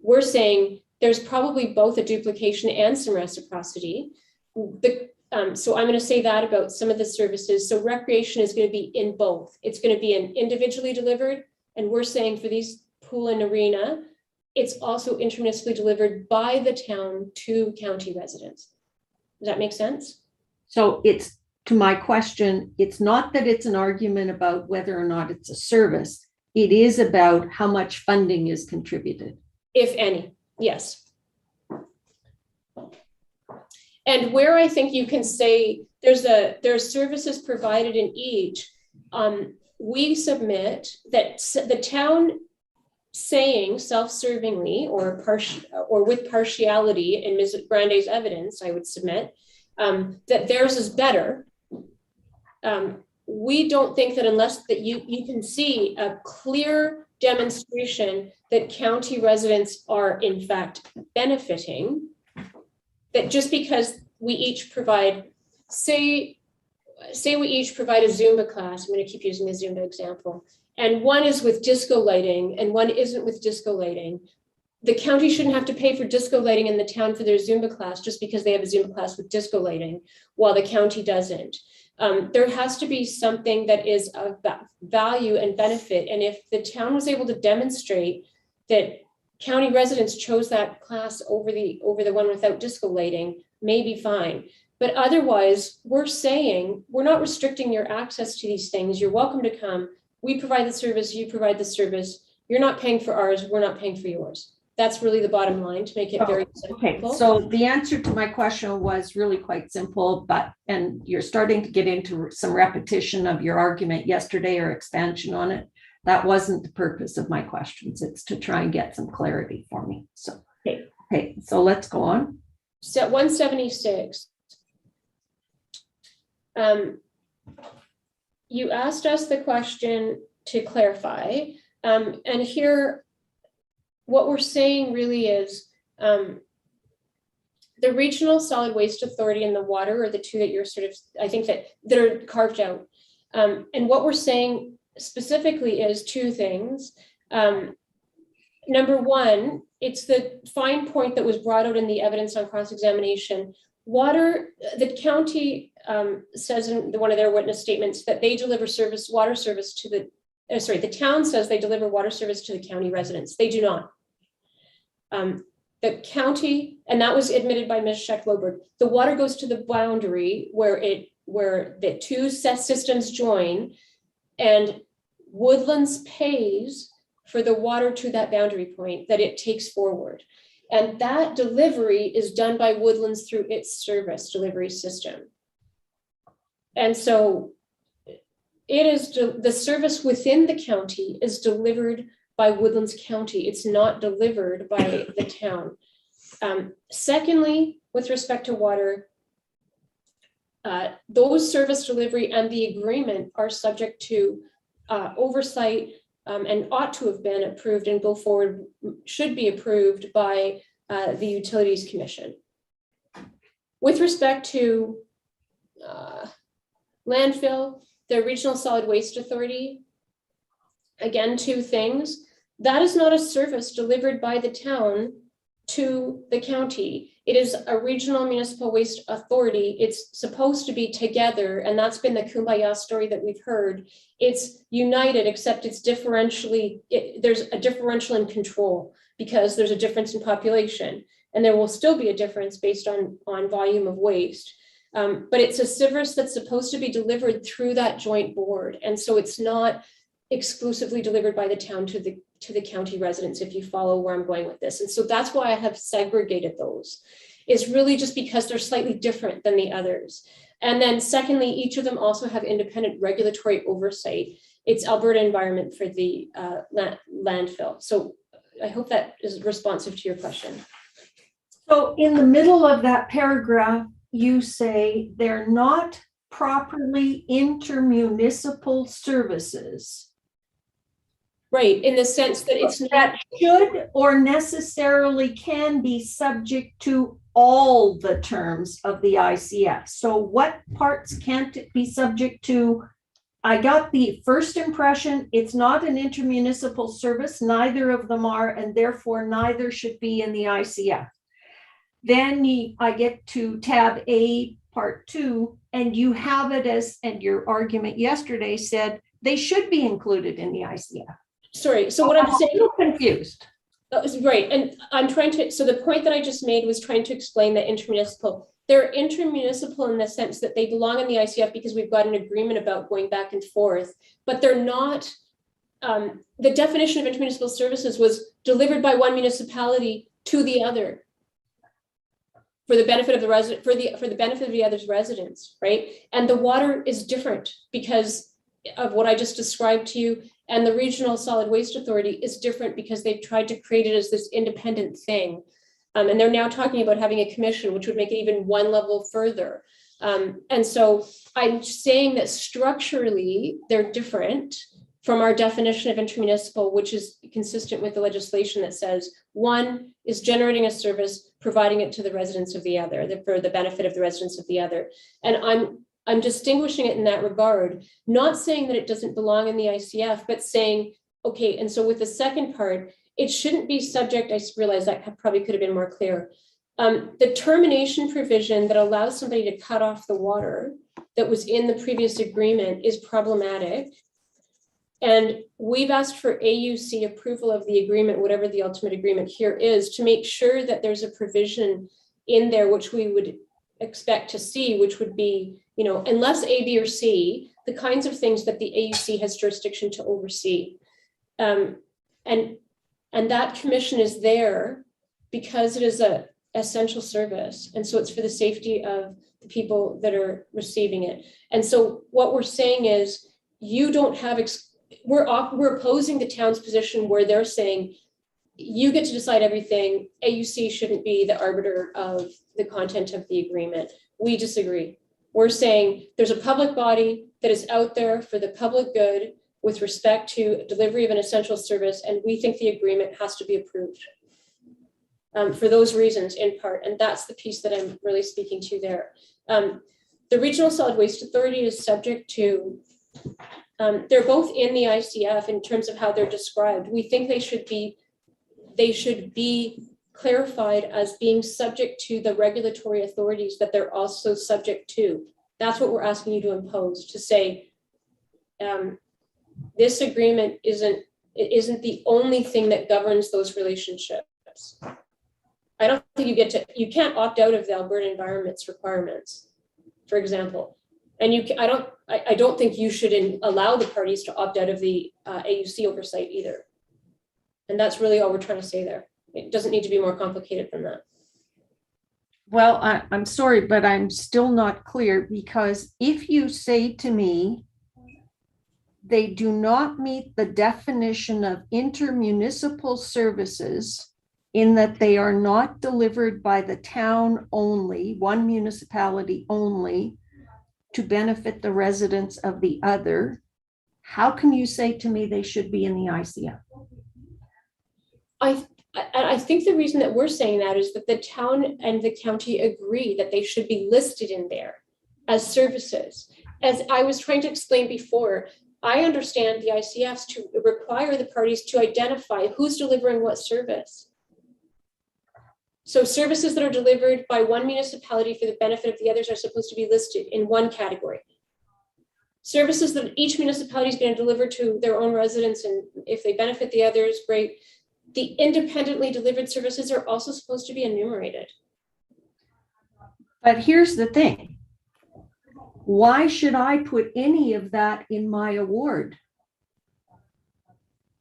We're saying there's probably both a duplication and some reciprocity. So I'm going to say that about some of the services. So recreation is going to be in both. It's going to be an individually delivered, and we're saying for these pool and arena, it's also intermunicipally delivered by the town to county residents. Does that make sense? So it's, to my question, it's not that it's an argument about whether or not it's a service. It is about how much funding is contributed. If any, yes. And where I think you can say there's services provided in each, we submit that the town saying self-servingly or with partiality in Ms. Brande's evidence, I would submit that theirs is better. We don't think that unless that you can see a clear demonstration that county residents are in fact benefiting, that just because we each provide, say we each provide a Zumba class, I'm going to keep using the Zumba example, and one is with disco lighting and one isn't with disco lighting. The county shouldn't have to pay for disco lighting in the town for their Zumba class just because they have a Zumba class with disco lighting, while the county doesn't. There has to be something that is of value and benefit. And if the town was able to demonstrate that county residents chose that class over the one without disco lighting, maybe fine. But otherwise, we're saying, we're not restricting your access to these things. You're welcome to come. We provide the service, you provide the service. You're not paying for ours, we're not paying for yours. That's really the bottom line, to make it very simple. Okay, so the answer to my question was really quite simple, and you're starting to get into some repetition of your argument yesterday or expansion on it. That wasn't the purpose of my questions. It's to try and get some clarity for me. So, okay, so let's go on. So 176. You asked us the question to clarify, and here, what we're saying really is the Regional Solid Waste Authority and the water are the two that you're sort of, I think that are carved out. And what we're saying specifically is two things. Number one, it's the fine point that was brought out in the evidence on cross-examination. Water, the county says in one of their witness statements that they deliver water service to the town says they deliver water service to the county residents. They do not. The county, and that was admitted by Ms. Scheck-Loberg, the water goes to the boundary where the two systems join, and Woodlands pays for the water to that boundary point that it takes forward. And that delivery is done by Woodlands through its service delivery system. And so it is the service within the county is delivered by Woodlands County. It's not delivered by the town. Secondly, with respect to water, those service delivery and the agreement are subject to oversight and ought to have been approved and go forward, should be approved by the Utilities Commission. With respect to landfill, the Regional Solid Waste Authority, again, two things. That is not a service delivered by the town to the county. It is a regional municipal waste authority. It's supposed to be together, and that's been the kumbaya story that we've heard. It's united, except it's differentially, there's a differential in control because there's a difference in population, and there will still be a difference based on volume of waste. But it's a service that's supposed to be delivered through that joint board. And so it's not exclusively delivered by the town to the county residents, if you follow where I'm going with this. And so that's why I have segregated those, is really just because they're slightly different than the others. And then secondly, each of them also have independent regulatory oversight. It's Alberta Environment for the landfill. So I hope that is responsive to your question. So in the middle of that paragraph, you say they're not properly intermunicipal services. Right, in the sense that it's not That should or necessarily can be subject to all the terms of the ICF. So what parts can't it be subject to? I got the first impression, it's not an intermunicipal service, neither of them are, and therefore neither should be in the ICF. Then I get to tab A, part 2, and you have it as, and your argument yesterday said they should be included in the ICF. Sorry, so what I'm saying, I'm a little confused. right, and I'm trying to, so the point that I just made was trying to explain that intermunicipal. They're intermunicipal in the sense that they belong in the ICF because we've got an agreement about going back and forth, but they're not, the definition of intermunicipal services was delivered by one municipality to the other for the benefit of the resident, for the benefit of the other's residents, right? And the water is different because of what I just described to you. And the Regional Solid Waste Authority is different because they've tried to create it as this independent thing. And they're now talking about having a commission, which would make it even one level further. And so I'm saying that structurally, they're different from our definition of intermunicipal, which is consistent with the legislation that says one is generating a service, providing it to the residents of the other, for the benefit of the residents of the other. And I'm distinguishing it in that regard, not saying that it doesn't belong in the ICF, but saying, okay, and so with the second part, it shouldn't be subject, I realize that probably could have been more clear. The termination provision that allows somebody to cut off the water that was in the previous agreement is problematic. And we've asked for AUC approval of the agreement, whatever the ultimate agreement here is, to make sure that there's a provision in there which we would expect to see, which would be, you know, unless A, B, or C, the kinds of things that the AUC has jurisdiction to oversee. And that commission is there because it is an essential service. And so it's for the safety of the people that are receiving it. And so what we're saying is you don't have, we're opposing the town's position where they're saying you get to decide everything. AUC shouldn't be the arbiter of the content of the agreement. We disagree. We're saying there's a public body that is out there for the public good with respect to delivery of an essential service, and we think the agreement has to be approved for those reasons in part, and that's the piece that I'm really speaking to there. The Regional Solid Waste Authority is subject to, they're both in the ICF in terms of how they're described. We think they should be clarified as being subject to the regulatory authorities that they're also subject to. That's what we're asking you to impose, to say, this agreement isn't the only thing that governs those relationships. I don't think you can't opt out of the Alberta Environment's requirements, for example. And I don't think you should allow the parties to opt out of the AUC oversight either. And that's really all we're trying to say there. It doesn't need to be more complicated than that. Well, I'm sorry, but I'm still not clear, because if you say to me, they do not meet the definition of intermunicipal services in that they are not delivered by the town only, one municipality only, to benefit the residents of the other, how can you say to me they should be in the ICF? I think the reason that we're saying that is that the town and the county agree that they should be listed in there as services. As I was trying to explain before, I understand the ICFs to require the parties to identify who's delivering what service. So services that are delivered by one municipality for the benefit of the others are supposed to be listed in one category. Services that each municipality is going to deliver to their own residents, and if they benefit the others, great. The independently delivered services are also supposed to be enumerated. But here's the thing. Why should I put any of that in my award?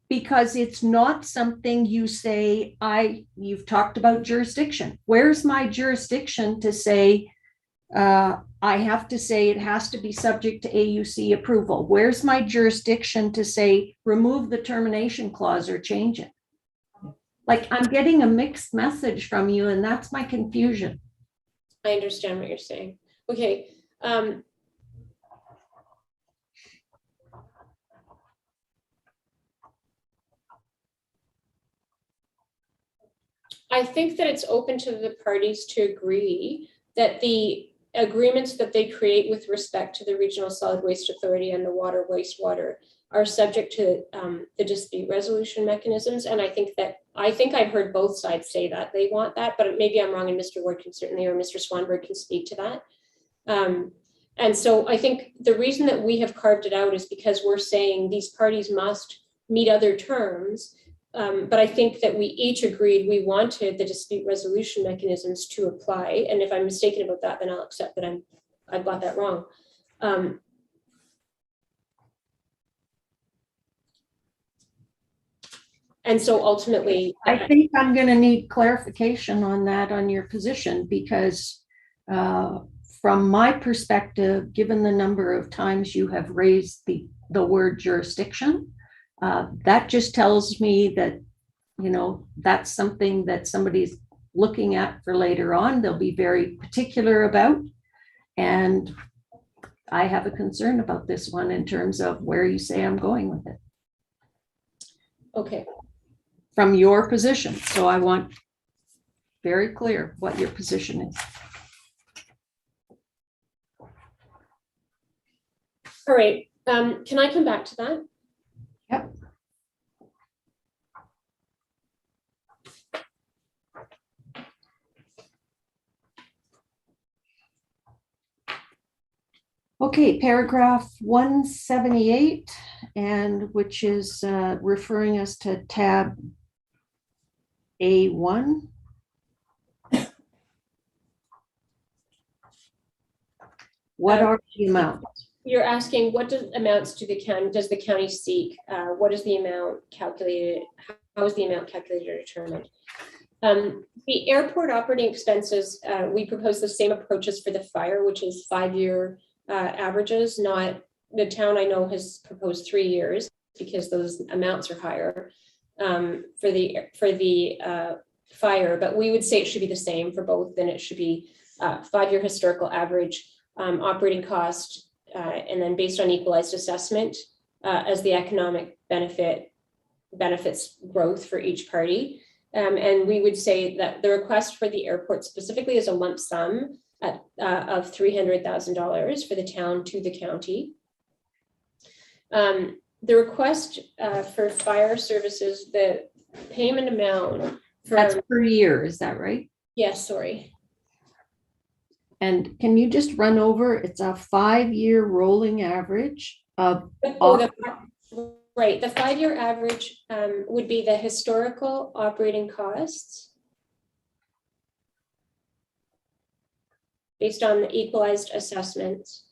Because it's not something you say, you've talked about jurisdiction. Where's my jurisdiction to say, I have to say it has to be subject to AUC approval? Where's my jurisdiction to say, remove the termination clause or change it? Like, I'm getting a mixed message from you, and that's my confusion. I understand what you're saying. Okay. I think that it's open to the parties to agree that the agreements that they create with respect to the Regional Solid Waste Authority and the water wastewater are subject to the dispute resolution mechanisms. And I think I've heard both sides say that they want that, but maybe I'm wrong, and Mr. Ward can certainly, or Mr. Swanberg can speak to that. And so I think the reason that we have carved it out is because we're saying these parties must meet other terms. But I think that we each agreed we wanted the dispute resolution mechanisms to apply. And if I'm mistaken about that, then I'll accept that I've got that wrong. And so ultimately, I think I'm going to need clarification on that, on your position, because from my perspective, given the number of times you have raised the word jurisdiction, that just tells me that, you know, that's something that somebody's looking at for later on. They'll be very particular about. And I have a concern about this one in terms of where you say I'm going with it. okay. From your position. So I want very clear what your position is. All right. Can I come back to that? Yep. Okay, paragraph 178, and which is referring us to tab A1. What are the amounts? You're asking what amounts does the county seek? What is the amount calculated? How is the amount calculated or determined? The airport operating expenses, we propose the same approaches for the fire, which is 5-year averages. Not the town I know has proposed 3 years because those amounts are higher for the fire, but we would say it should be the same for both. Then it should be 5-year historical average operating cost, and then based on equalized assessment as the economic benefits growth for each party. And we would say that the request for the airport specifically is a lump sum of $300,000 for the town to the county. The request for fire services, the payment amount That's per year, is that right? Yes, sorry. And can you just run over, it's a 5-year rolling average of. Right, the 5-year average would be the historical operating costs based on the equalized assessments.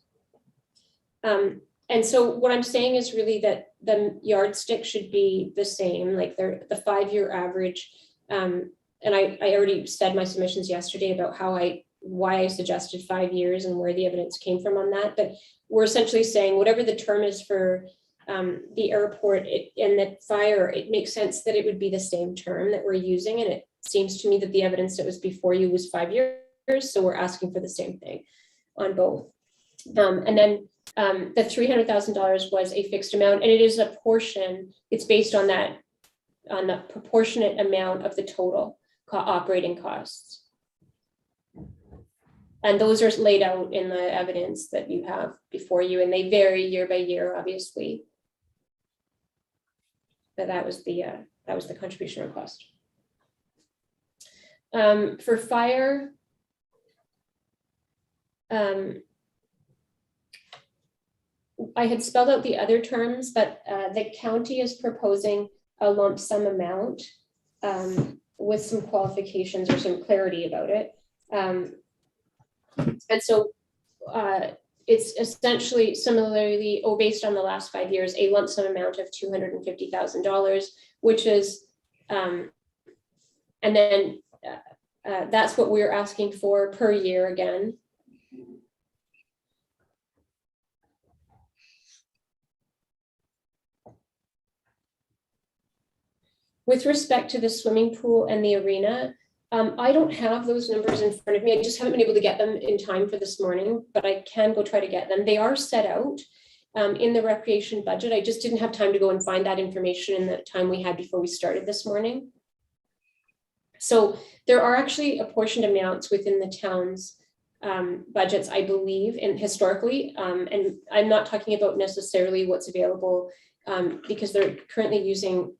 And so what I'm saying is really that the yardstick should be the same, like the 5-year average. And I already said my submissions yesterday about why I suggested 5 years and where the evidence came from on that. But we're essentially saying whatever the term is for the airport and the fire, it makes sense that it would be the same term that we're using. And it seems to me that the evidence that was before you was 5 years. So we're asking for the same thing on both. And then the $300,000 was a fixed amount, and it is a portion. It's based on the proportionate amount of the total operating costs. And those are laid out in the evidence that you have before you, and they vary year by year, obviously. But that was the contribution request. For fire, I had spelled out the other terms, but the county is proposing a lump sum amount with some qualifications or some clarity about it. And so it's essentially similarly, based on the last 5 years, a lump sum amount of $250,000, which is, and then that's what we're asking for per year again. With respect to the swimming pool and the arena, I don't have those numbers in front of me. I just haven't been able to get them in time for this morning, but I can go try to get them. They are set out in the recreation budget. I just didn't have time to go and find that information in the time we had before we started this morning. So there are actually apportioned amounts within the town's budgets, I believe, and historically, and I'm not talking about necessarily what's available because they're currently using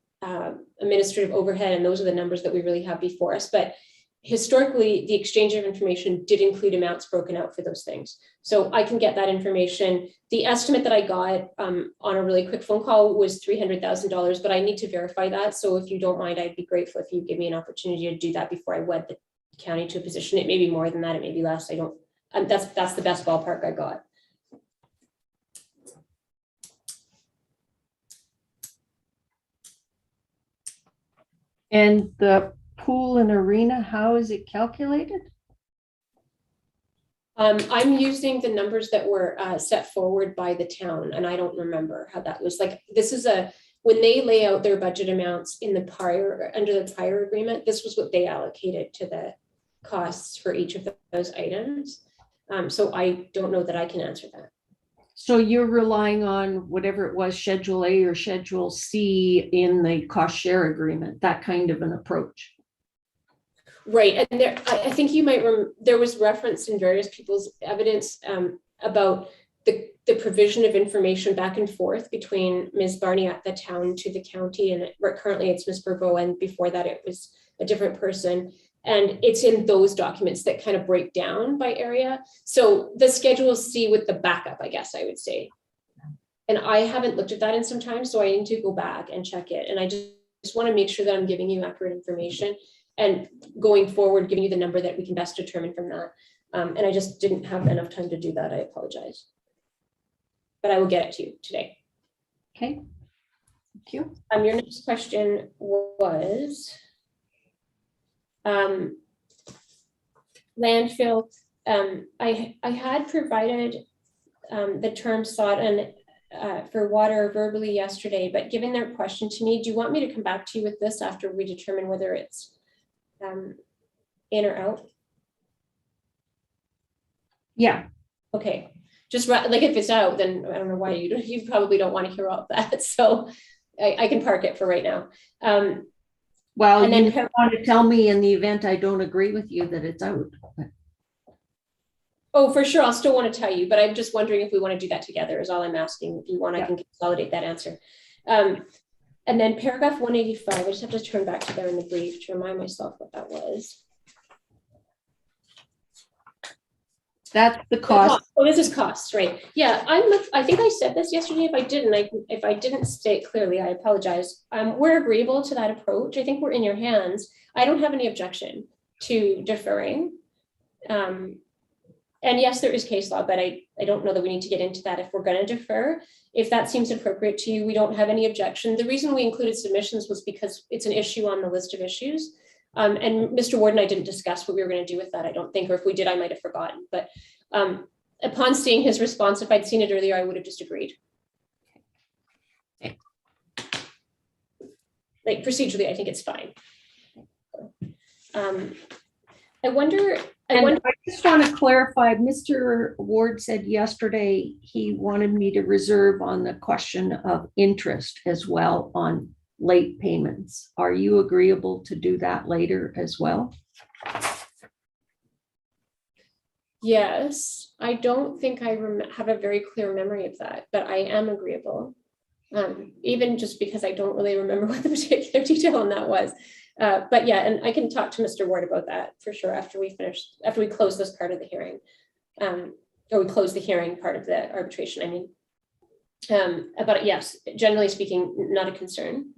administrative overhead, and those are the numbers that we really have before us. But historically, the exchange of information did include amounts broken out for those things. So I can get that information. The estimate that I got on a really quick phone call was $300,000, but I need to verify that. So if you don't mind, I'd be grateful if you give me an opportunity to do that before I wed the county to a position. It may be more than that, it may be less. I don't, that's the best ballpark I got. And the pool and arena, how is it calculated? I'm using the numbers that were set forward by the town, and I don't remember how that was. Like, this is when they lay out their budget amounts in the prior, under the prior agreement, this was what they allocated to the costs for each of those items. So I don't know that I can answer that. So you're relying on whatever it was, Schedule A or Schedule C in the cost share agreement, that kind of an approach. Right, and there, I think you might there was reference in various people's evidence about the provision of information back and forth between Ms. Barney at the town to the county, and currently it's Ms. Bourbeau, and before that it was a different person. And it's in those documents that kind of break down by area. So the Schedule C with the backup, I guess I would say. And I haven't looked at that in some time, so I need to go back and check it. And I just want to make sure that I'm giving you accurate information, and going forward, giving you the number that we can best determine from that. And I just didn't have enough time to do that. I apologize. But I will get it to you today. Okay, thank you. Your next question was landfill. I had provided the term sought and for water verbally yesterday, but given their question to me, do you want me to come back to you with this after we determine whether it's in or out? Yeah. Okay. Just like if it's out, then I don't know why you probably don't want to hear all of that. So I can park it for right now. Well, and then you want to tell me in the event I don't agree with you that it's out. Oh, for sure. I'll still want to tell you, but I'm just wondering if we want to do that together is all I'm asking. If you want, I can consolidate that answer. And then paragraph 185, I just have to turn back to there in the brief to remind myself what that was. That's the cost. Oh, this is costs, right? Yeah, I think I said this yesterday. If I didn't state clearly, I apologize. We're agreeable to that approach. I think we're in your hands. I don't have any objection to deferring. And yes, there is case law, but I don't know that we need to get into that if we're going to defer. If that seems appropriate to you, we don't have any objection. The reason we included submissions was because it's an issue on the list of issues. And Mr. Ward and I didn't discuss what we were going to do with that, I don't think, or if we did, I might have forgotten. But upon seeing his response, if I'd seen it earlier, I would have just agreed. Okay. Like procedurally, I think it's fine. I wonder. I just want to clarify, Mr. Ward said yesterday he wanted me to reserve on the question of interest as well on late payments. Are you agreeable to do that later as well? Yes, I don't think I have a very clear memory of that, but I am agreeable. Even just because I don't really remember what the particular detail on that was. But yeah, and I can talk to Mr. Ward about that for sure after we close this part of the hearing. Or we close the hearing part of the arbitration, I mean. But yes, generally speaking, not a concern.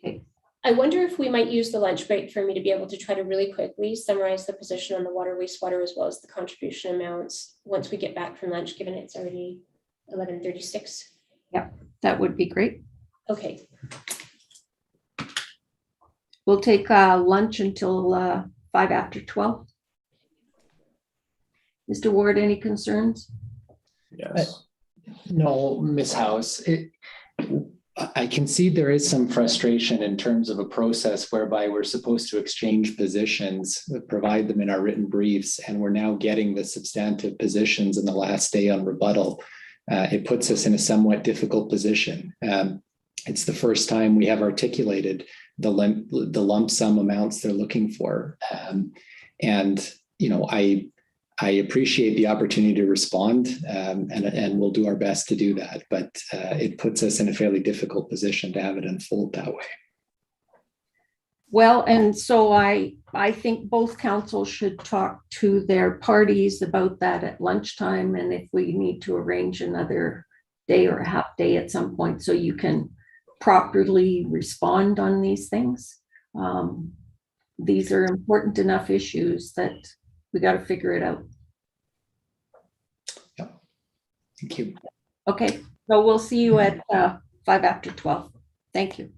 Okay. I wonder if we might use the lunch break for me to be able to try to really quickly summarize the position on the water wastewater as well as the contribution amounts once we get back from lunch, given it's already 11:36. That would be great. Okay, We'll take lunch until 5 after 12. Mr. Ward, any concerns? Yes. No, Ms. House, I can see there is some frustration in terms of a process whereby we're supposed to exchange positions, provide them in our written briefs, and we're now getting the substantive positions in the last day on rebuttal. It puts us in a somewhat difficult position. It's the first time we have articulated the lump sum amounts they're looking for. And, you know, I appreciate the opportunity to respond, and we'll do our best to do that, but it puts us in a fairly difficult position to have it unfold that way. Well, and so I think both councils should talk to their parties about that at lunchtime, and if we need to arrange another day or a half day at some point so you can properly respond on these things. These are important enough issues that we got to figure it out. Yep. Thank you. Okay, so we'll see you at 5 after 12. Thank you.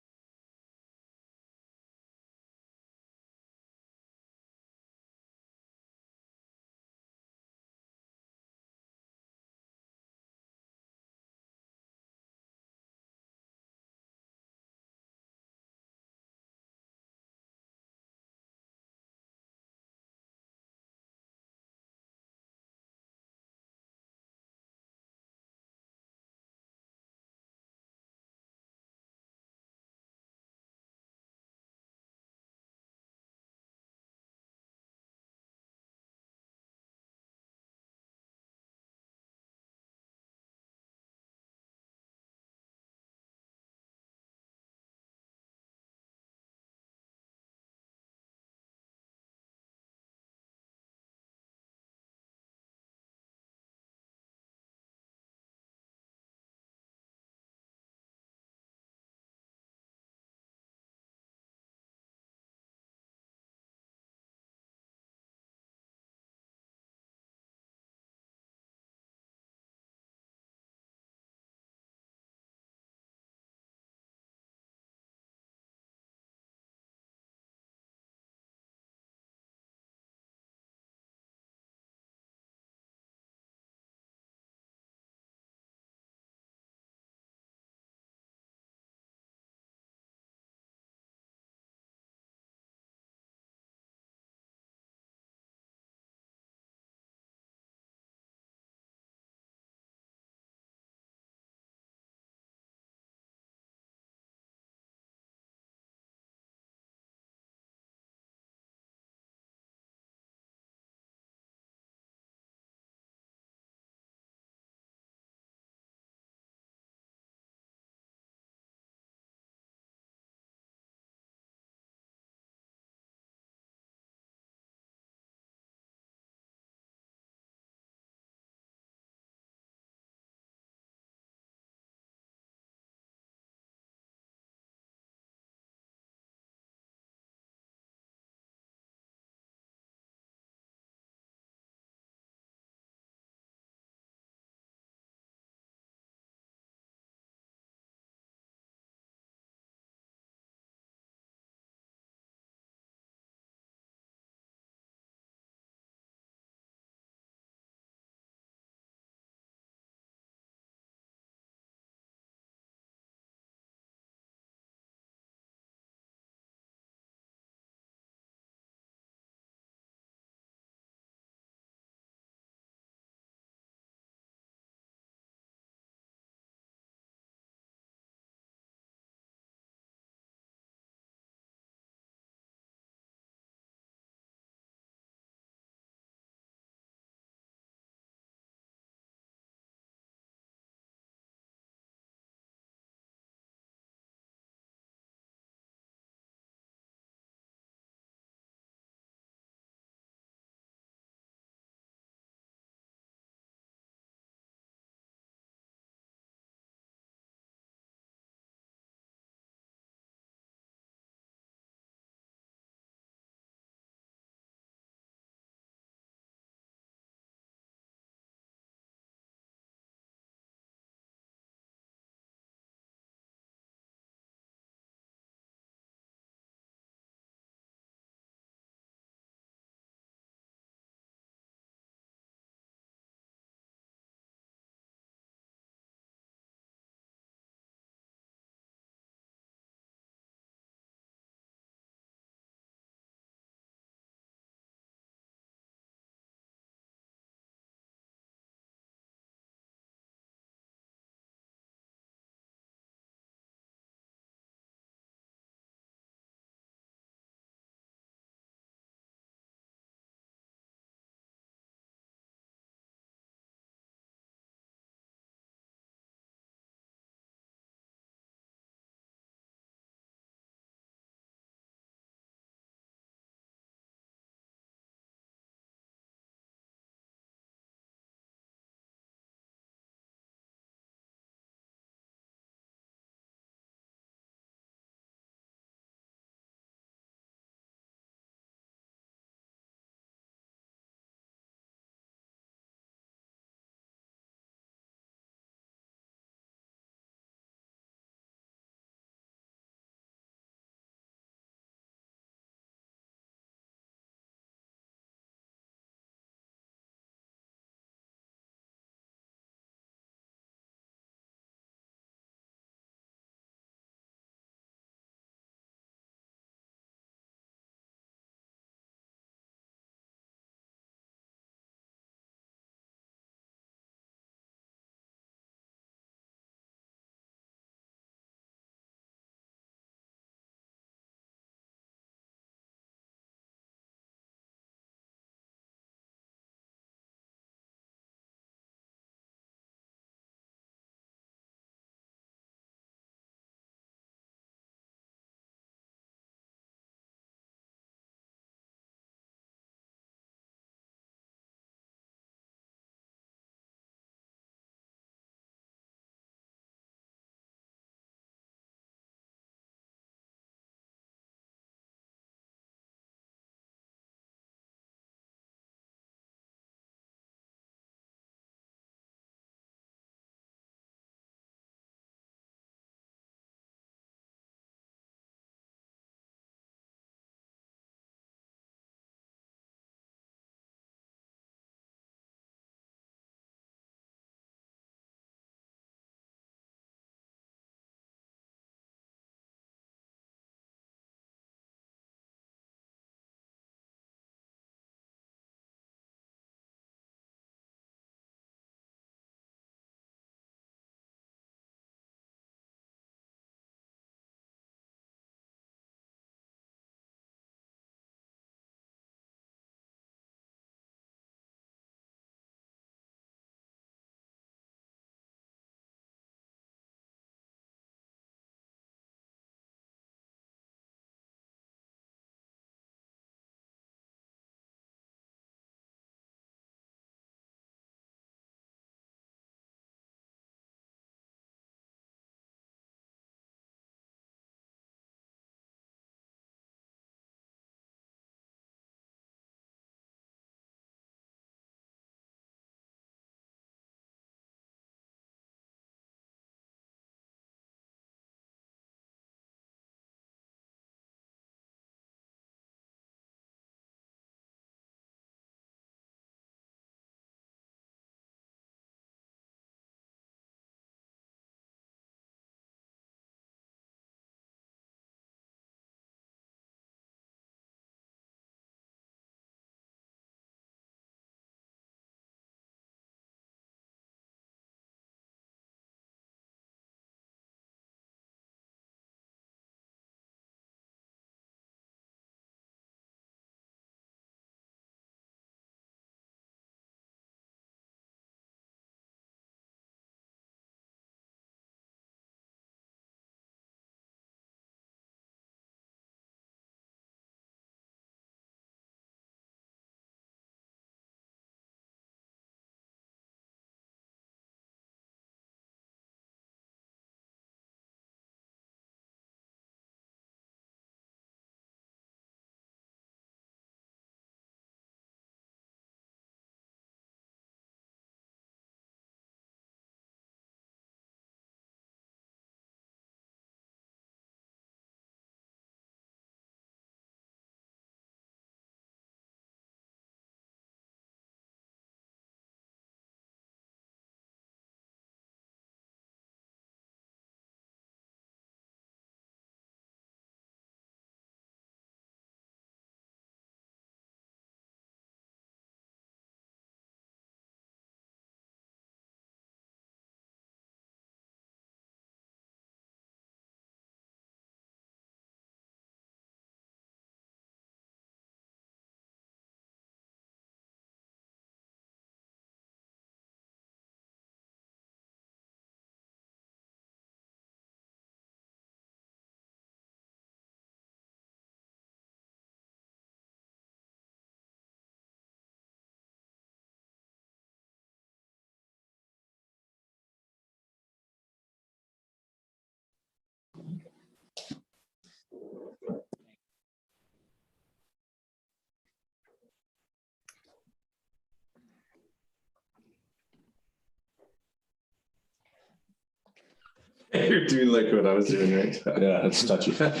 You're doing like what I was doing, right? Yeah, it's touchy. That's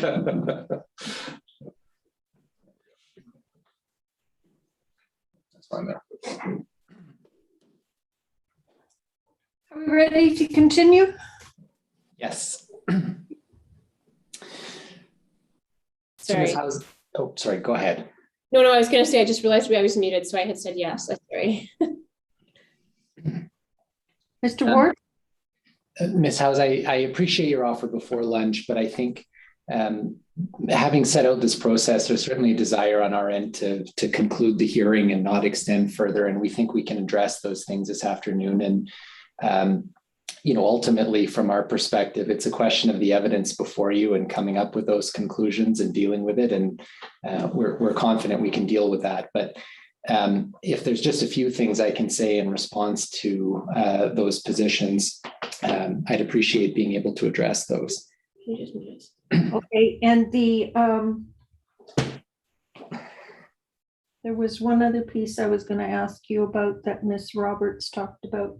fine there. Are we ready to continue? Yes. So Sorry. Ms. House, oh, sorry, go ahead. No, I was going to say, I just realized I was muted, so I had said yes. I'm sorry. Mr. Ward? Ms. House, I appreciate your offer before lunch, but I think having set out this process, there's certainly a desire on our end to conclude the hearing and not extend further. And we think we can address those things this afternoon. And, ultimately, from our perspective, it's a question of the evidence before you and coming up with those conclusions and dealing with it. And we're confident we can deal with that. But if there's just a few things I can say in response to those positions, I'd appreciate being able to address those. Okay, and there was one other piece I was going to ask you about that Ms. Roberts talked about.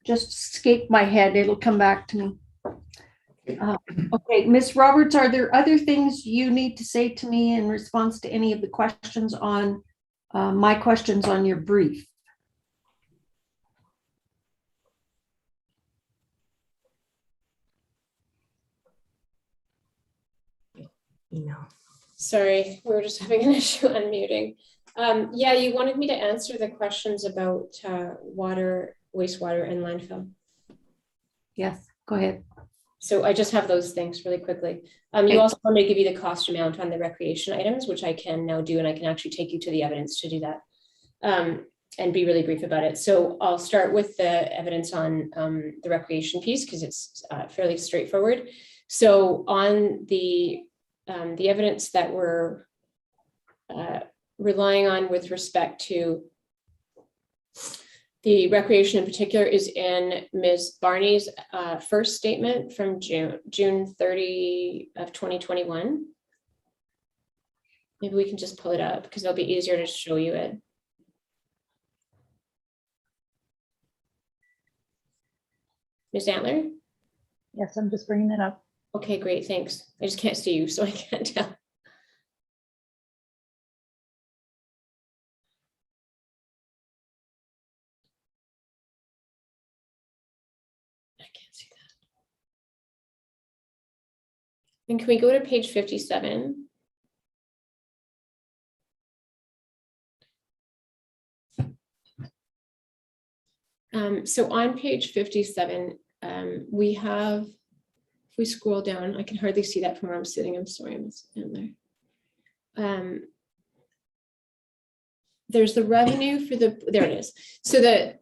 Just escaped my head. It'll come back to me. Okay, Ms. Roberts, are there other things you need to say to me in response to any of the questions on my questions on your brief? No. Sorry, we were just having an issue unmuting. Yeah, you wanted me to answer the questions about water, wastewater, and landfill. Yes, go ahead. So I just have those things really quickly. You also want me to give you the cost amount on the recreation items, which I can now do, and I can actually take you to the evidence to do that and be really brief about it. So I'll start with the evidence on the recreation piece because it's fairly straightforward. So on the evidence that we're relying on with respect to the recreation in particular is in Ms. Barney's first statement from June 30 of 2021. Maybe we can just pull it up because it'll be easier to show you it. Ms. Antler? Yes, I'm just bringing it up. Okay, great, thanks. I just can't see you, so I can't tell. I can't see that. And can we go to page 57? So on page 57, we have, if we scroll down, I can hardly see that from where I'm sitting. I'm sorry, Ms. Antler. There's the revenue for the, there it is. So the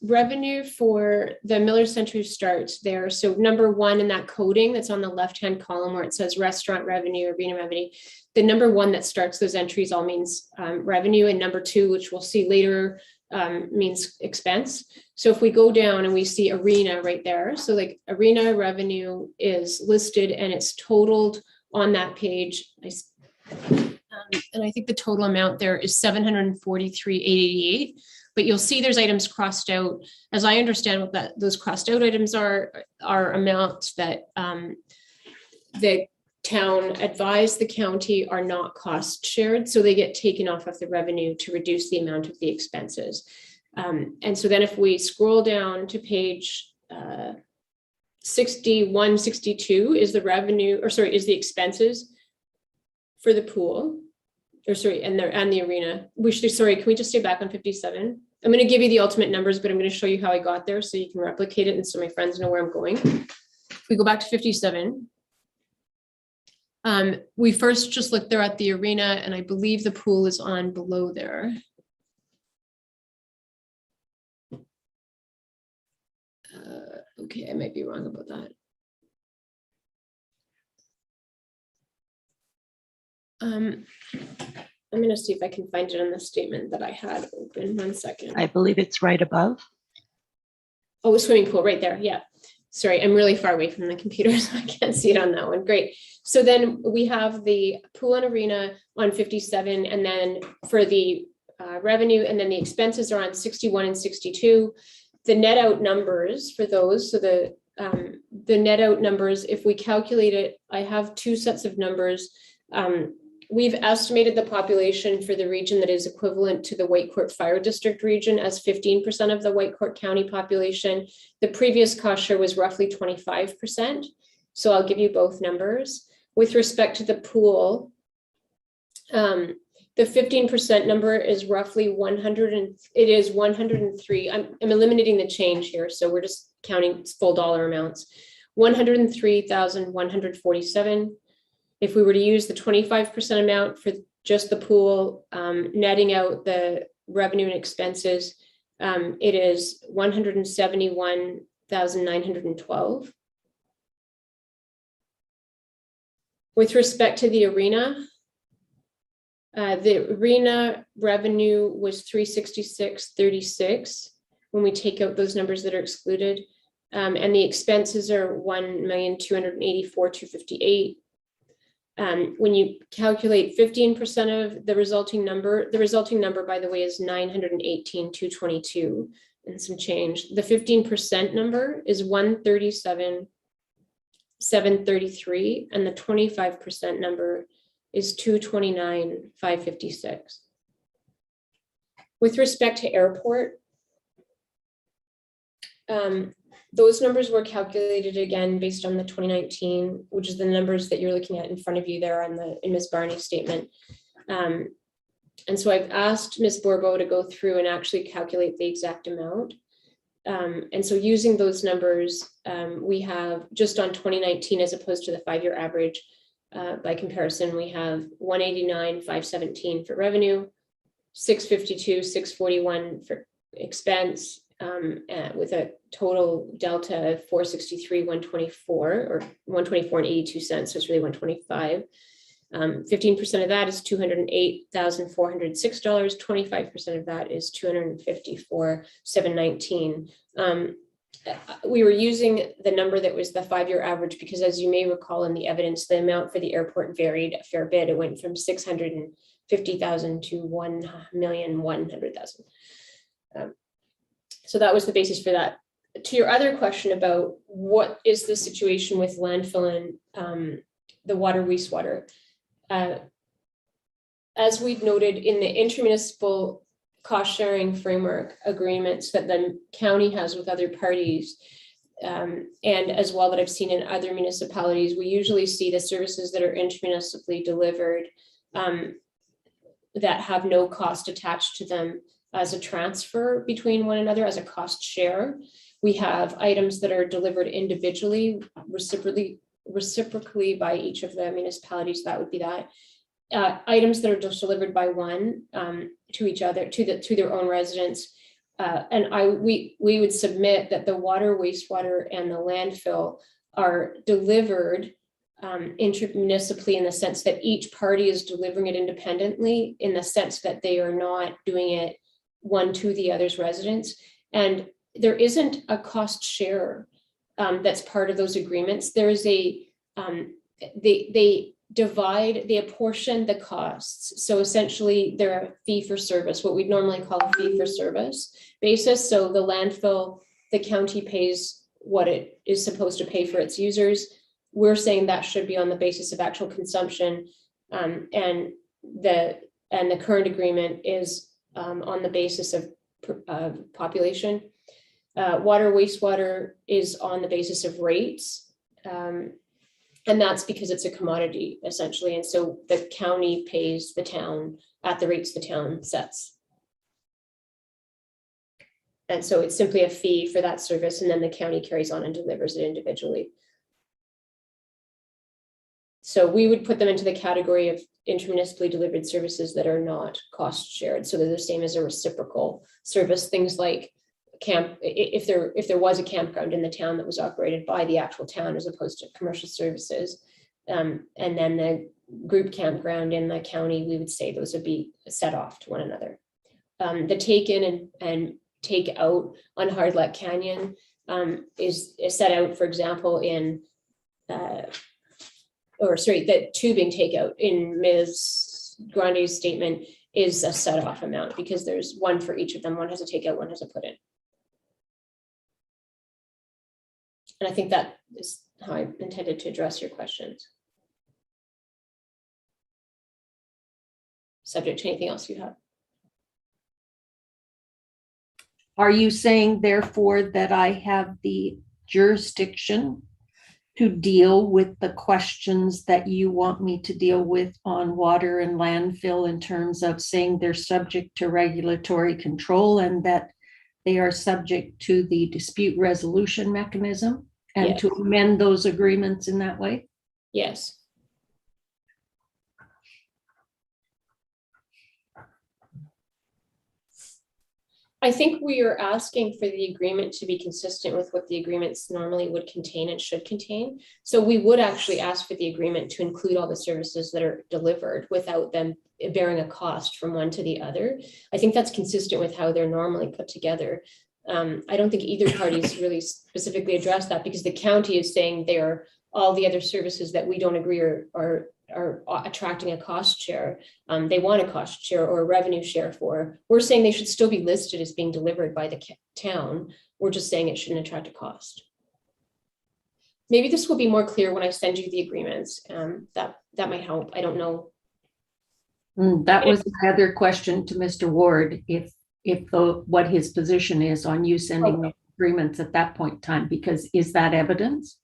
revenue for the Miller Center starts there. So number one in that coding that's on the left-hand column where it says restaurant revenue, arena revenue, the number one that starts those entries all means revenue, and number two, which we'll see later, means expense. So if we go down and we see arena right there, so like arena revenue is listed and it's totaled on that page. And I think the total amount there is $743,888. But you'll see there's items crossed out. As I understand what those crossed out items are amounts that the town advised the county are not cost shared. So they get taken off of the revenue to reduce the amount of the expenses. And so then if we scroll down to page 61, 62 is the revenue, or sorry, is the expenses for the pool. Or sorry, and the arena. Sorry, can we just stay back on 57? I'm going to give you the ultimate numbers, but I'm going to show you how I got there so you can replicate it and so my friends know where I'm going. If we go back to 57, we first just looked there at the arena, and I believe the pool is on below there. Okay, I might be wrong about that. I'm going to see if I can find it in the statement that I had open. 1 second. I believe it's right above. Oh, swimming pool right there. Yeah. Sorry, I'm really far away from the computer, so I can't see it on that one. Great. So then we have the pool and arena on 57, and then for the revenue, and then the expenses are on 61 and 62. the net out numbers for those, so the net out numbers, if we calculate it, I have two sets of numbers. We've estimated the population for the region that is equivalent to the Whitecourt Fire District region as 15% of the Whitecourt County population. The previous cost share was roughly 25%. So I'll give you both numbers. With respect to the pool, the 15% number is roughly 100 and it is 103. I'm eliminating the change here. So we're just counting full dollar amounts. 103,147. If we were to use the 25% amount for just the pool, netting out the revenue and expenses, it is 171,912. With respect to the arena revenue was 366.36 when we take out those numbers that are excluded, and the expenses are 1,284,258. When you calculate 15% of the resulting number, by the way, is 918,222 and some change. The 15% number is 137,733, and the 25% number is 229,556. With respect to airport, those numbers were calculated again based on the 2019, which is the numbers that you're looking at in front of you there in Ms. Barney's statement. And so I've asked Ms. Borbo to go through and actually calculate the exact amount. And so using those numbers, we have just on 2019 as opposed to the 5-year average, by comparison, we have 189,517 for revenue, 652,641 for expense, with a total delta of 463,124 or 124.82 cents. So it's really 125. 15% of that is $208,406. 25% of that is $254,719. We were using the number that was the 5-year average because, as you may recall in the evidence, the amount for the airport varied a fair bit. It went from 650,000 to 1,100,000. So that was the basis for that. To your other question about what is the situation with landfill and the water wastewater, as we've noted in the intermunicipal cost sharing framework agreements that the county has with other parties, and as well that I've seen in other municipalities, we usually see the services that are intermunicipally delivered that have no cost attached to them as a transfer between one another as a cost share. We have items that are delivered individually, reciprocally by each of the municipalities. That would be that. Items that are just delivered by one to each other, to their own residents. We would submit that the water, wastewater, and the landfill are delivered intermunicipally in the sense that each party is delivering it independently, in the sense that they are not doing it one to the other's residents. And there isn't a cost share that's part of those agreements. There is they apportion the costs. So essentially they're a fee for service, what we'd normally call a fee for service basis. So the landfill, the county pays what it is supposed to pay for its users. We're saying that should be on the basis of actual consumption. And the current agreement is on the basis of population. Water, wastewater is on the basis of rates. And that's because it's a commodity essentially. And so the county pays the town at the rates the town sets. And so it's simply a fee for that service. And then the county carries on and delivers it individually. So we would put them into the category of intermunicipally delivered services that are not cost shared. So they're the same as a reciprocal service. Things like if there was a campground in the town that was operated by the actual town as opposed to commercial services, and then the group campground in the county, we would say those would be set off to one another. The take in and take out on Hardlet Canyon is set out, for example, in the tubing takeout in Ms. Grande's statement is a set off amount because there's one for each of them. One has a takeout, one has a put in. And I think that is how I intended to address your questions. Subject to anything else you have. Are you saying therefore that I have the jurisdiction to deal with the questions that you want me to deal with on water and landfill in terms of saying they're subject to regulatory control and that they are subject to the dispute resolution mechanism and Yes. to amend those agreements in that way? Yes. I think we are asking for the agreement to be consistent with what the agreements normally would contain and should contain. So we would actually ask for the agreement to include all the services that are delivered without them bearing a cost from one to the other. I think that's consistent with how they're normally put together. I don't think either party's really specifically addressed that because the county is saying they are all the other services that we don't agree are attracting a cost share. They want a cost share or a revenue share for. We're saying they should still be listed as being delivered by the town. We're just saying it shouldn't attract a cost. Maybe this will be more clear when I send you the agreements. That might help. I don't know. That was my other question to Mr. Ward, if what his position is on you sending the agreements at that point in time, because is that evidence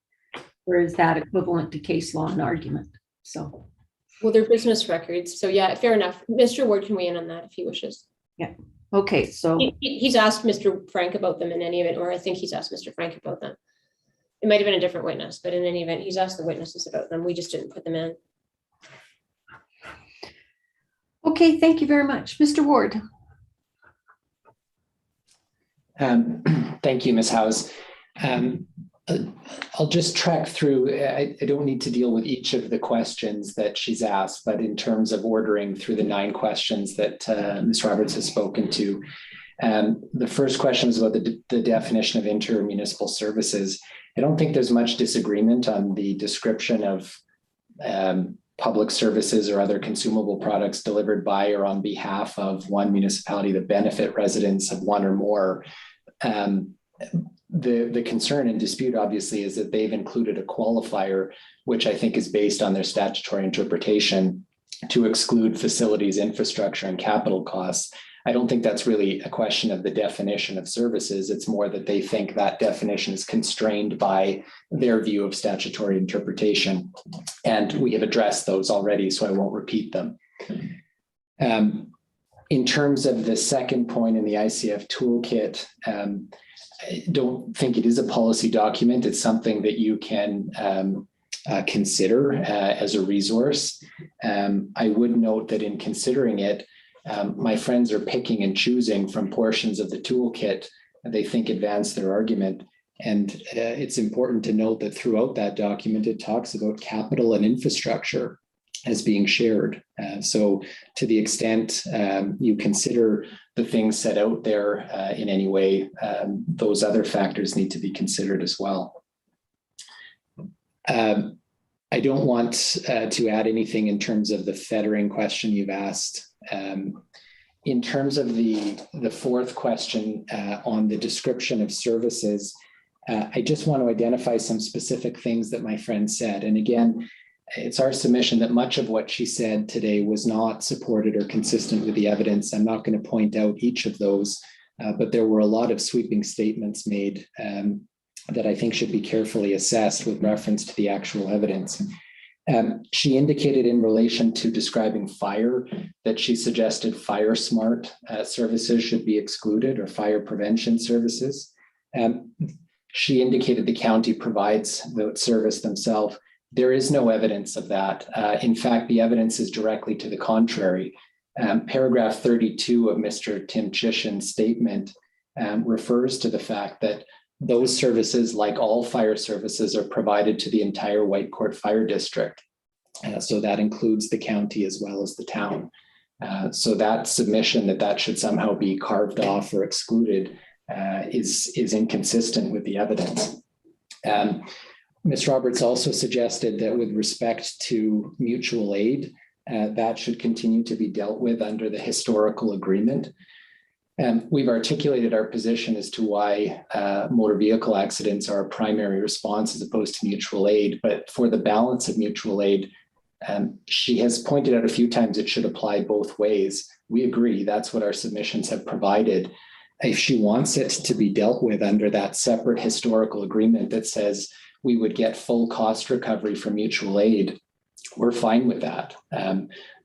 or is that equivalent to case law and argument? So, well, they're business records. So yeah, fair enough. Mr. Ward can weigh in on that if he wishes. yeah. Okay, so He's asked Mr. Frank about them in any event, or I think he's asked Mr. Frank about them. It might have been a different witness, but in any event, he's asked the witnesses about them. We just didn't put them in. okay, thank you very much. Mr. Ward. Thank you, Ms. Howes. I'll just track through. I don't need to deal with each of the questions that she's asked, but in terms of ordering through the 9 questions that Ms. Roberts has spoken to. The first question is about the definition of intermunicipal services. I don't think there's much disagreement on the description of public services or other consumable products delivered by or on behalf of one municipality that benefit residents of one or more. The concern and dispute obviously is that they've included a qualifier, which I think is based on their statutory interpretation to exclude facilities, infrastructure, and capital costs. I don't think that's really a question of the definition of services. It's more that they think that definition is constrained by their view of statutory interpretation. And we have addressed those already, so I won't repeat them. In terms of the second point in the ICF toolkit, I don't think it is a policy document. It's something that you can consider as a resource. I would note that in considering it, my friends are picking and choosing from portions of the toolkit they think advance their argument. And it's important to note that throughout that document, it talks about capital and infrastructure as being shared. So to the extent you consider the things set out there in any way, those other factors need to be considered as well. I don't want to add anything in terms of the fettering question you've asked. In terms of the fourth question on the description of services, I just want to identify some specific things that my friend said. And again, it's our submission that much of what she said today was not supported or consistent with the evidence. I'm not going to point out each of those, but there were a lot of sweeping statements made that I think should be carefully assessed with reference to the actual evidence. She indicated in relation to describing fire that she suggested fire smart services should be excluded, or fire prevention services. She indicated the county provides the service themselves. There is no evidence of that. In fact, the evidence is directly to the contrary. Paragraph 32 of Mr. Tim Chishin's statement refers to the fact that those services, like all fire services, are provided to the entire Whitecourt Fire District. So that includes the county as well as the town. So that submission that should somehow be carved off or excluded is inconsistent with the evidence. Ms. Roberts also suggested that with respect to mutual aid, that should continue to be dealt with under the historical agreement. And we've articulated our position as to why motor vehicle accidents are a primary response as opposed to mutual aid. But for the balance of mutual aid, she has pointed out a few times it should apply both ways. We agree, that's what our submissions have provided. If she wants it to be dealt with under that separate historical agreement that says we would get full cost recovery from mutual aid, we're fine with that.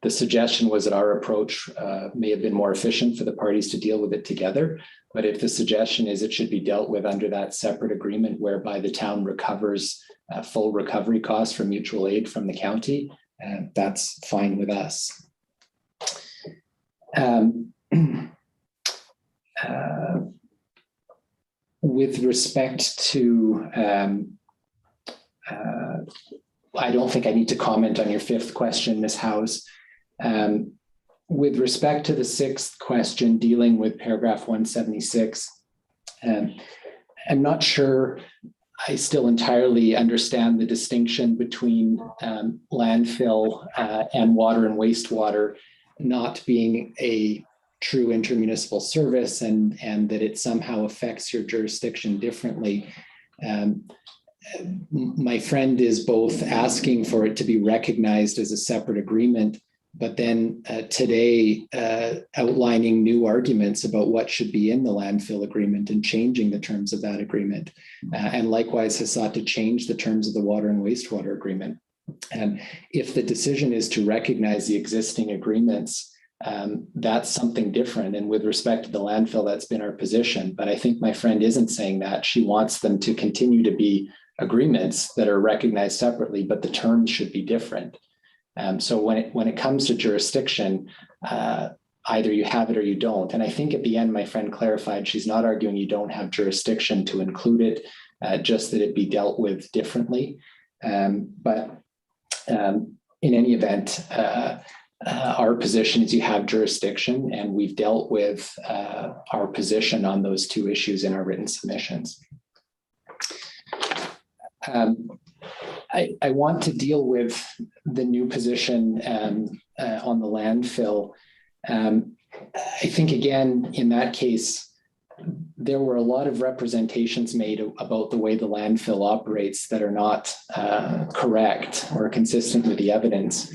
The suggestion was that our approach may have been more efficient for the parties to deal with it together. But if the suggestion is it should be dealt with under that separate agreement whereby the town recovers full recovery costs from mutual aid from the county, that's fine with us. With respect to, I don't think I need to comment on your fifth question, Ms. Howes. With respect to the sixth question dealing with paragraph 176, I'm not sure I still entirely understand the distinction between landfill and water and wastewater not being a true intermunicipal service and that it somehow affects your jurisdiction differently. My friend is both asking for it to be recognized as a separate agreement, but then today outlining new arguments about what should be in the landfill agreement and changing the terms of that agreement. And likewise has sought to change the terms of the water and wastewater agreement. And if the decision is to recognize the existing agreements, that's something different. And with respect to the landfill, that's been our position. But I think my friend isn't saying that. She wants them to continue to be agreements that are recognized separately, but the terms should be different. So when it comes to jurisdiction, either you have it or you don't. And I think at the end, my friend clarified she's not arguing you don't have jurisdiction to include it, just that it be dealt with differently. But in any event, our position is you have jurisdiction, and we've dealt with our position on those two issues in our written submissions. I want to deal with the new position on the landfill. I think, again, in that case, there were a lot of representations made about the way the landfill operates that are not correct or consistent with the evidence.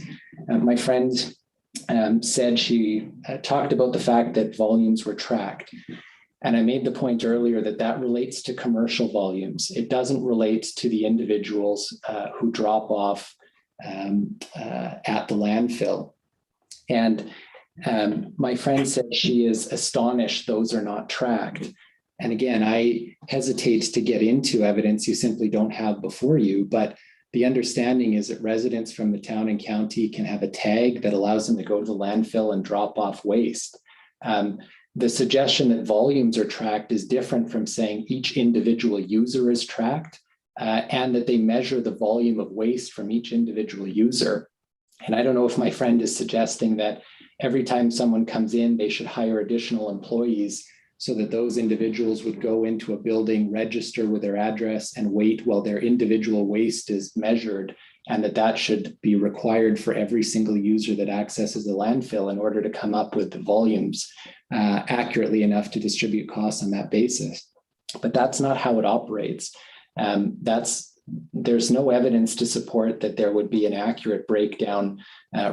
My friend said she talked about the fact that volumes were tracked. And I made the point earlier that that relates to commercial volumes. It doesn't relate to the individuals who drop off at the landfill. And my friend said she is astonished those are not tracked. And again, I hesitate to get into evidence you simply don't have before you, but the understanding is that residents from the town and county can have a tag that allows them to go to the landfill and drop off waste. The suggestion that volumes are tracked is different from saying each individual user is tracked and that they measure the volume of waste from each individual user. And I don't know if my friend is suggesting that every time someone comes in, they should hire additional employees so that those individuals would go into a building, register with their address, and wait while their individual waste is measured, and that should be required for every single user that accesses the landfill in order to come up with the volumes accurately enough to distribute costs on that basis. But that's not how it operates. There's no evidence to support that there would be an accurate breakdown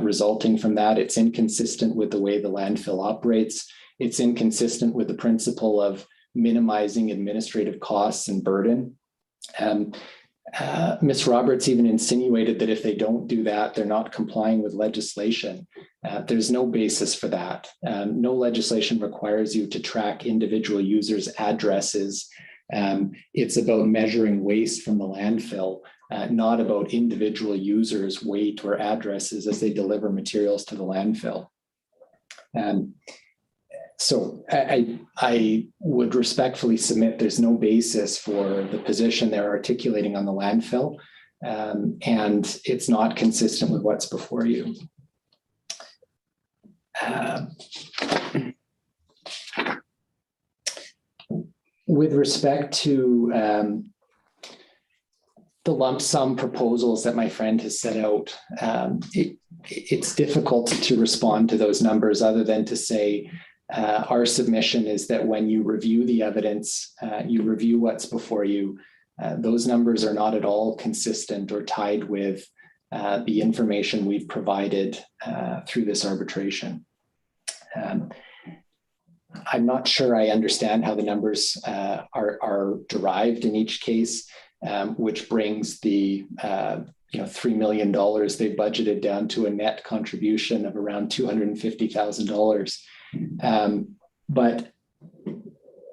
resulting from that. It's inconsistent with the way the landfill operates. It's inconsistent with the principle of minimizing administrative costs and burden. Ms. Roberts even insinuated that if they don't do that, they're not complying with legislation. There's no basis for that. No legislation requires you to track individual users' addresses. It's about measuring waste from the landfill, not about individual users' weight or addresses as they deliver materials to the landfill. So I would respectfully submit there's no basis for the position they're articulating on the landfill, and it's not consistent with what's before you. With respect to the lump sum proposals that my friend has set out, it's difficult to respond to those numbers other than to say Our submission is that when you review the evidence, you review what's before you. Those numbers are not at all consistent or tied with the information we've provided through this arbitration. I'm not sure I understand how the numbers are derived in each case, which brings the $3 million they've budgeted down to a net contribution of around $250,000. But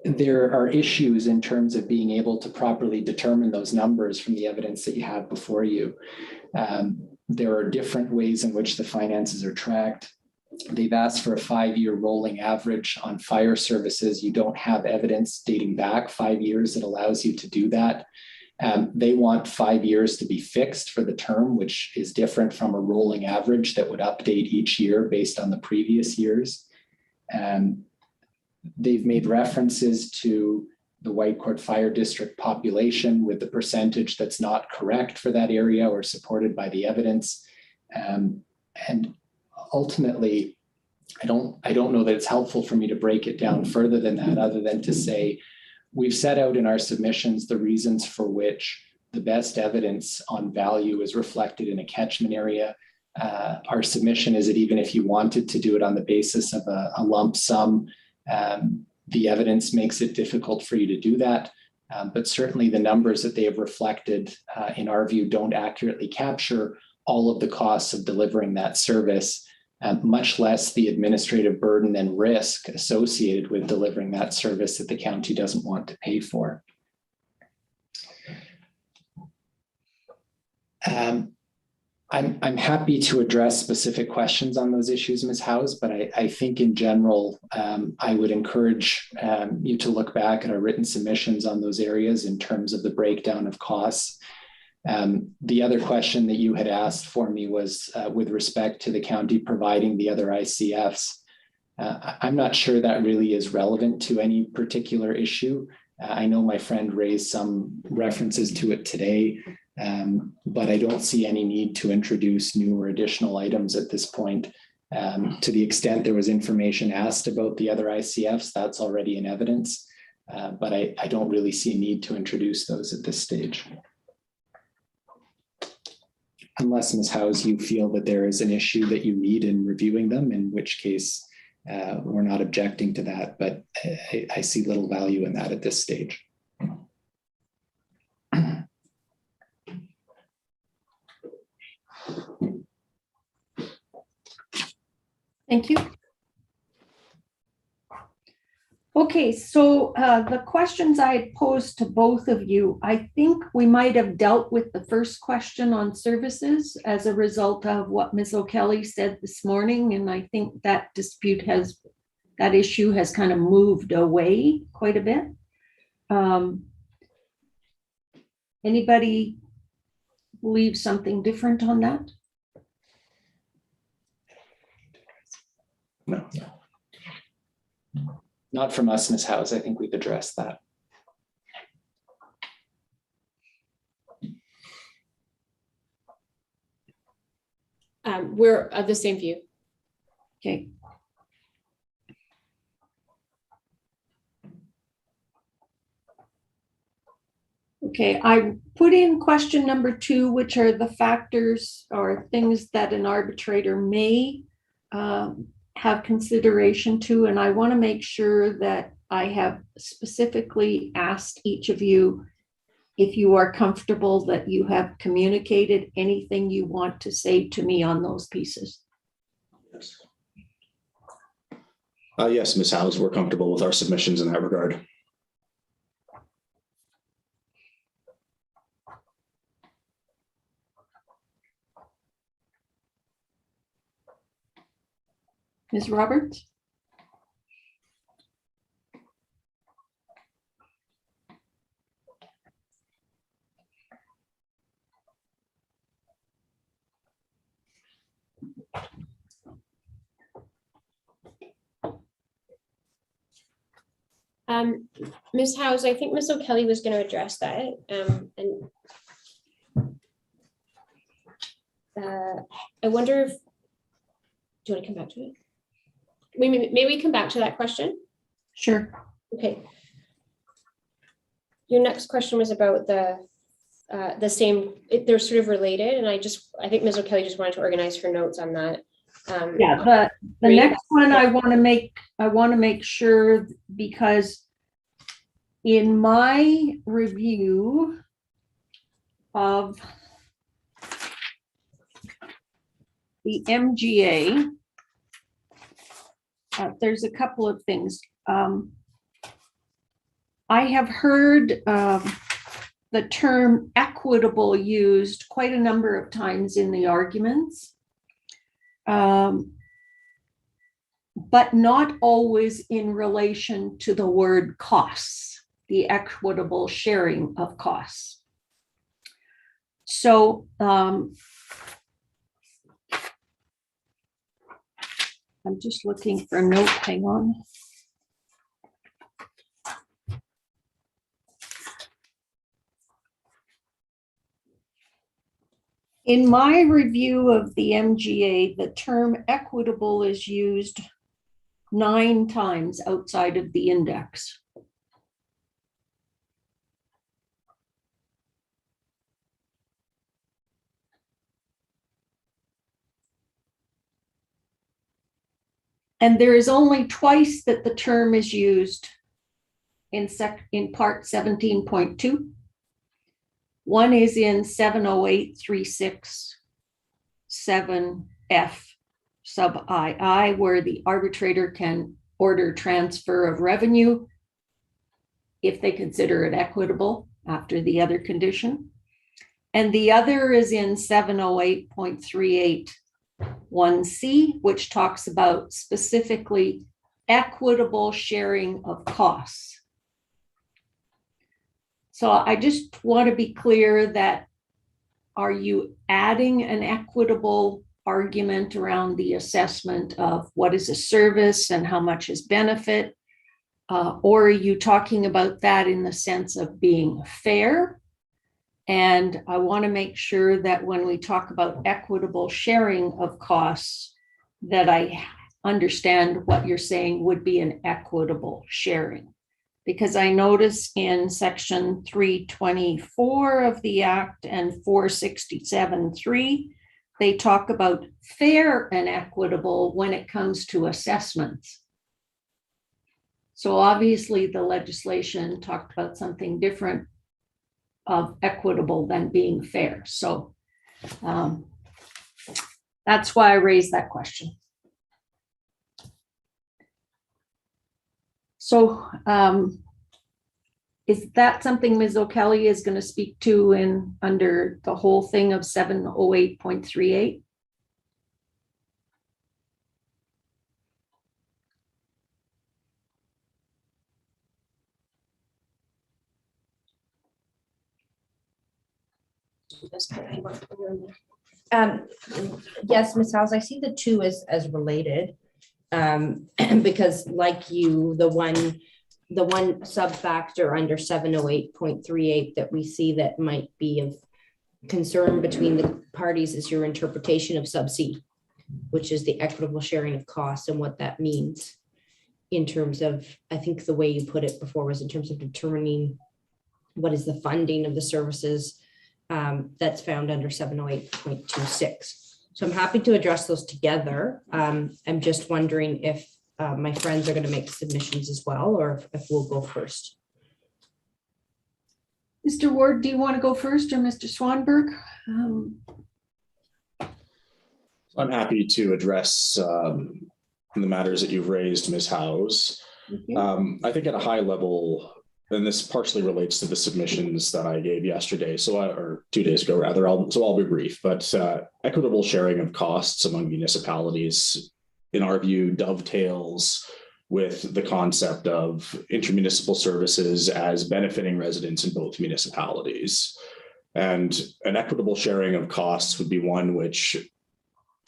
there are issues in terms of being able to properly determine those numbers from the evidence that you have before you. There are different ways in which the finances are tracked. They've asked for a 5-year rolling average on fire services. You don't have evidence dating back 5 years that allows you to do that. They want 5 years to be fixed for the term, which is different from a rolling average that would update each year based on the previous years. They've made references to the Whitecourt Fire District population with the percentage that's not correct for that area or supported by the evidence. And ultimately, I don't know that it's helpful for me to break it down further than that, other than to say, we've set out in our submissions the reasons for which the best evidence on value is reflected in a catchment area. Our submission is that even if you wanted to do it on the basis of a lump sum, the evidence makes it difficult for you to do that. But certainly the numbers that they have reflected, in our view, don't accurately capture all of the costs of delivering that service, much less the administrative burden and risk associated with delivering that service that the county doesn't want to pay for. I'm happy to address specific questions on those issues, Ms. Howes, but I think in general, I would encourage you to look back at our written submissions on those areas in terms of the breakdown of costs. The other question that you had asked for me was with respect to the county providing the other ICFs. I'm not sure that really is relevant to any particular issue. I know my friend raised some references to it today, but I don't see any need to introduce new or additional items at this point. To the extent there was information asked about the other ICFs, that's already in evidence, but I don't really see a need to introduce those at this stage. Unless, Ms. Howes, you feel that there is an issue that you need in reviewing them, in which case we're not objecting to that, but I see little value in that at this stage. Thank you. Okay, so the questions I had posed to both of you, I think we might have dealt with the first question on services as a result of what Ms. O'Kelly said this morning. And I think that that issue has kind of moved away quite a bit. Anybody believe something different on that? No. Not from us, Ms. Howes. I think we've addressed that. We're of the same view. Okay. Okay, I put in question number 2, which are the factors or things that an arbitrator may have consideration to, and I want to make sure that I have specifically asked each of you if you are comfortable that you have communicated anything you want to say to me on those pieces. Yes, Ms. Howes, we're comfortable with our submissions in that regard. Ms. Roberts? Ms. Howes, I think Ms. O'Kelly was going to address that. I wonder if, do you want to come back to it? may we come back to that question? Sure. Okay. Your next question was about the same, they're sort of related, and I think Ms. O'Kelly just wanted to organize her notes on that. Yeah, the next one I want to make sure, because in my review of the MGA, there's a couple of things. I have heard the term equitable used quite a number of times in the arguments, but not always in relation to the word costs, the equitable sharing of costs. So I'm just looking for a note, hang on. In my review of the MGA, the term equitable is used 9 times outside of the index. And there is only twice that the term is used in part 17.2. One is in 708.367F sub II, where the arbitrator can order transfer of revenue if they consider it equitable after the other condition. And the other is in 708.381C, which talks about specifically equitable sharing of costs. So I just want to be clear that, are you adding an equitable argument around the assessment of what is a service and how much is benefit? Or are you talking about that in the sense of being fair? And I want to make sure that when we talk about equitable sharing of costs, that I understand what you're saying would be an equitable sharing. Because I notice in section 324 of the Act and 467.3, they talk about fair and equitable when it comes to assessments. So obviously the legislation talked about something different of equitable than being fair. So that's why I raised that question. So is that something Ms. O'Kelly is going to speak to in under the whole thing of 708.38? Yes, Ms. House, I see the two as related. Because like you, the one sub-factor under 708.38 that we see that might be of concern between the parties is your interpretation of sub C, which is the equitable sharing of costs and what that means in terms of, I think the way you put it before was in terms of determining what is the funding of the services that's found under 708.26. So I'm happy to address those together. I'm just wondering if my friends are going to make submissions as well, or if we'll go first. Mr. Ward, do you want to go first, or Mr. Swanberg? I'm happy to address the matters that you've raised, Ms. Howes. I think at a high level, and this partially relates to the submissions that I gave yesterday, or 2 days ago rather, I'll be brief, but equitable sharing of costs among municipalities, in our view, dovetails with the concept of intermunicipal services as benefiting residents in both municipalities. And an equitable sharing of costs would be one which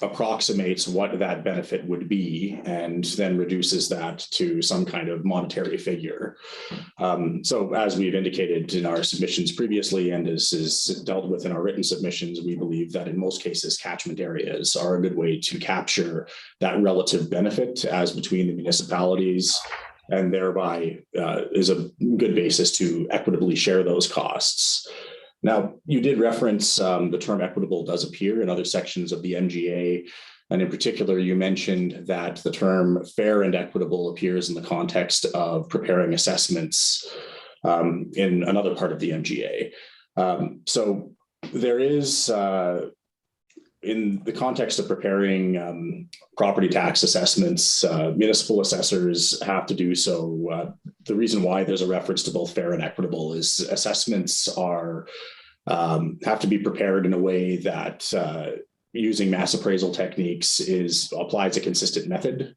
approximates what that benefit would be and then reduces that to some kind of monetary figure. So as we've indicated in our submissions previously, and as is dealt with in our written submissions, we believe that in most cases, catchment areas are a good way to capture that relative benefit as between the municipalities, and thereby is a good basis to equitably share those costs. Now, you did reference the term equitable does appear in other sections of the MGA. And in particular, you mentioned that the term fair and equitable appears in the context of preparing assessments in another part of the MGA. So there is, in the context of preparing property tax assessments, municipal assessors have to do so. The reason why there's a reference to both fair and equitable is assessments are have to be prepared in a way that using mass appraisal techniques applies a consistent method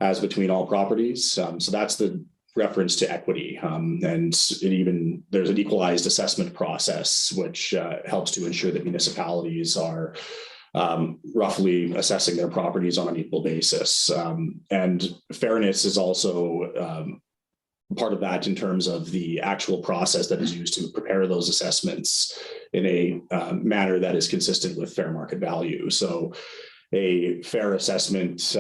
as between all properties. So that's the reference to equity. And there's an equalized assessment process, which helps to ensure that municipalities are roughly assessing their properties on an equal basis. And fairness is also part of that in terms of the actual process that is used to prepare those assessments in a manner that is consistent with fair market value. So a fair assessment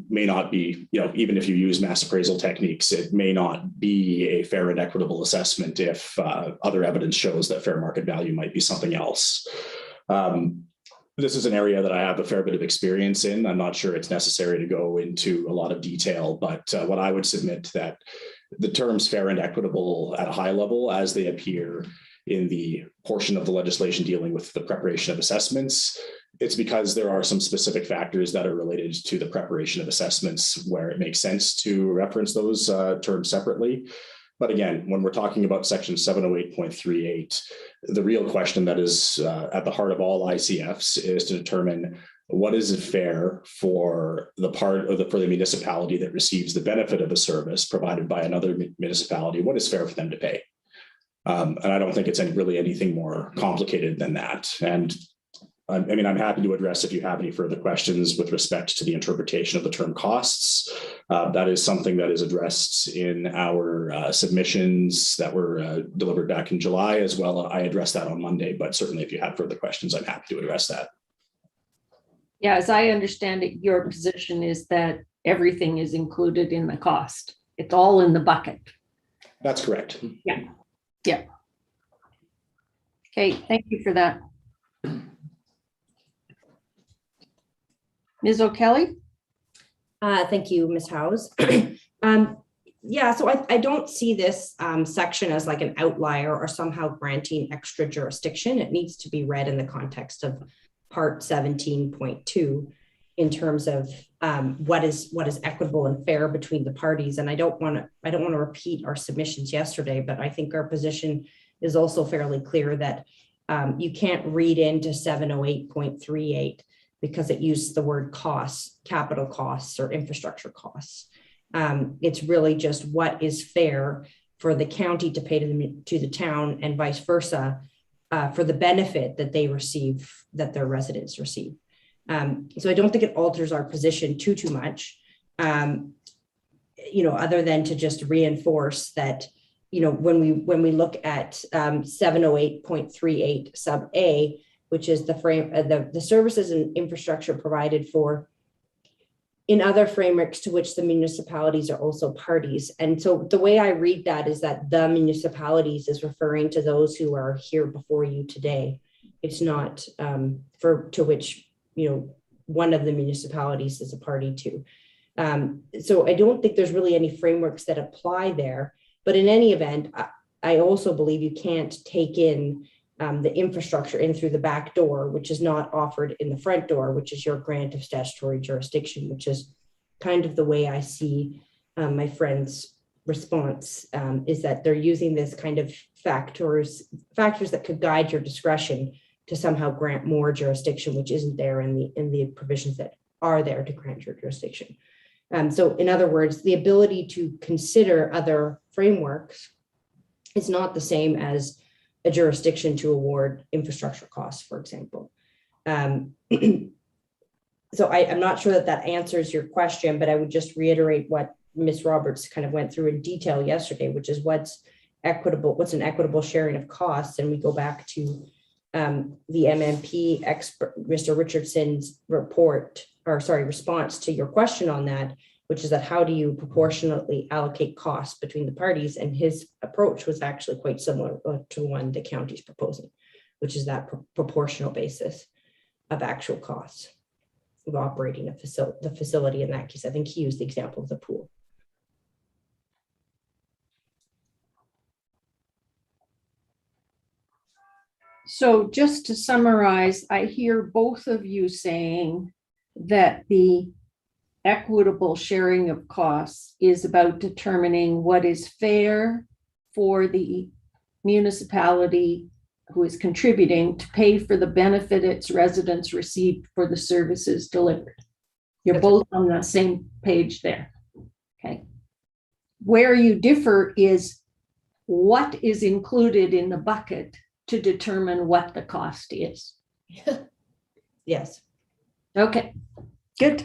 may not be, even if you use mass appraisal techniques, it may not be a fair and equitable assessment if other evidence shows that fair market value might be something else. This is an area that I have a fair bit of experience in. I'm not sure it's necessary to go into a lot of detail, but what I would submit that the terms fair and equitable at a high level, as they appear in the portion of the legislation dealing with the preparation of assessments, it's because there are some specific factors that are related to the preparation of assessments where it makes sense to reference those terms separately. But again, when we're talking about section 708.38, the real question that is at the heart of all ICFs is to determine what is fair for the municipality that receives the benefit of a service provided by another municipality. What is fair for them to pay? And I don't think it's really anything more complicated than that. And I'm happy to address if you have any further questions with respect to the interpretation of the term costs. That is something that is addressed in our submissions that were delivered back in July as well. I addressed that on Monday, but certainly if you have further questions, I'm happy to address that. Yeah, as I understand it, your position is that everything is included in the cost. It's all in the bucket. That's correct. Yeah. Yeah. Okay, thank you for that. Ms. O'Kelly? Thank you, Ms. Howes. Yeah, so I don't see this section as like an outlier or somehow granting extra jurisdiction. It needs to be read in the context of Part 17.2 in terms of what is equitable and fair between the parties. And I don't want to repeat our submissions yesterday, but I think our position is also fairly clear that you can't read into 708.38 because it uses the word costs, capital costs or infrastructure costs. It's really just what is fair for the county to pay to the town and vice versa for the benefit that they receive, that their residents receive. So I don't think it alters our position too much, other than to just reinforce that, when we look at 708.38 sub A, which is the services and infrastructure provided for in other frameworks to which the municipalities are also parties. And so the way I read that is that the municipalities is referring to those who are here before you today. It's not to which, one of the municipalities is a party to. So I don't think there's really any frameworks that apply there. But in any event, I also believe you can't take in the infrastructure in through the back door, which is not offered in the front door, which is your grant of statutory jurisdiction, which is kind of the way I see my friend's response, is that they're using this kind of factors that could guide your discretion to somehow grant more jurisdiction, which isn't there in the provisions that are there to grant your jurisdiction. So in other words, the ability to consider other frameworks is not the same as a jurisdiction to award infrastructure costs, for example. So I'm not sure that that answers your question, but I would just reiterate what Ms. Roberts kind of went through in detail yesterday, which is what's an equitable sharing of costs. And we go back to the MMP expert, Mr. Richardson's response to your question on that, which is that how do you proportionately allocate costs between the parties? And his approach was actually quite similar to one the county's proposing, which is that proportional basis of actual costs of operating the facility. In that case, I think he used the example of the pool. So just to summarize, I hear both of you saying that the equitable sharing of costs is about determining what is fair for the municipality who is contributing to pay for the benefit its residents received for the services delivered. You're both on the same page there. Okay. Where you differ is what is included in the bucket to determine what the cost is. Yes. Okay, good.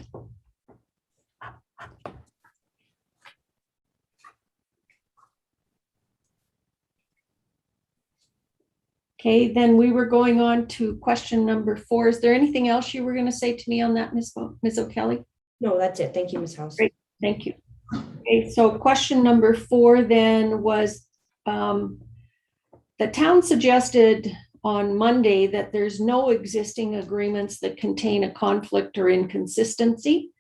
Okay, then we were going on to question number 4. Is there anything else you were going to say to me on that, Ms. O'Kelly? No, that's it. Thank you, Ms. House. Great, thank you. Okay, so question number 4 then was the town suggested on Monday that there's no existing agreements that contain a conflict or inconsistency.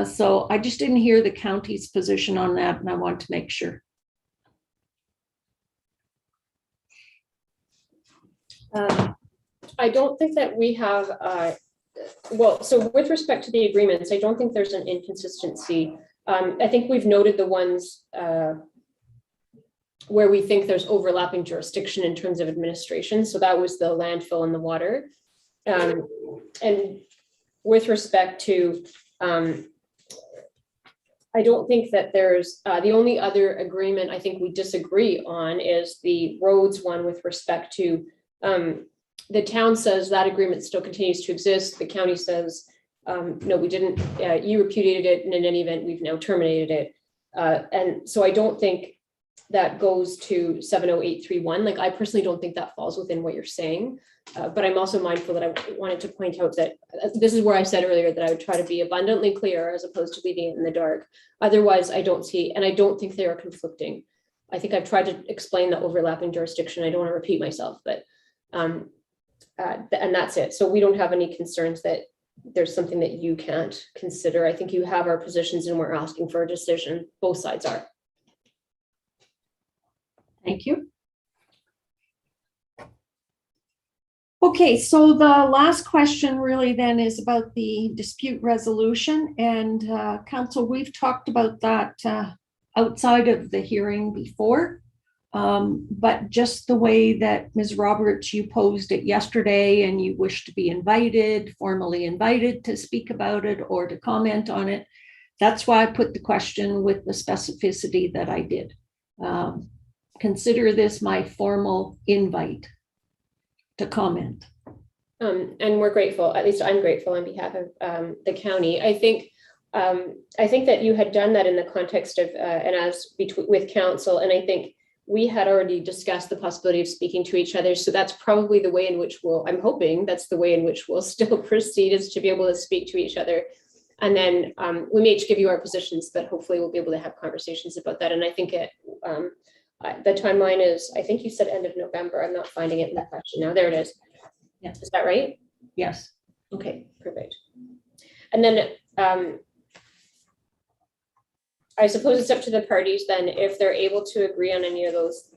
So I just didn't hear the county's position on that, and I want to make sure. I don't think that we have, so with respect to the agreements, I don't think there's an inconsistency. I think we've noted the ones where we think there's overlapping jurisdiction in terms of administration. So that was the landfill and the water. And with respect to, I don't think that there's, the only other agreement I think we disagree on is the roads one with respect to, the town says that agreement still continues to exist. The county says, no, we didn't, you repudiated it, and in any event, we've now terminated it. And so I don't think that goes to 70831. Like, I personally don't think that falls within what you're saying. But I'm also mindful that I wanted to point out that this is where I said earlier that I would try to be abundantly clear as opposed to leaving it in the dark. Otherwise, I don't see, and I don't think they are conflicting. I think I've tried to explain the overlapping jurisdiction. I don't want to repeat myself, but and that's it. So we don't have any concerns that there's something that you can't consider. I think you have our positions and we're asking for a decision. Both sides are. Thank you. Okay, so the last question really then is about the dispute resolution, and council, we've talked about that outside of the hearing before, but just the way that Ms. Roberts, you posed it yesterday and you wish to be invited, formally invited to speak about it or to comment on it. That's why I put the question with the specificity that I did. Consider this my formal invite to comment. And we're grateful, at least I'm grateful on behalf of the county. I think that you had done that in the context of, and as with council, and I think we had already discussed the possibility of speaking to each other. So that's probably the way in which I'm hoping that's the way in which we'll still proceed, is to be able to speak to each other. And then we may each give you our positions, but hopefully we'll be able to have conversations about that. And I think the timeline is, I think you said end of November. I'm not finding it in the question now. There it is. Yes. Is that right? Yes. Okay, perfect. And then I suppose it's up to the parties then, if they're able to agree on any of those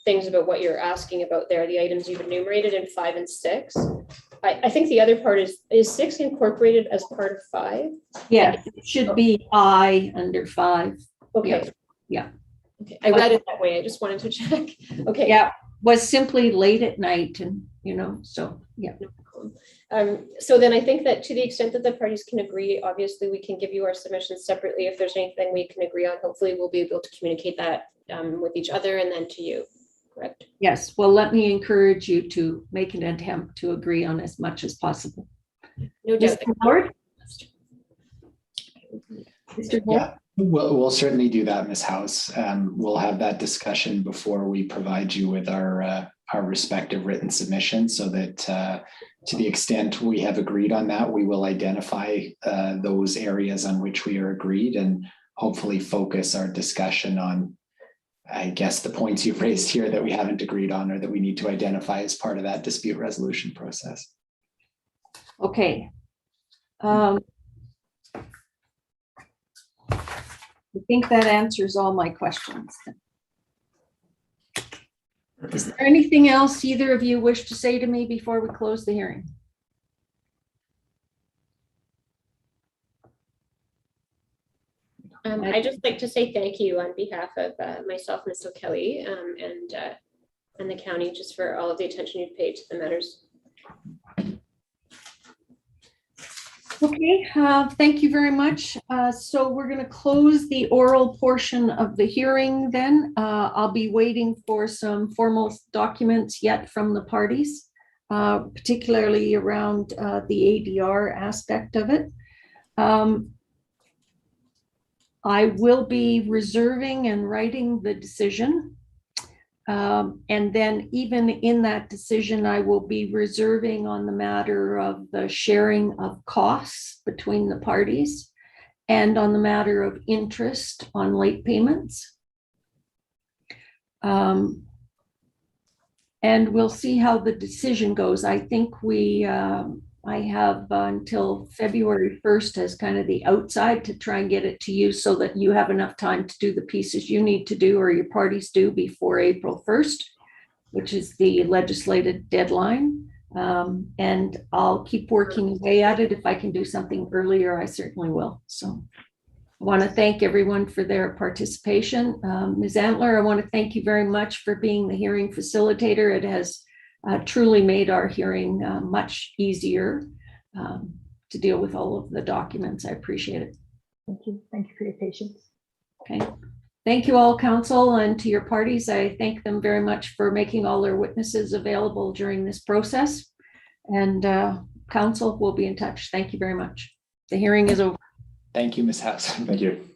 things about what you're asking about there, the items you've enumerated in 5 and 6. I think the other part is 6 incorporated as part of 5? Yeah, it should be I under 5. Okay. Yeah. Okay, I read it that way. I just wanted to check. Okay. Yeah, was simply late at night, and so yeah. So then I think that to the extent that the parties can agree, obviously we can give you our submissions separately. If there's anything we can agree on, hopefully we'll be able to communicate that with each other and then to you, correct? Yes, well, let me encourage you to make an attempt to agree on as much as possible. No doubt. Mr. Lord? Mr. Wolf? Yeah, we'll certainly do that, Ms. House. We'll have that discussion before we provide you with our respective written submissions, so that to the extent we have agreed on that, we will identify those areas on which we are agreed and hopefully focus our discussion on, I guess, the points you've raised here that we haven't agreed on or that we need to identify as part of that dispute resolution process. Okay. I think that answers all my questions. Is there anything else either of you wish to say to me before we close the hearing? I'd just like to say thank you on behalf of myself, Ms. O'Kelly, and the county, just for all of the attention you've paid to the matters. Okay, thank you very much. So we're going to close the oral portion of the hearing then. I'll be waiting for some formal documents yet from the parties, particularly around the ADR aspect of it. I will be reserving and writing the decision. And then even in that decision, I will be reserving on the matter of the sharing of costs between the parties and on the matter of interest on late payments. And we'll see how the decision goes. I think I have until February 1st as kind of the outside to try and get it to you so that you have enough time to do the pieces you need to do or your parties do before April 1st, which is the legislated deadline. And I'll keep working away at it. If I can do something earlier, I certainly will. So I want to thank everyone for their participation. Ms. Antler, I want to thank you very much for being the hearing facilitator. It has truly made our hearing much easier to deal with all of the documents. I appreciate it. Thank you. Thank you for your patience. Okay. Thank you all, council, and to your parties. I thank them very much for making all their witnesses available during this process. And council will be in touch. Thank you very much. The hearing is over. Thank you, Ms. House. Thank you.